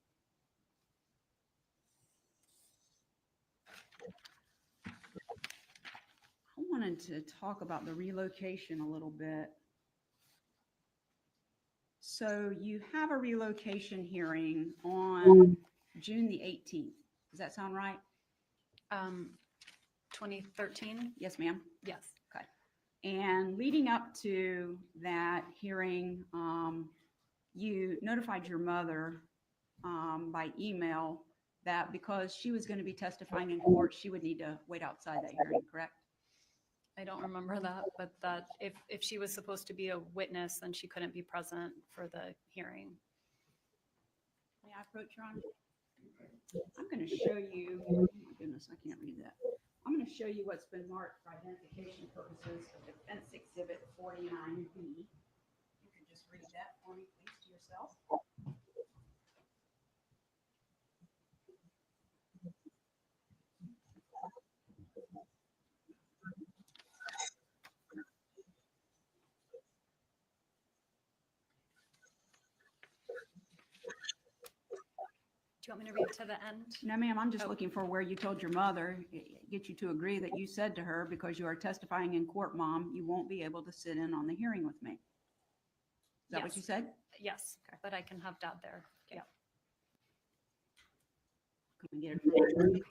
I wanted to talk about the relocation a little bit. So you have a relocation hearing on June the 18th. Does that sound right? 2013? Yes, ma'am. Yes. Okay. And leading up to that hearing, you notified your mother by email that because she was going to be testifying in court, she would need to wait outside that hearing, correct? I don't remember that, but that if she was supposed to be a witness, then she couldn't be present for the hearing. May I approach, Your Honor? I'm going to show you, oh my goodness, I can't read that. I'm going to show you what's been marked for identification purposes of Defense Exhibit 49B. You can just read that for me, please, to yourself. Do you want me to read to the end? No, ma'am, I'm just Oh. looking for where you told your mother, get you to agree that you said to her, because you are testifying in court, Mom, you won't be able to sit in on the hearing with me. Is that what Yes. you said? Yes, Okay. but I can have Dad there. Yeah. Can we get it from you?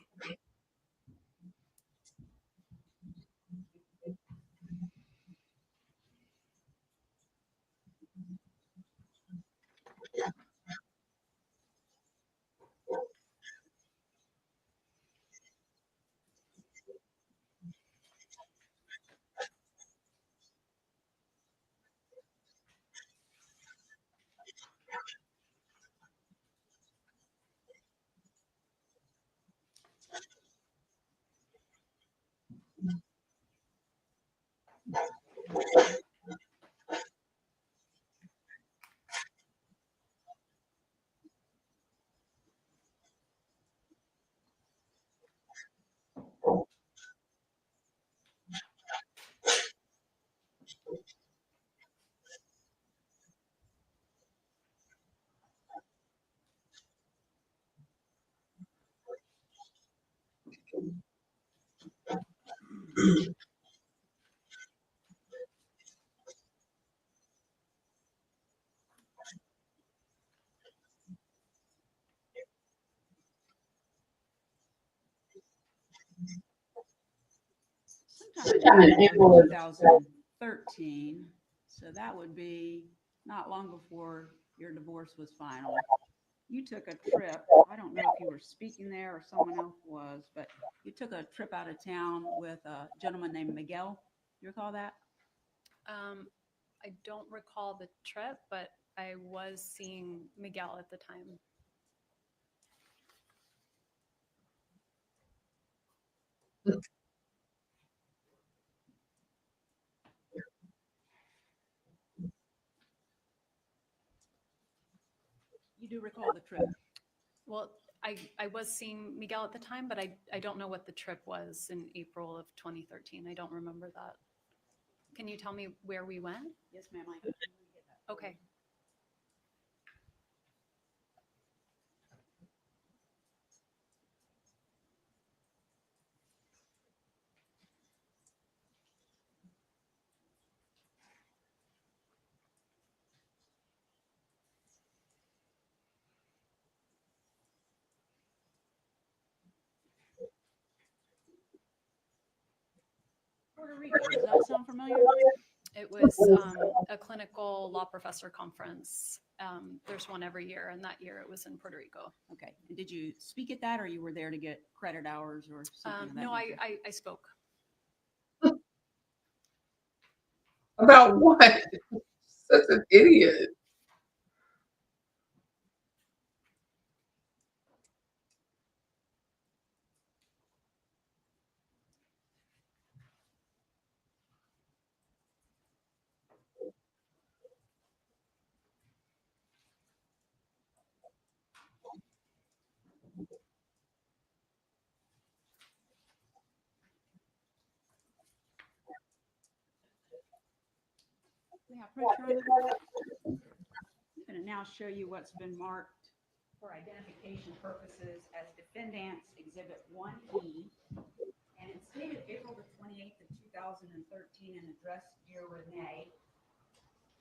Sometime in April of 2013, so that would be not long before your divorce was final. You took a trip. I don't know if you were speaking there or someone else was, but you took a trip out of town with a gentleman named Miguel. You recall that? I don't recall the trip, but I was seeing Miguel at the time. You do recall the trip? Well, I was seeing Miguel at the time, but I don't know what the trip was in April of 2013. I don't remember that. Can you tell me where we went? Yes, ma'am. I can get that. Okay. Puerto Rico, does that sound familiar? It was a clinical law professor conference. There's one every year, and that year it was in Puerto Rico. Okay. And did you speak at that, or you were there to get credit hours or something? of that No, nature? I spoke. About what? Such an idiot. We have pressure on it. I'm going to now show you what's been marked for identification purposes as Defendant's Exhibit 1E. And it's dated April the 28th of 2013 and addressed Dear Renee.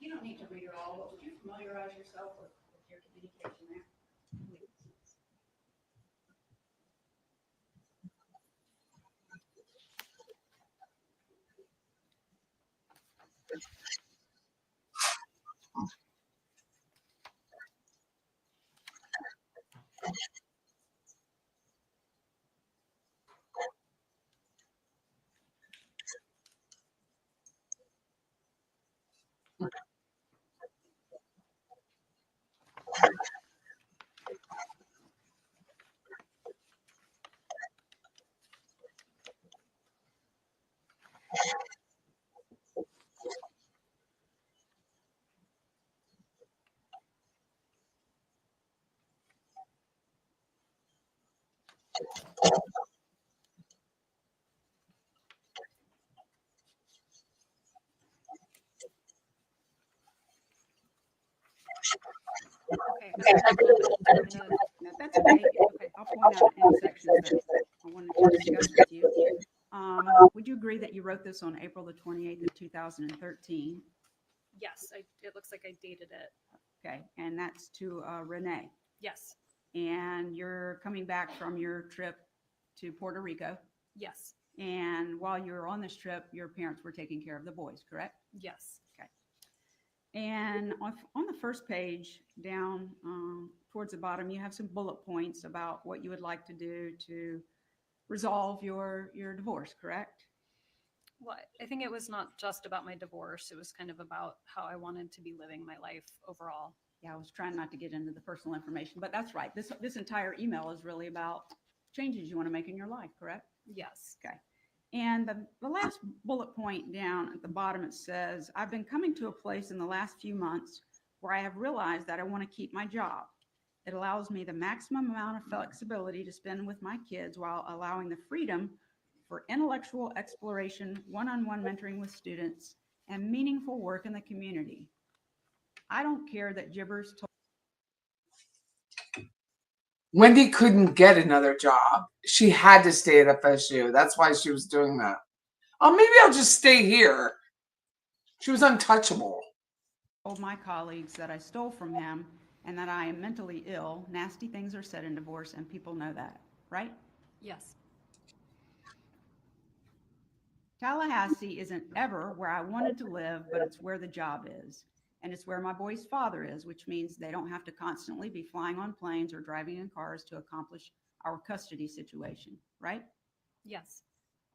You don't need to read it all, but would you familiarize yourself with your communication there? Okay. That's okay. Okay, I'll point out any sections that I wanted to discuss with you. Would you agree that you wrote this on April the 28th of 2013? Yes, it looks like I dated it. Okay, and that's to Renee. Yes. And you're coming back from your trip to Puerto Rico. Yes. And while you were on this trip, your parents were taking care of the boys, correct? Yes. Okay. And on the first page down towards the bottom, you have some bullet points about what you would like to do to resolve your divorce, correct? Well, I think it was not just about my divorce. It was kind of about how I wanted to be living my life overall. Yeah, I was trying not to get into the personal information, but that's right. This entire email is really about changes you want to make in your life, correct? Yes. Okay. And the last bullet point down at the bottom, it says, I've been coming to a place in the last few months where I have realized that I want to keep my job. It allows me the maximum amount of flexibility to spend with my kids while allowing the freedom for intellectual exploration, one-on-one mentoring with students, and meaningful work in the community. I don't care that Gibbers told Wendy couldn't get another job. She had to stay at FSU. That's why she was doing that. Oh, maybe I'll just stay here. She was untouchable. my colleagues that I stole from him and that I am mentally ill. Nasty things are said in divorce, and people know that, right? Yes. Tallahassee isn't ever where I wanted to live, but it's where the job is. And it's where my boy's father is, which means they don't have to constantly be flying on planes or driving in cars to accomplish our custody situation, right? Yes.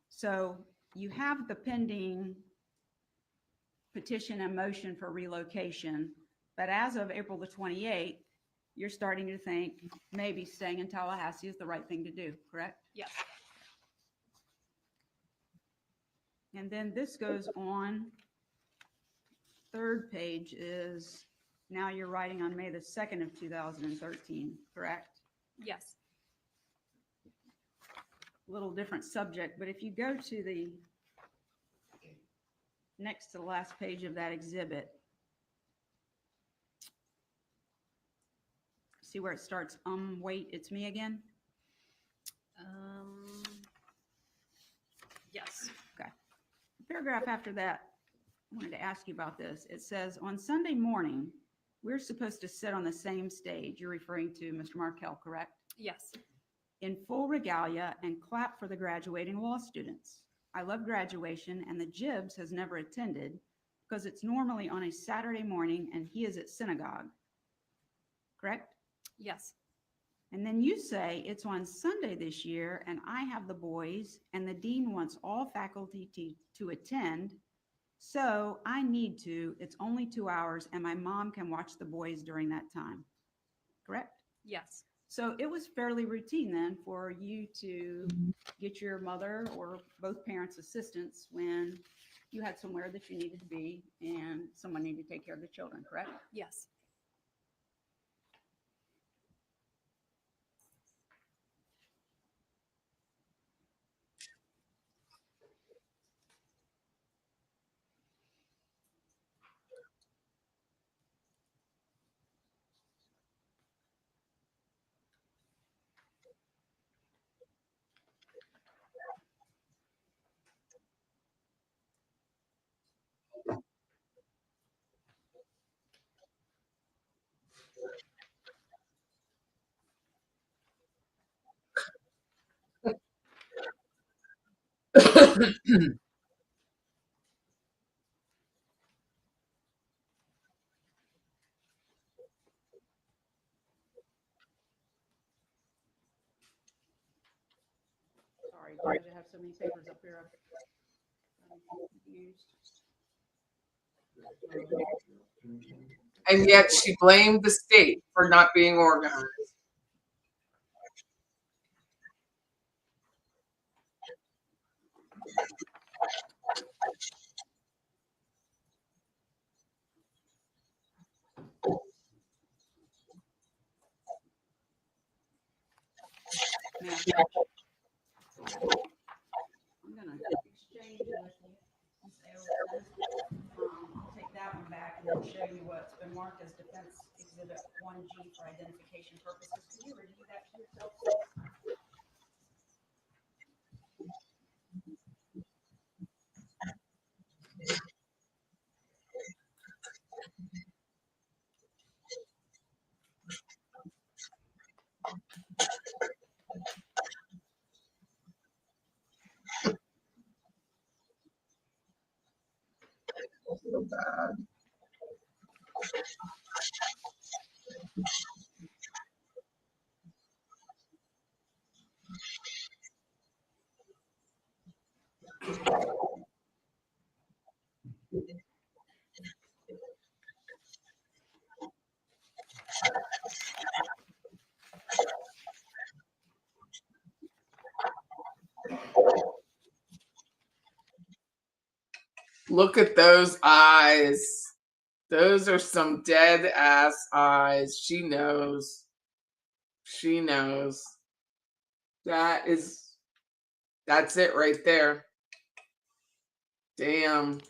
So you have the pending petition and motion for relocation, but as of April the 28th, you're starting to think maybe staying in Tallahassee is the right thing to do, correct? Yes. And then this goes on. Third page is now you're writing on May the 2nd of 2013, correct? Yes. A little different subject, but if you go to the next to the last page of that exhibit, see where it starts, wait, it's me again? Yes. Okay. The paragraph after that, I wanted to ask you about this. It says, on Sunday morning, we're supposed to sit on the same stage. You're referring to Mr. Markell, correct? Yes. In full regalia and clap for the graduating law students. I love graduation, and the Gibbs has never attended because it's normally on a Saturday morning and he is at synagogue, correct? Yes. And then you say it's on Sunday this year and I have the boys and the dean wants all faculty to attend. So I need to, it's only 2 hours and my mom can watch the boys during that time, correct? Yes. So it was fairly routine then for you to get your mother or both parents' assistance when you had somewhere that you needed to be and someone needed to take care of the children, correct? Yes. Sorry, George, I have so many papers up here. I'm confused. And yet she blamed the state for not being organized. Now, I'm gonna exchange with you and say, I'll take that one back and then show you what's been marked as Defense Exhibit 1G for identification purposes. Could you review that to yourself, please? So bad. Look at those eyes. Those are some dead ass eyes. She knows. She knows. That's it right there. Damn.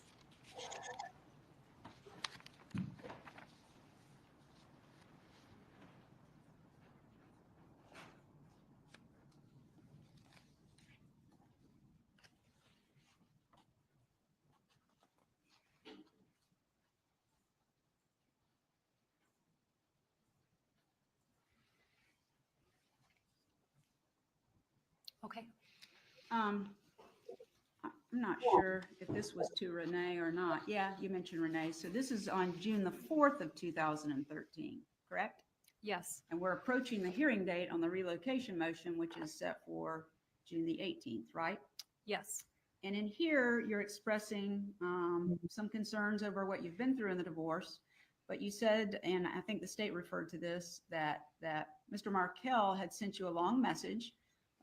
Okay. I'm not sure if this was to Renee or not. Yeah, you mentioned Renee. So this is on June the 4th of 2013, correct? Yes. And we're approaching the hearing date on the relocation motion, which is set for June the 18th, right? Yes. And in here, you're expressing some concerns over what you've been through in the divorce. But you said, and I think the state referred to this, that Mr. Markell had sent you a long message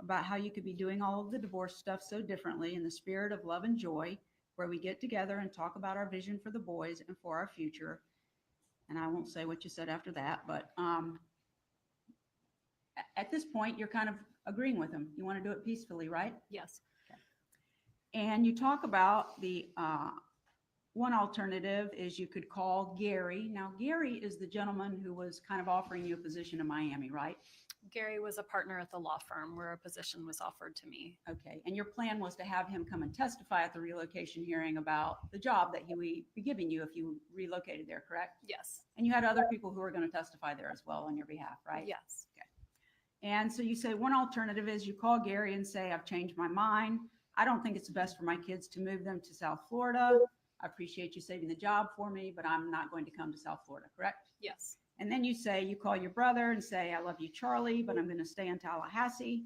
about how you could be doing all of the divorce stuff so differently in the spirit of love and joy, where we get together and talk about our vision for the boys and for our future. And I won't say what you said after that, but at this point, you're kind of agreeing with him. You want to do it peacefully, right? Yes. Okay. And you talk about the one alternative is you could call Gary. Now, Gary is the gentleman who was kind of offering you a position in Miami, right? Gary was a partner at the law firm where a position was offered to me. Okay. And your plan was to have him come and testify at the relocation hearing about the job that he would be giving you if you relocated there, correct? Yes. And you had other people who were going to testify there as well on your behalf, right? Yes. Okay. And so you say one alternative is you call Gary and say, I've changed my mind. I don't think it's best for my kids to move them to South Florida. I appreciate you saving the job for me, but I'm not going to come to South Florida, correct? Yes. And then you say, you call your brother and say, I love you, Charlie, but I'm going to stay in Tallahassee.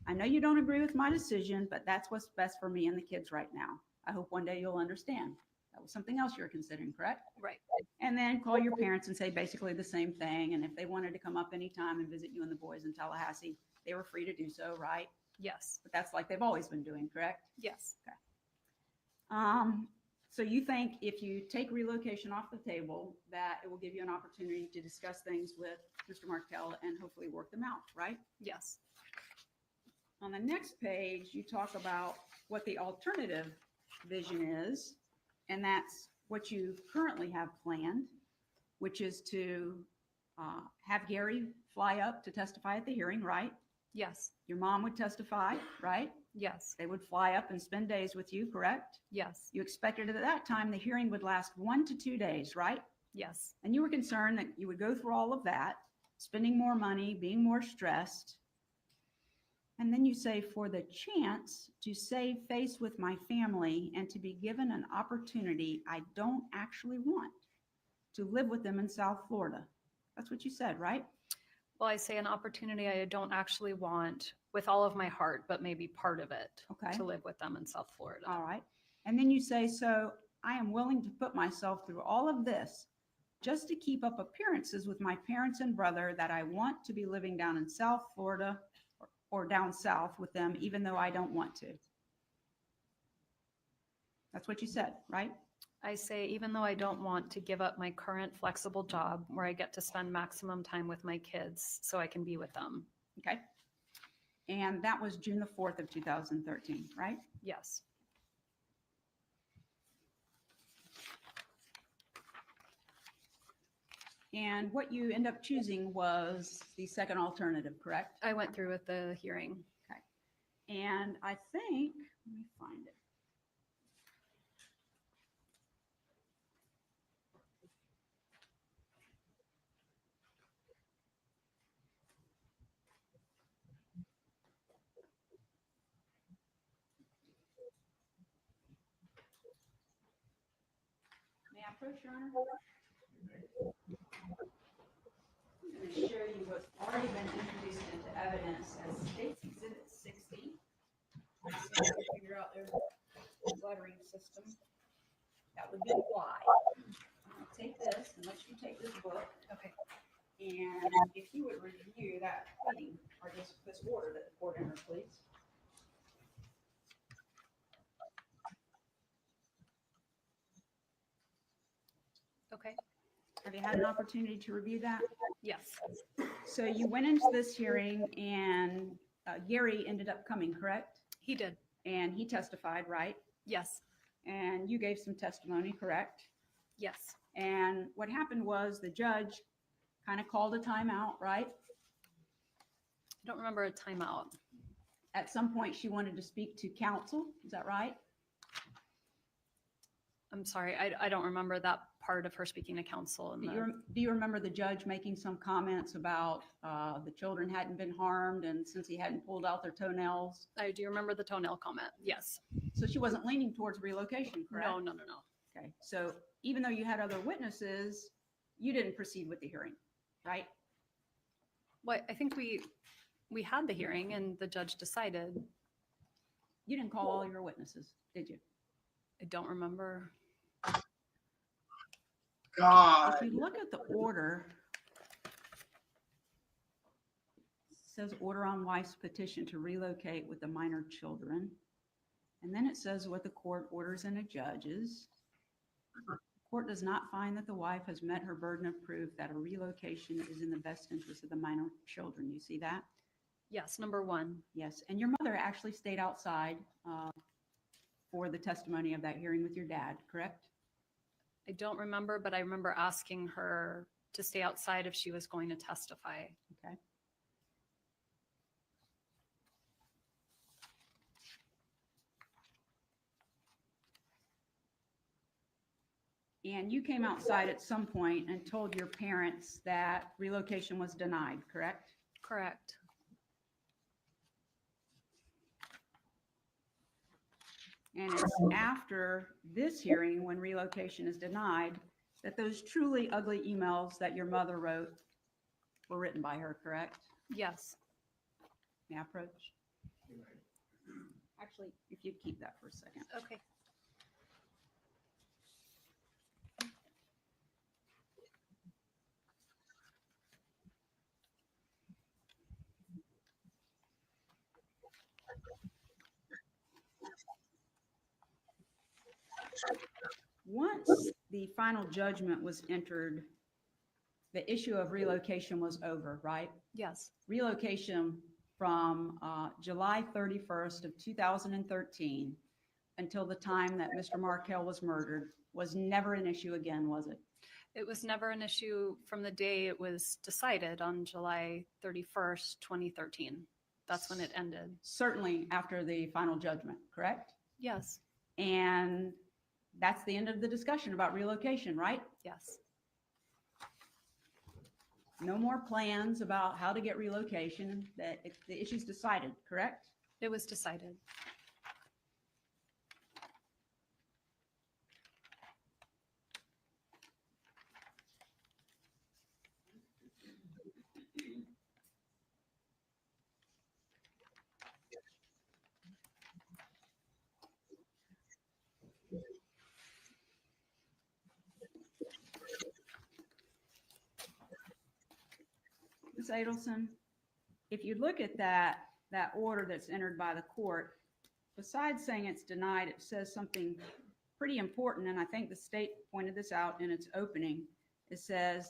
I know you don't agree with my decision, but that's what's best for me and the kids right now. I hope one day you'll understand. That was something else you were considering, correct? Right. And then call your parents and say basically the same thing. And if they wanted to come up anytime and visit you and the boys in Tallahassee, they were free to do so, right? Yes. But that's like they've always been doing, correct? Yes. Okay. So you think if you take relocation off the table, that it will give you an opportunity to discuss things with Mr. Markell and hopefully work them out, right? Yes. On the next page, you talk about what the alternative vision is, and that's what you currently have planned, which is to have Gary fly up to testify at the hearing, right? Yes. Your mom would testify, right? Yes. They would fly up and spend days with you, correct? Yes. You expected at that time the hearing would last 1 to 2 days, right? Yes. And you were concerned that you would go through all of that, spending more money, being more stressed. And then you say, for the chance to save face with my family and to be given an opportunity I don't actually want to live with them in South Florida. That's what you said, right? Well, I say an opportunity I don't actually want with all of my heart, but maybe part of it Okay. to live with them in South Florida. All right. And then you say, so I am willing to put myself through all of this just to keep up appearances with my parents and brother that I want to be living down in South Florida or down south with them, even though I don't want to. That's what you said, right? I say, even though I don't want to give up my current flexible job where I get to spend maximum time with my kids so I can be with them. Okay. And that was June the 4th of 2013, right? Yes. And what you end up choosing was the second alternative, correct? I went through with the hearing. Okay. And I think, let me find it. May I approach, Your Honor? I'm going to show you what's already been introduced into evidence as State's Exhibit 60. So you can figure out their lettering system. That would be why. I'll take this and let you take this book. Okay. And if you would review that pleading or this order that the court entered, please. Okay. Have you had an opportunity to review that? Yes. So you went into this hearing and Gary ended up coming, correct? He did. And he testified, right? Yes. And you gave some testimony, correct? Yes. And what happened was the judge kind of called a timeout, right? I don't remember a timeout. At some point, she wanted to speak to counsel. Is that right? I'm sorry. I don't remember that part of her speaking to counsel. Do you remember the judge making some comments about the children hadn't been harmed and since he hadn't pulled out their toenails? I do remember the toenail comment. Yes. So she wasn't leaning towards relocation, correct? No. Okay. So even though you had other witnesses, you didn't proceed with the hearing, right? Well, I think we had the hearing and the judge decided. You didn't call all your witnesses, did you? I don't remember. God. If you look at the order, it says order on wife's petition to relocate with the minor children. And then it says what the court orders and adjudges. The court does not find that the wife has met her burden of proof that a relocation is in the best interest of the minor children. You see that? Yes, number one. Yes. And your mother actually stayed outside for the testimony of that hearing with your dad, correct? I don't remember, but I remember asking her to stay outside if she was going to testify. Okay. And you came outside at some point and told your parents that relocation was denied, correct? Correct. And it's after this hearing, when relocation is denied, that those truly ugly emails that your mother wrote were written by her, correct? Yes. May I approach? Actually, if you'd keep that for a second. Okay. Once the final judgment was entered, the issue of relocation was over, right? Yes. Relocation from July 31st of 2013 until the time that Mr. Markell was murdered was never an issue again, was it? It was never an issue from the day it was decided on July 31st, 2013. That's when it ended. Certainly after the final judgment, correct? Yes. And that's the end of the discussion about relocation, right? Yes. no more plans about how to get relocation, that the issue's decided, correct? It was decided. Ms. Adelson, if you look at that order that's entered by the court, besides saying it's denied, it says something pretty important, and I think the state pointed this out in its opening. It says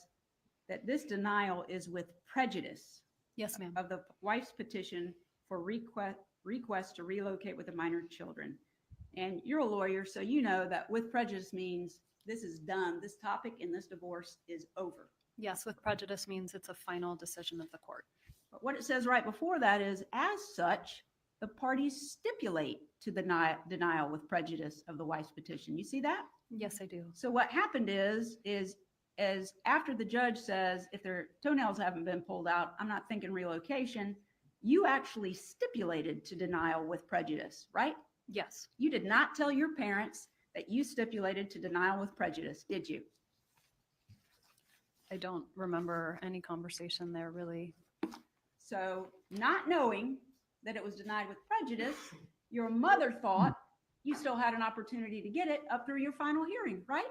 that this denial is with prejudice Yes, ma'am. of the wife's petition for request to relocate with the minor children. And you're a lawyer, so you know that with prejudice means this is done. This topic in this divorce is over. Yes, with prejudice means it's a final decision of the court. But what it says right before that is, as such, the parties stipulate to the denial with prejudice of the wife's petition. You see that? Yes, I do. So what happened is as after the judge says, if their toenails haven't been pulled out, I'm not thinking relocation, you actually stipulated to denial with prejudice, right? Yes, You did not tell your parents that you stipulated to denial with prejudice, did you? I don't remember any conversation there really. So not knowing that it was denied with prejudice, your mother thought you still had an opportunity to get it up through your final hearing, right?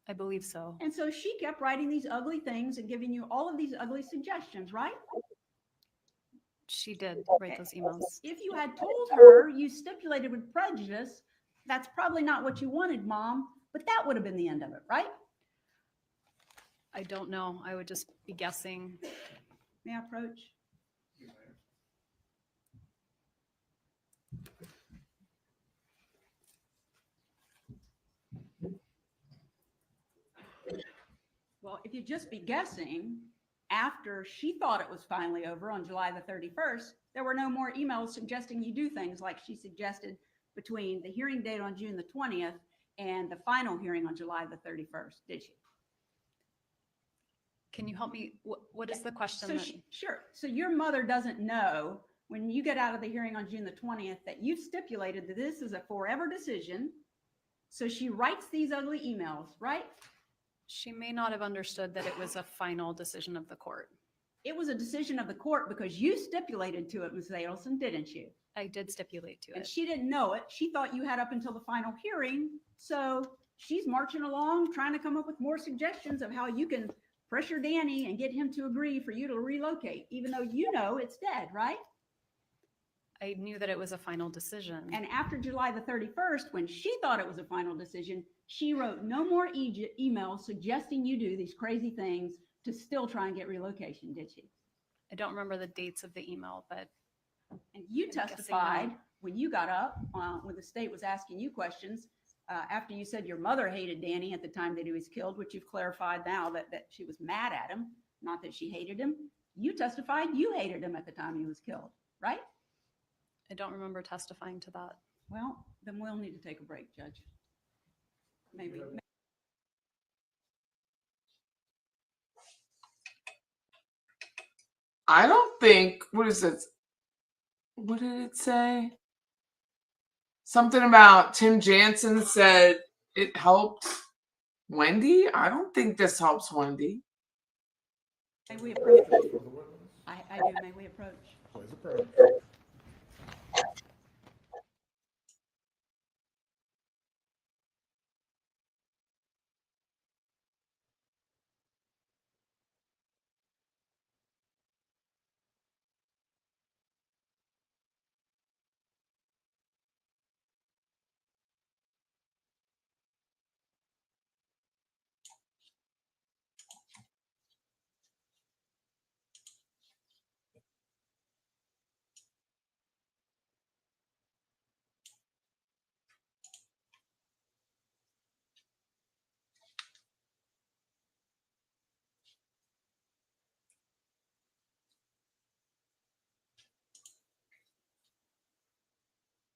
I believe so. And so she kept writing these ugly things and giving you all of these ugly suggestions, right? She did write those emails. If you had told her you stipulated with prejudice, that's probably not what you wanted, Mom, but that would have been the end of it, right? I don't know. I would just be guessing. May I approach? Well, if you'd just be guessing, after she thought it was finally over on July the 31st, there were no more emails suggesting you do things like she suggested between the hearing date on June the 20th and the final hearing on July the 31st, did she? Can you help me? What is the question? So sure. So your mother doesn't know when you get out of the hearing on June the 20th that you've stipulated that this is a forever decision. So she writes these ugly emails, right? She may not have understood that it was a final decision of the court. It was a decision of the court because you stipulated to it, Ms. Adelson, didn't you? I did stipulate to And it. she didn't know it. She thought you had up until the final hearing. So she's marching along, trying to come up with more suggestions of how you can pressure Danny and get him to agree for you to relocate, even though you know it's dead, right? I knew that it was a final decision. And after July the 31st, when she thought it was a final decision, she wrote no more emails suggesting you do these crazy things to still try and get relocation, did she? I don't remember the dates of the email, but And you I'm guessing testified not. when you got up, when the state was asking you questions, after you said your mother hated Danny at the time that he was killed, which you've clarified now that she was mad at him, not that she hated him. You testified you hated him at the time he was killed, right? I don't remember testifying to that. Well, then we'll need to take a break, Judge. Maybe. I don't think, what is it? What did it say? Something about Tim Jansen said it helped Wendy. I don't think this helps Wendy. May we approach? I do. May we approach? Please approach.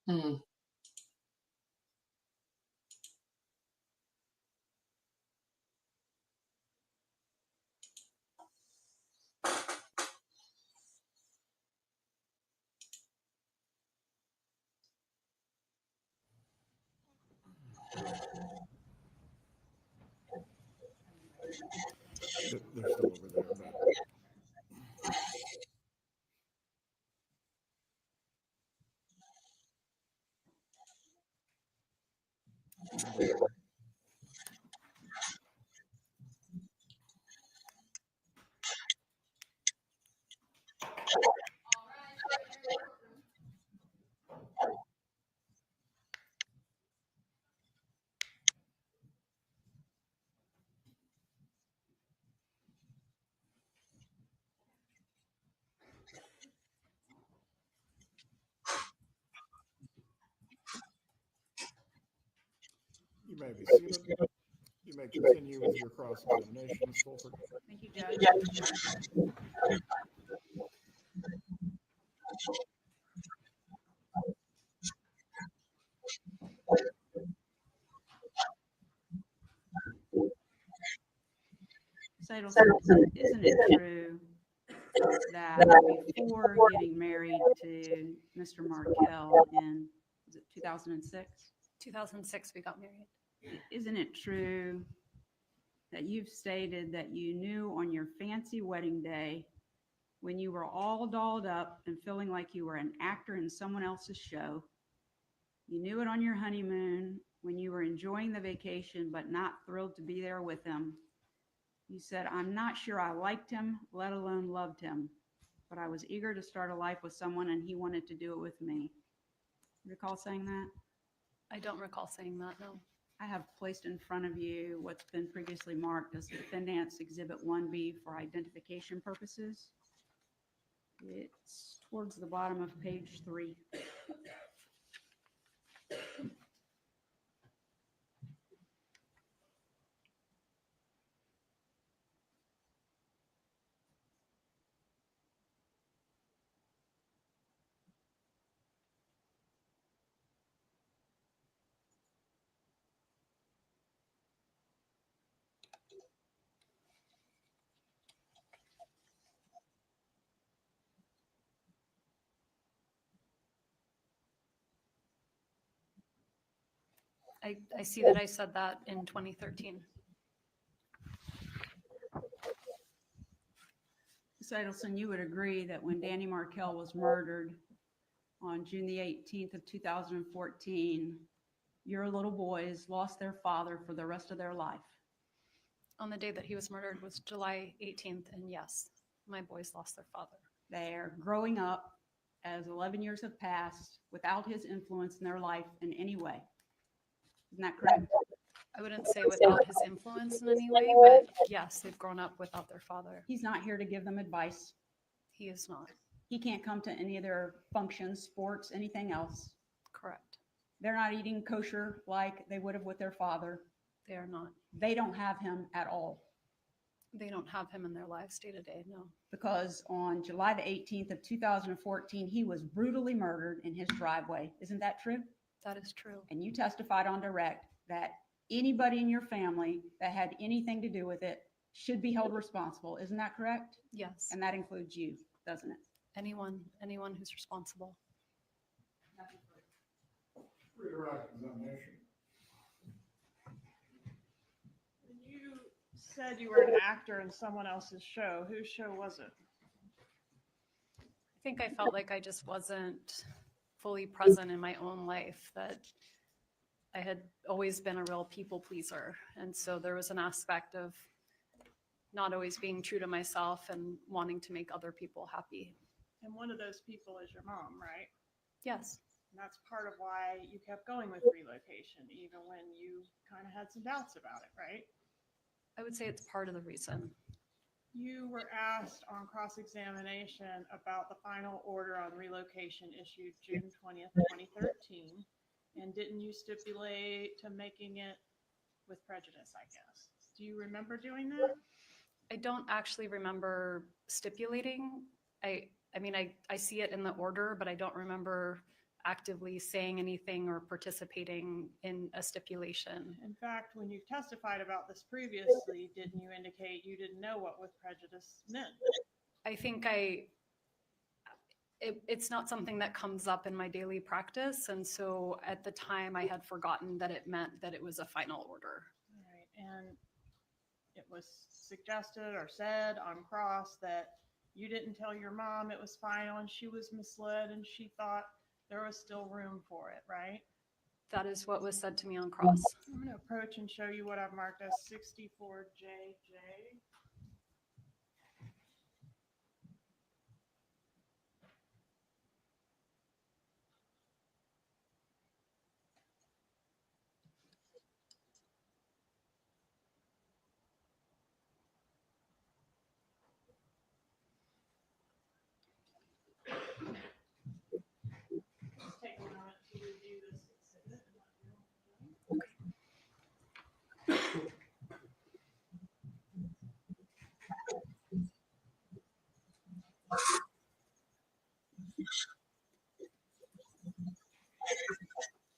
Hmm. They're still over there, but. You may be seated. You may continue with your cross-examination, Ms. Fulford. Thank you, Judge. Adelson, isn't it true that before getting married to Mr. Markell in, was it 2006? 2006, we got married. Isn't it true that you've stated that you knew on your fancy wedding day, when you were all dolled up and feeling like you were an actor in someone else's show, you knew it on your honeymoon when you were enjoying the vacation but not thrilled to be there with him? You said, I'm not sure I liked him, let alone loved him, but I was eager to start a life with someone and he wanted to do it with me. You recall saying that? I don't recall saying that, no. I have placed in front of you what's been previously marked as Defendant's Exhibit 1B for identification purposes. It's towards the bottom of page 3. I see that I said that in 2013. Ms. Adelson, you would agree that when Danny Markell was murdered on June the 18th of 2014, your little boys lost their father for the rest of their life. On the day that he was murdered was July 18th, and yes, my boys lost their father. They're growing up as 11 years have passed without his influence in their life in any way. Isn't that correct? I wouldn't say without his influence in any way, but yes, they've grown up without their father. He's not here to give them advice. He is not. He can't come to any of their functions, sports, anything else. Correct. They're not eating kosher like they would have with their father. They are not. They don't have him at all. They don't have him in their lives day to day, no. Because on July the 18th of 2014, he was brutally murdered in his driveway. Isn't that true? That is true. And you testified on direct that anybody in your family that had anything to do with it should be held responsible. Isn't that correct? Yes. And that includes you, doesn't it? Anyone who's responsible. Redirect examination. You said you were an actor in someone else's show. Whose show was it? I think I felt like I just wasn't fully present in my own life, that I had always been a real people pleaser. And so there was an aspect of not always being true to myself and wanting to make other people happy. And one of those people is your mom, right? Yes. And that's part of why you kept going with Relocation, even when you kind of had some doubts about it, right? I would say it's part of the reason. You were asked on cross-examination about the final order on relocation issued June 20th, 2013. And didn't you stipulate to making it with prejudice, I guess? Do you remember doing that? I don't actually remember stipulating. I mean, I see it in the order, but I don't remember actively saying anything or participating in a stipulation. In fact, when you testified about this previously, didn't you indicate you didn't know what with prejudice meant? I think it's not something that comes up in my daily practice. And so at the time I had forgotten that it meant that it was a final order. All right. And it was suggested or said on cross that you didn't tell your mom it was final and she was misled and she thought there was still room for it, right? That is what was said to me on cross. I'm going to approach and show you what I've marked as 64JJ. Take a moment to review this exhibit.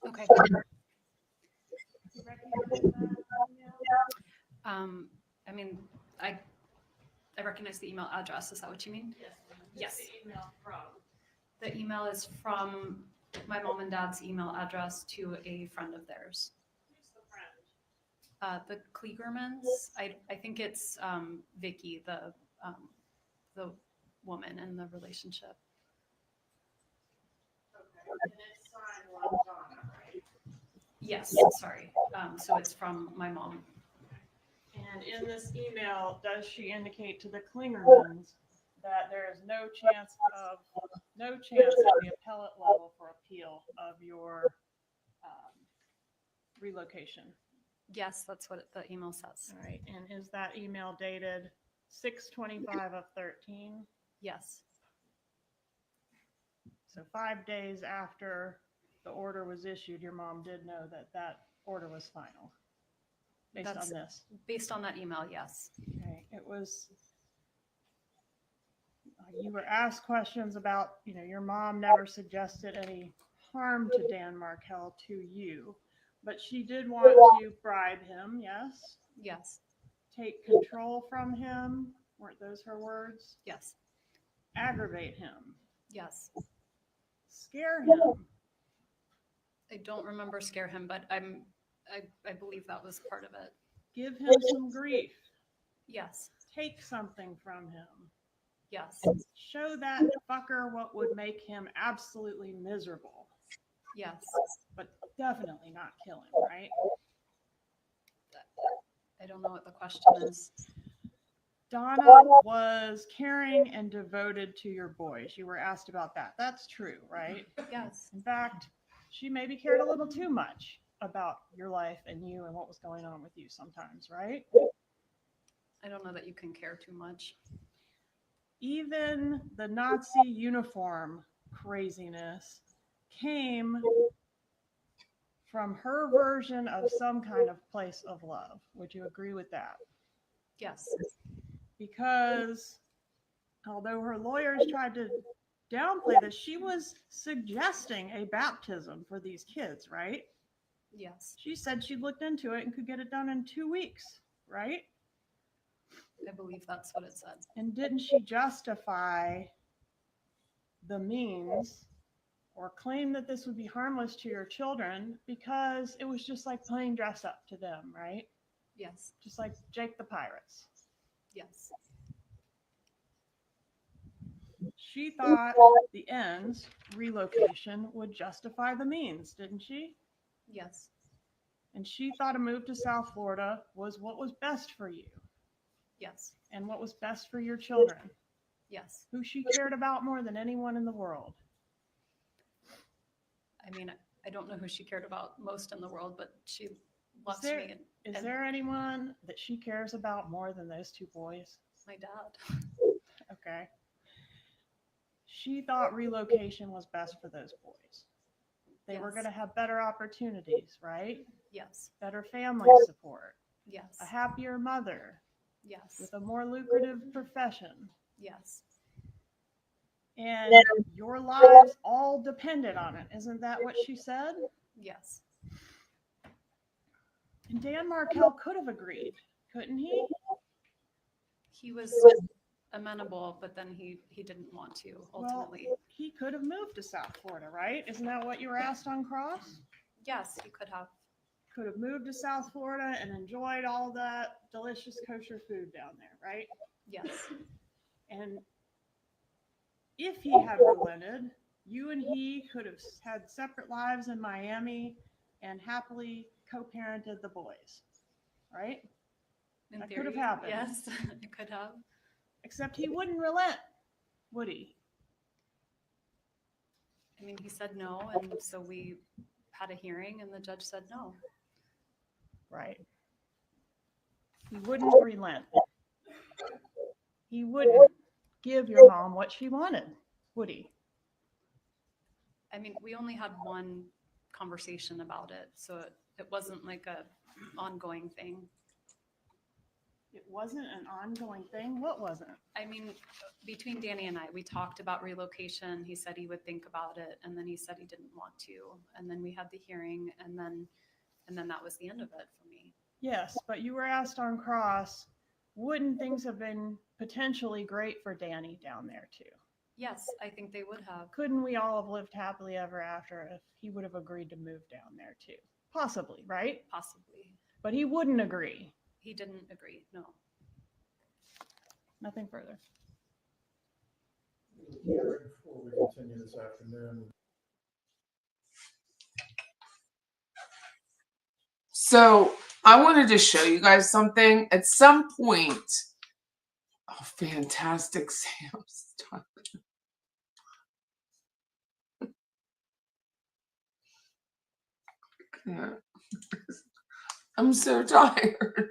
Okay. You recognize that email? I mean, I recognize the email address. Is that what you mean? Yes. The email from. The email is from my mom and dad's email address to a friend of theirs. Who's the friend? The Klegermans. I think it's Vicky, the woman in the relationship. Okay. And it's signed Donna, right? Yes, sorry. So it's from my mom. And in this email, does she indicate to the Klingermans that there is no chance at the appellate level for appeal of your relocation? Yes, that's what the email says. All right. And is that email dated 6/25/13? Yes. So 5 days after the order was issued, your mom did know that that order was final based on this. Based on that email, yes. Okay. It was, you were asked questions about, your mom never suggested any harm to Dan Markell to you, but she did want to bribe him, yes? Yes. Take control from him, weren't those her words? Yes. Aggravate him, Yes. scare him. I don't remember scare him, but I believe that was part of it. Give him some grief, Yes. take something from him. Yes. Show that fucker what would make him absolutely miserable, Yes. but definitely not kill him, right? I don't know what the question is. Donna was caring and devoted to your boys. You were asked about that. That's true, right? Yes. In fact, she maybe cared a little too much about your life and you and what was going on with you sometimes, right? I don't know that you can care too much. Even the Nazi uniform craziness came from her version of some kind of place of love. Would you agree with that? Yes. Because although her lawyers tried to downplay this, she was suggesting a baptism for these kids, right? Yes. She said she looked into it and could get it done in 2 weeks, right? I believe that's what it said. And didn't she justify the means or claim that this would be harmless to your children because it was just like playing dress up to them, right? Yes. Just like Jake the Pirates. Yes. She thought the ends, relocation, would justify the means, didn't she? Yes. And she thought a move to South Florida was what was best for you Yes. and what was best for your children, Yes. who she cared about more than anyone in the world. I mean, I don't know who she cared about most in the world, but she loves there- me. Is there anyone that she cares about more than those two boys? My dad. Okay. She thought relocation was best for those boys. They were Yes. going to have better opportunities, right? Yes. Better family support, Yes. a happier mother Yes. with a more lucrative profession. Yes. And your lives all depended on it. Isn't that what she said? Yes. And Dan Markell could have agreed, couldn't he? He was amenable, but then he didn't want to ultimately. Well, he could have moved to South Florida, right? Isn't that what you were asked on cross? Yes, he could have. could have moved to South Florida and enjoyed all that delicious kosher food down there, right? Yes. And if he had relented, you and he could have had separate lives in Miami and happily co-parented the boys, right? In That theory, could have happened. Yes, it could have. Except he wouldn't relent, would he? I mean, he said no, and so we had a hearing, and the judge said no. Right. He wouldn't relent. He wouldn't give your mom what she wanted, would he? I mean, we only had one conversation about it, so it wasn't like a ongoing thing. It wasn't an ongoing thing. What wasn't? I mean, between Danny and I, we talked about relocation. He said he would think about it, and then he said he didn't want to. And then we had the hearing, and then that was the end of it for me. Yes, but you were asked on cross, wouldn't things have been potentially great for Danny down there too? Yes, I think they would have. Couldn't we all have lived happily ever after if he would have agreed to move down there too? Possibly, right? Possibly. But he wouldn't agree. He didn't agree, no. Nothing further. Before we continue this afternoon, So I wanted to show you guys something. At some point, oh, fantastic, Sam. Stop. Yeah. I'm so tired.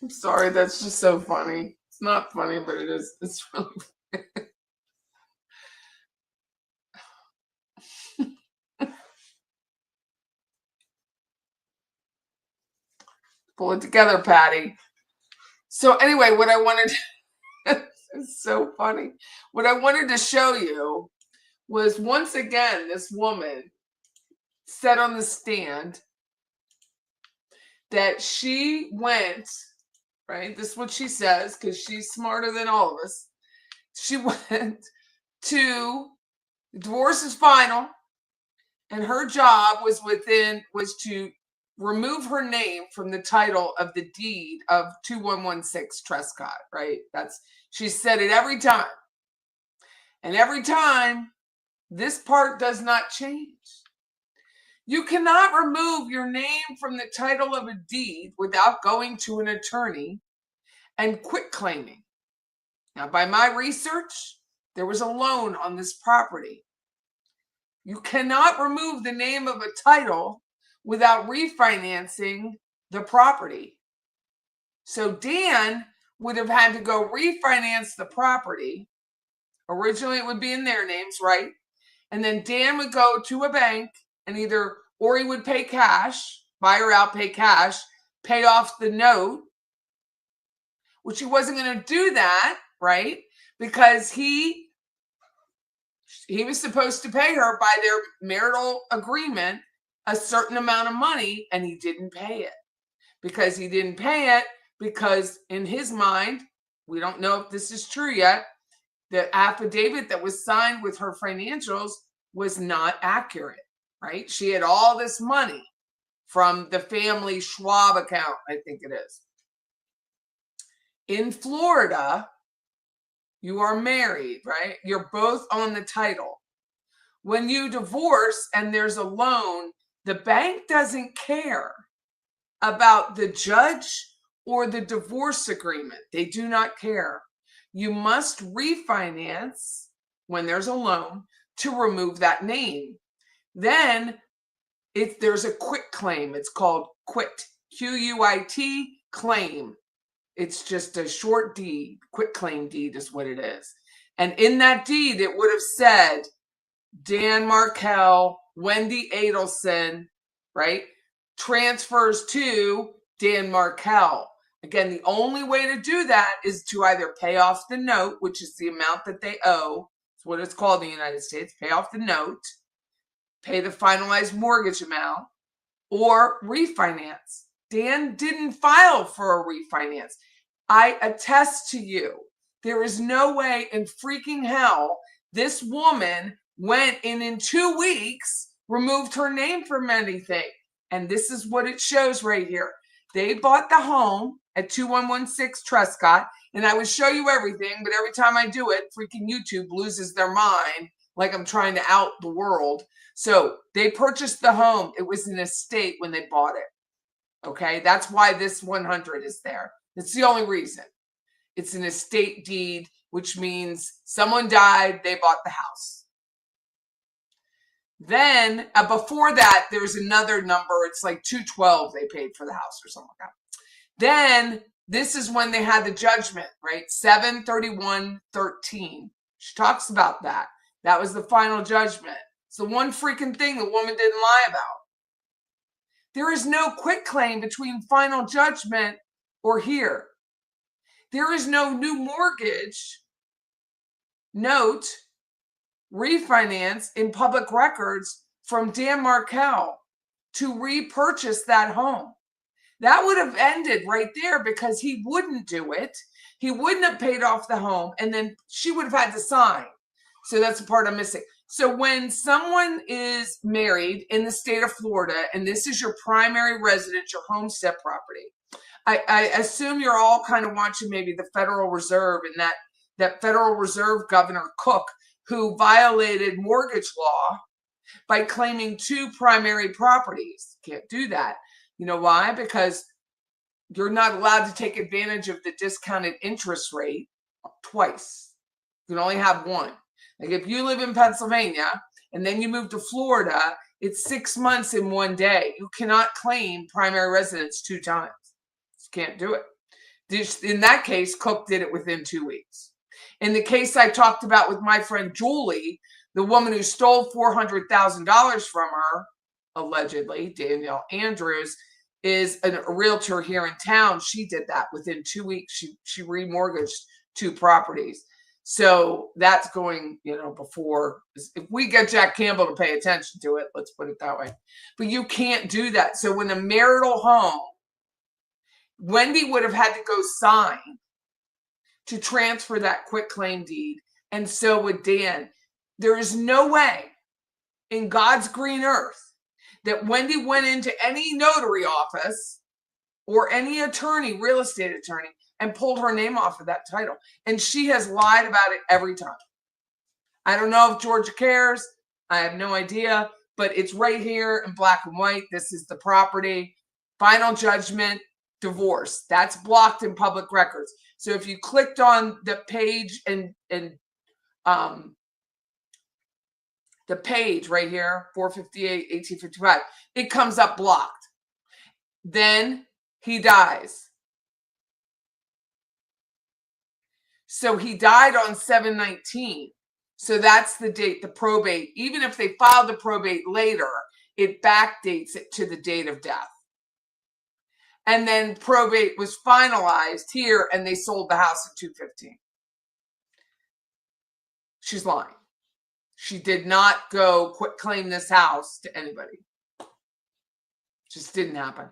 I'm sorry, that's just so funny. It's not funny, but it is. It's really funny. Pull it together, Patty. So anyway, what I wanted, it's so funny. What I wanted to show you was, once again, this woman said on the stand that she went, right? This is what she says, because she's smarter than all of us. She went to, divorce is final, and her job was to remove her name from the title of the deed of 2116 Trescott, right? She said it every time. And every time, this part does not change. You cannot remove your name from the title of a deed without going to an attorney and quit claiming. Now, by my research, there was a loan on this property. You cannot remove the name of a title without refinancing the property. So Dan would have had to go refinance the property. Originally, it would be in their names, right? And then Dan would go to a bank and or he would pay cash, buy her out, pay cash, pay off the note, which he wasn't going to do that, right? Because he was supposed to pay her by their marital agreement a certain amount of money, and he didn't pay it. Because he didn't pay it, because in his mind, we don't know if this is true yet, the affidavit that was signed with her financials was not accurate, right? She had all this money from the family Schwab account, I think it is. In Florida, you are married, right? You're both on the title. When you divorce and there's a loan, the bank doesn't care about the judge or the divorce agreement. They do not care. You must refinance when there's a loan to remove that name. Then if there's a quit claim, it's called quit, Q-U-I-T, claim. It's just a short deed. Quit claim deed is what it is. And in that deed, it would have said Dan Markell, Wendy Adelson, right? Transfers to Dan Markell. Again, the only way to do that is to either pay off the note, which is the amount that they owe. It's what it's called in the United States. Pay off the note, pay the finalized mortgage amount, or refinance. Dan didn't file for a refinance. I attest to you There is no way in freaking hell this woman went in 2 weeks, removed her name from anything. And this is what it shows right here. They bought the home at 2116 Trescott, and I would show you everything, but every time I do it, freaking YouTube loses their mind, like I'm trying to out the world. So they purchased the home. It was an estate when they bought it. Okay, that's why this 100 is there. That's the only reason. It's an estate deed, which means someone died, they bought the house. Then before that, there's another number. It's like 212 they paid for the house or something like that. Then this is when they had the judgment, right? 7/31/13. She talks about that. That was the final judgment. It's the one freaking thing the woman didn't lie about. There is no quitclaim between final judgment or here. There is no new mortgage note refinance in public records from Dan Markel to repurchase that home. That would have ended right there because he wouldn't do it. He wouldn't have paid off the home, and then she would have had to sign. So that's the part I'm missing. So when someone is married in the state of Florida, and this is your primary residence, your homestead property, I assume you're all kind of watching maybe the Federal Reserve and that Federal Reserve Governor Cook, who violated mortgage law by claiming 2 primary properties. Can't do that. You know why? Because you're not allowed to take advantage of the discounted interest rate twice. You can only have one. Like if you live in Pennsylvania and then you move to Florida, it's 6 months in one day. You cannot claim primary residence 2 times. You can't do it. In that case, Cook did it within 2 weeks. In the case I talked about with my friend Julie, the woman who stole $400,000 from her, allegedly, Danielle Andrews, is a realtor here in town. She did that within 2 weeks. She remortgaged 2 properties. So that's going, before, if we get Jack Campbell to pay attention to it, let's put it that way. But you can't do that. So when a marital home, Wendy would have had to go sign to transfer that quitclaim deed, and so would Dan. There is no way in God's green earth that Wendy went into any notary office or any attorney, real estate attorney, and pulled her name off of that title. And she has lied about it every time. I don't know if Georgia cares. I have no idea, but it's right here in black and white. This is the property. Final judgment, divorce. That's blocked in public records. So if you clicked on the page and the page right here, 458-1855, it comes up blocked. Then he dies. So he died on 7/19. So that's the date, the probate. Even if they filed the probate later, it backdates it to the date of death. And then probate was finalized here and they sold the house at 215. She's lying. She did not go quitclaim this house to anybody. Just didn't happen.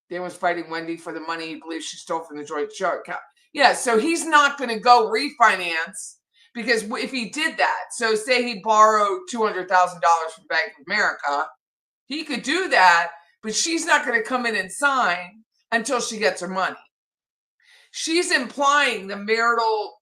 Dan was fighting Wendy for the money he believes she stole from the joint account. Yeah, so he's not going to go refinance, because if he did that, so say he borrowed $200,000 from Bank of America, he could do that, but she's not going to come in and sign until she gets her money. She's implying the marital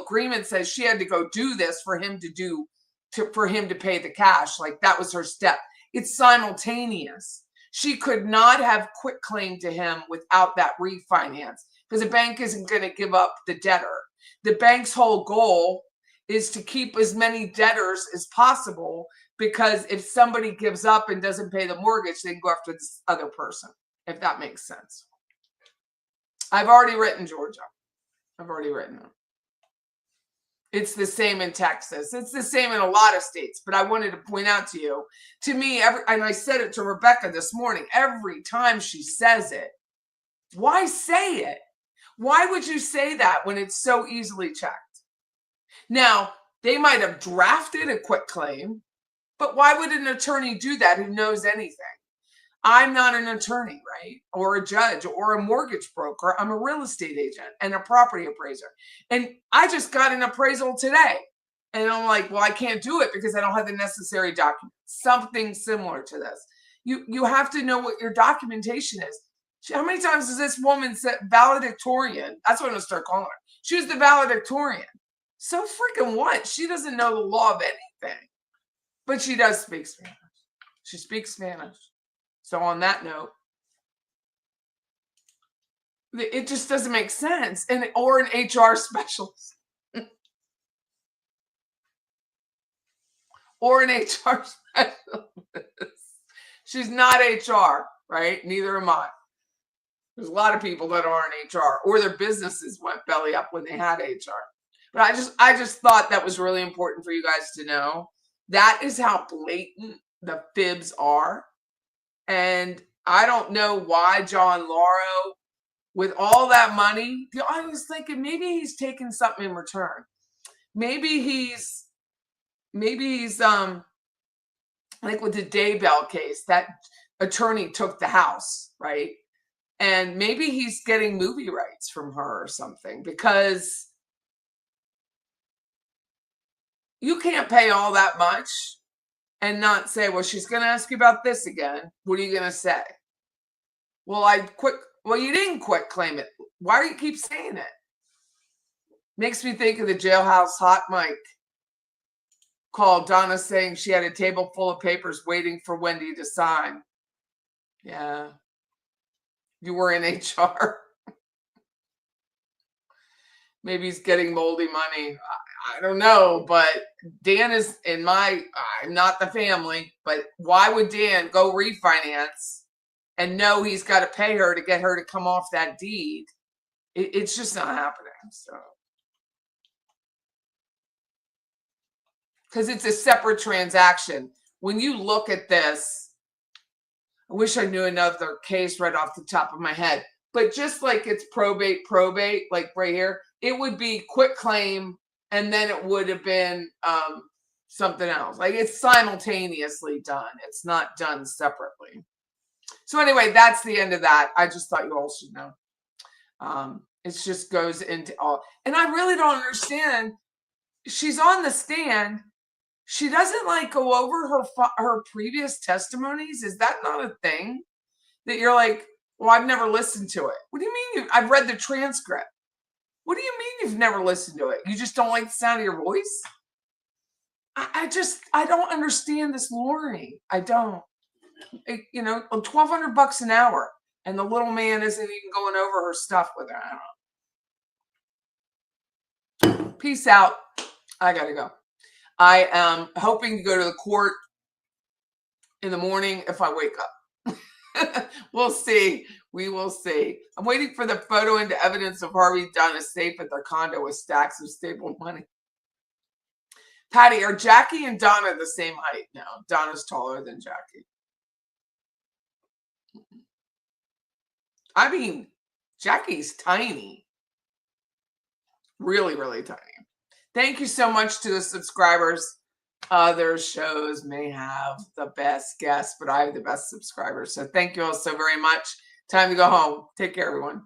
agreement says she had to go do this for him to pay the cash. Like that was her step. It's simultaneous. She could not have quitclaimed to him without that refinance, because the bank isn't going to give up the debtor. The bank's whole goal is to keep as many debtors as possible, because if somebody gives up and doesn't pay the mortgage, they can go after this other person, if that makes sense. I've already written Georgia. I've already written them. It's the same in Texas. It's the same in a lot of states, but I wanted to point out to you, to me, and I said it to Rebecca this morning, every time she says it, why say it? Why would you say that when it's so easily checked? Now, they might have drafted a quitclaim, but why would an attorney do that who knows anything? I'm not an attorney, right? Or a judge or a mortgage broker. I'm a real estate agent and a property appraiser. And I just got an appraisal today. And I'm like, well, I can't do it because I don't have the necessary documents. Something similar to this. You have to know what your documentation is. How many times has this woman said valedictorian? That's what I'm going to start calling her. She was the valedictorian. So freaking what? She doesn't know the law of anything. But she does speak Spanish. She speaks Spanish. So on that note, it just doesn't make sense. Or an HR specialist. Or an HR specialist. She's not HR, right? Neither am I. There's a lot of people that aren't HR, or their businesses went belly up when they had HR. But I just thought that was really important for you guys to know. That is how blatant the fibs are. And I don't know why John Lauro, with all that money, I was thinking maybe he's taking something in return. Maybe he's like with the Daybell case, that attorney took the house, right? And maybe he's getting movie rights from her or something, because you can't pay all that much and not say, well, she's going to ask you about this again. What are you going to say? Well, you didn't quit claim it. Why do you keep saying it? Makes me think of the Jailhouse Hot Mic call, Donna saying she had a table full of papers waiting for Wendy to sign. Yeah. You were in HR. Maybe he's getting moldy money. I don't know, but Dan is I'm not the family, but why would Dan go refinance and know he's got to pay her to get her to come off that deed? It's just not happening. So, because it's a separate transaction. When you look at this, I wish I knew another case right off the top of my head, but just like it's probate, like right here, it would be quit claim, and then it would have been something else. Like it's simultaneously done. It's not done separately. So anyway, that's the end of that. I just thought you all should know. It just goes into all, and I really don't understand. She's on the stand. She doesn't like go over her previous testimonies. Is that not a thing that you're like, well, I've never listened to it? What do you mean? I've read the transcript. What do you mean you've never listened to it? You just don't like the sound of your voice? I don't understand this lawyering. I don't. $1,200 an hour, and the little man isn't even going over her stuff with her. I don't know. Peace out. I gotta go. I am hoping to go to the court in the morning if I wake up. We'll see. We will see. I'm waiting for the photo into evidence of Harvey Donna's safe at their condo with stacks of stable money. Patty, are Jackie and Donna the same height? No, Donna's taller than Jackie. I mean, Jackie's tiny. Really, really tiny. Thank you so much to the subscribers. Other shows may have the best guests, but I have the best subscribers. So thank you all so very much. Time to go home. Take care, everyone.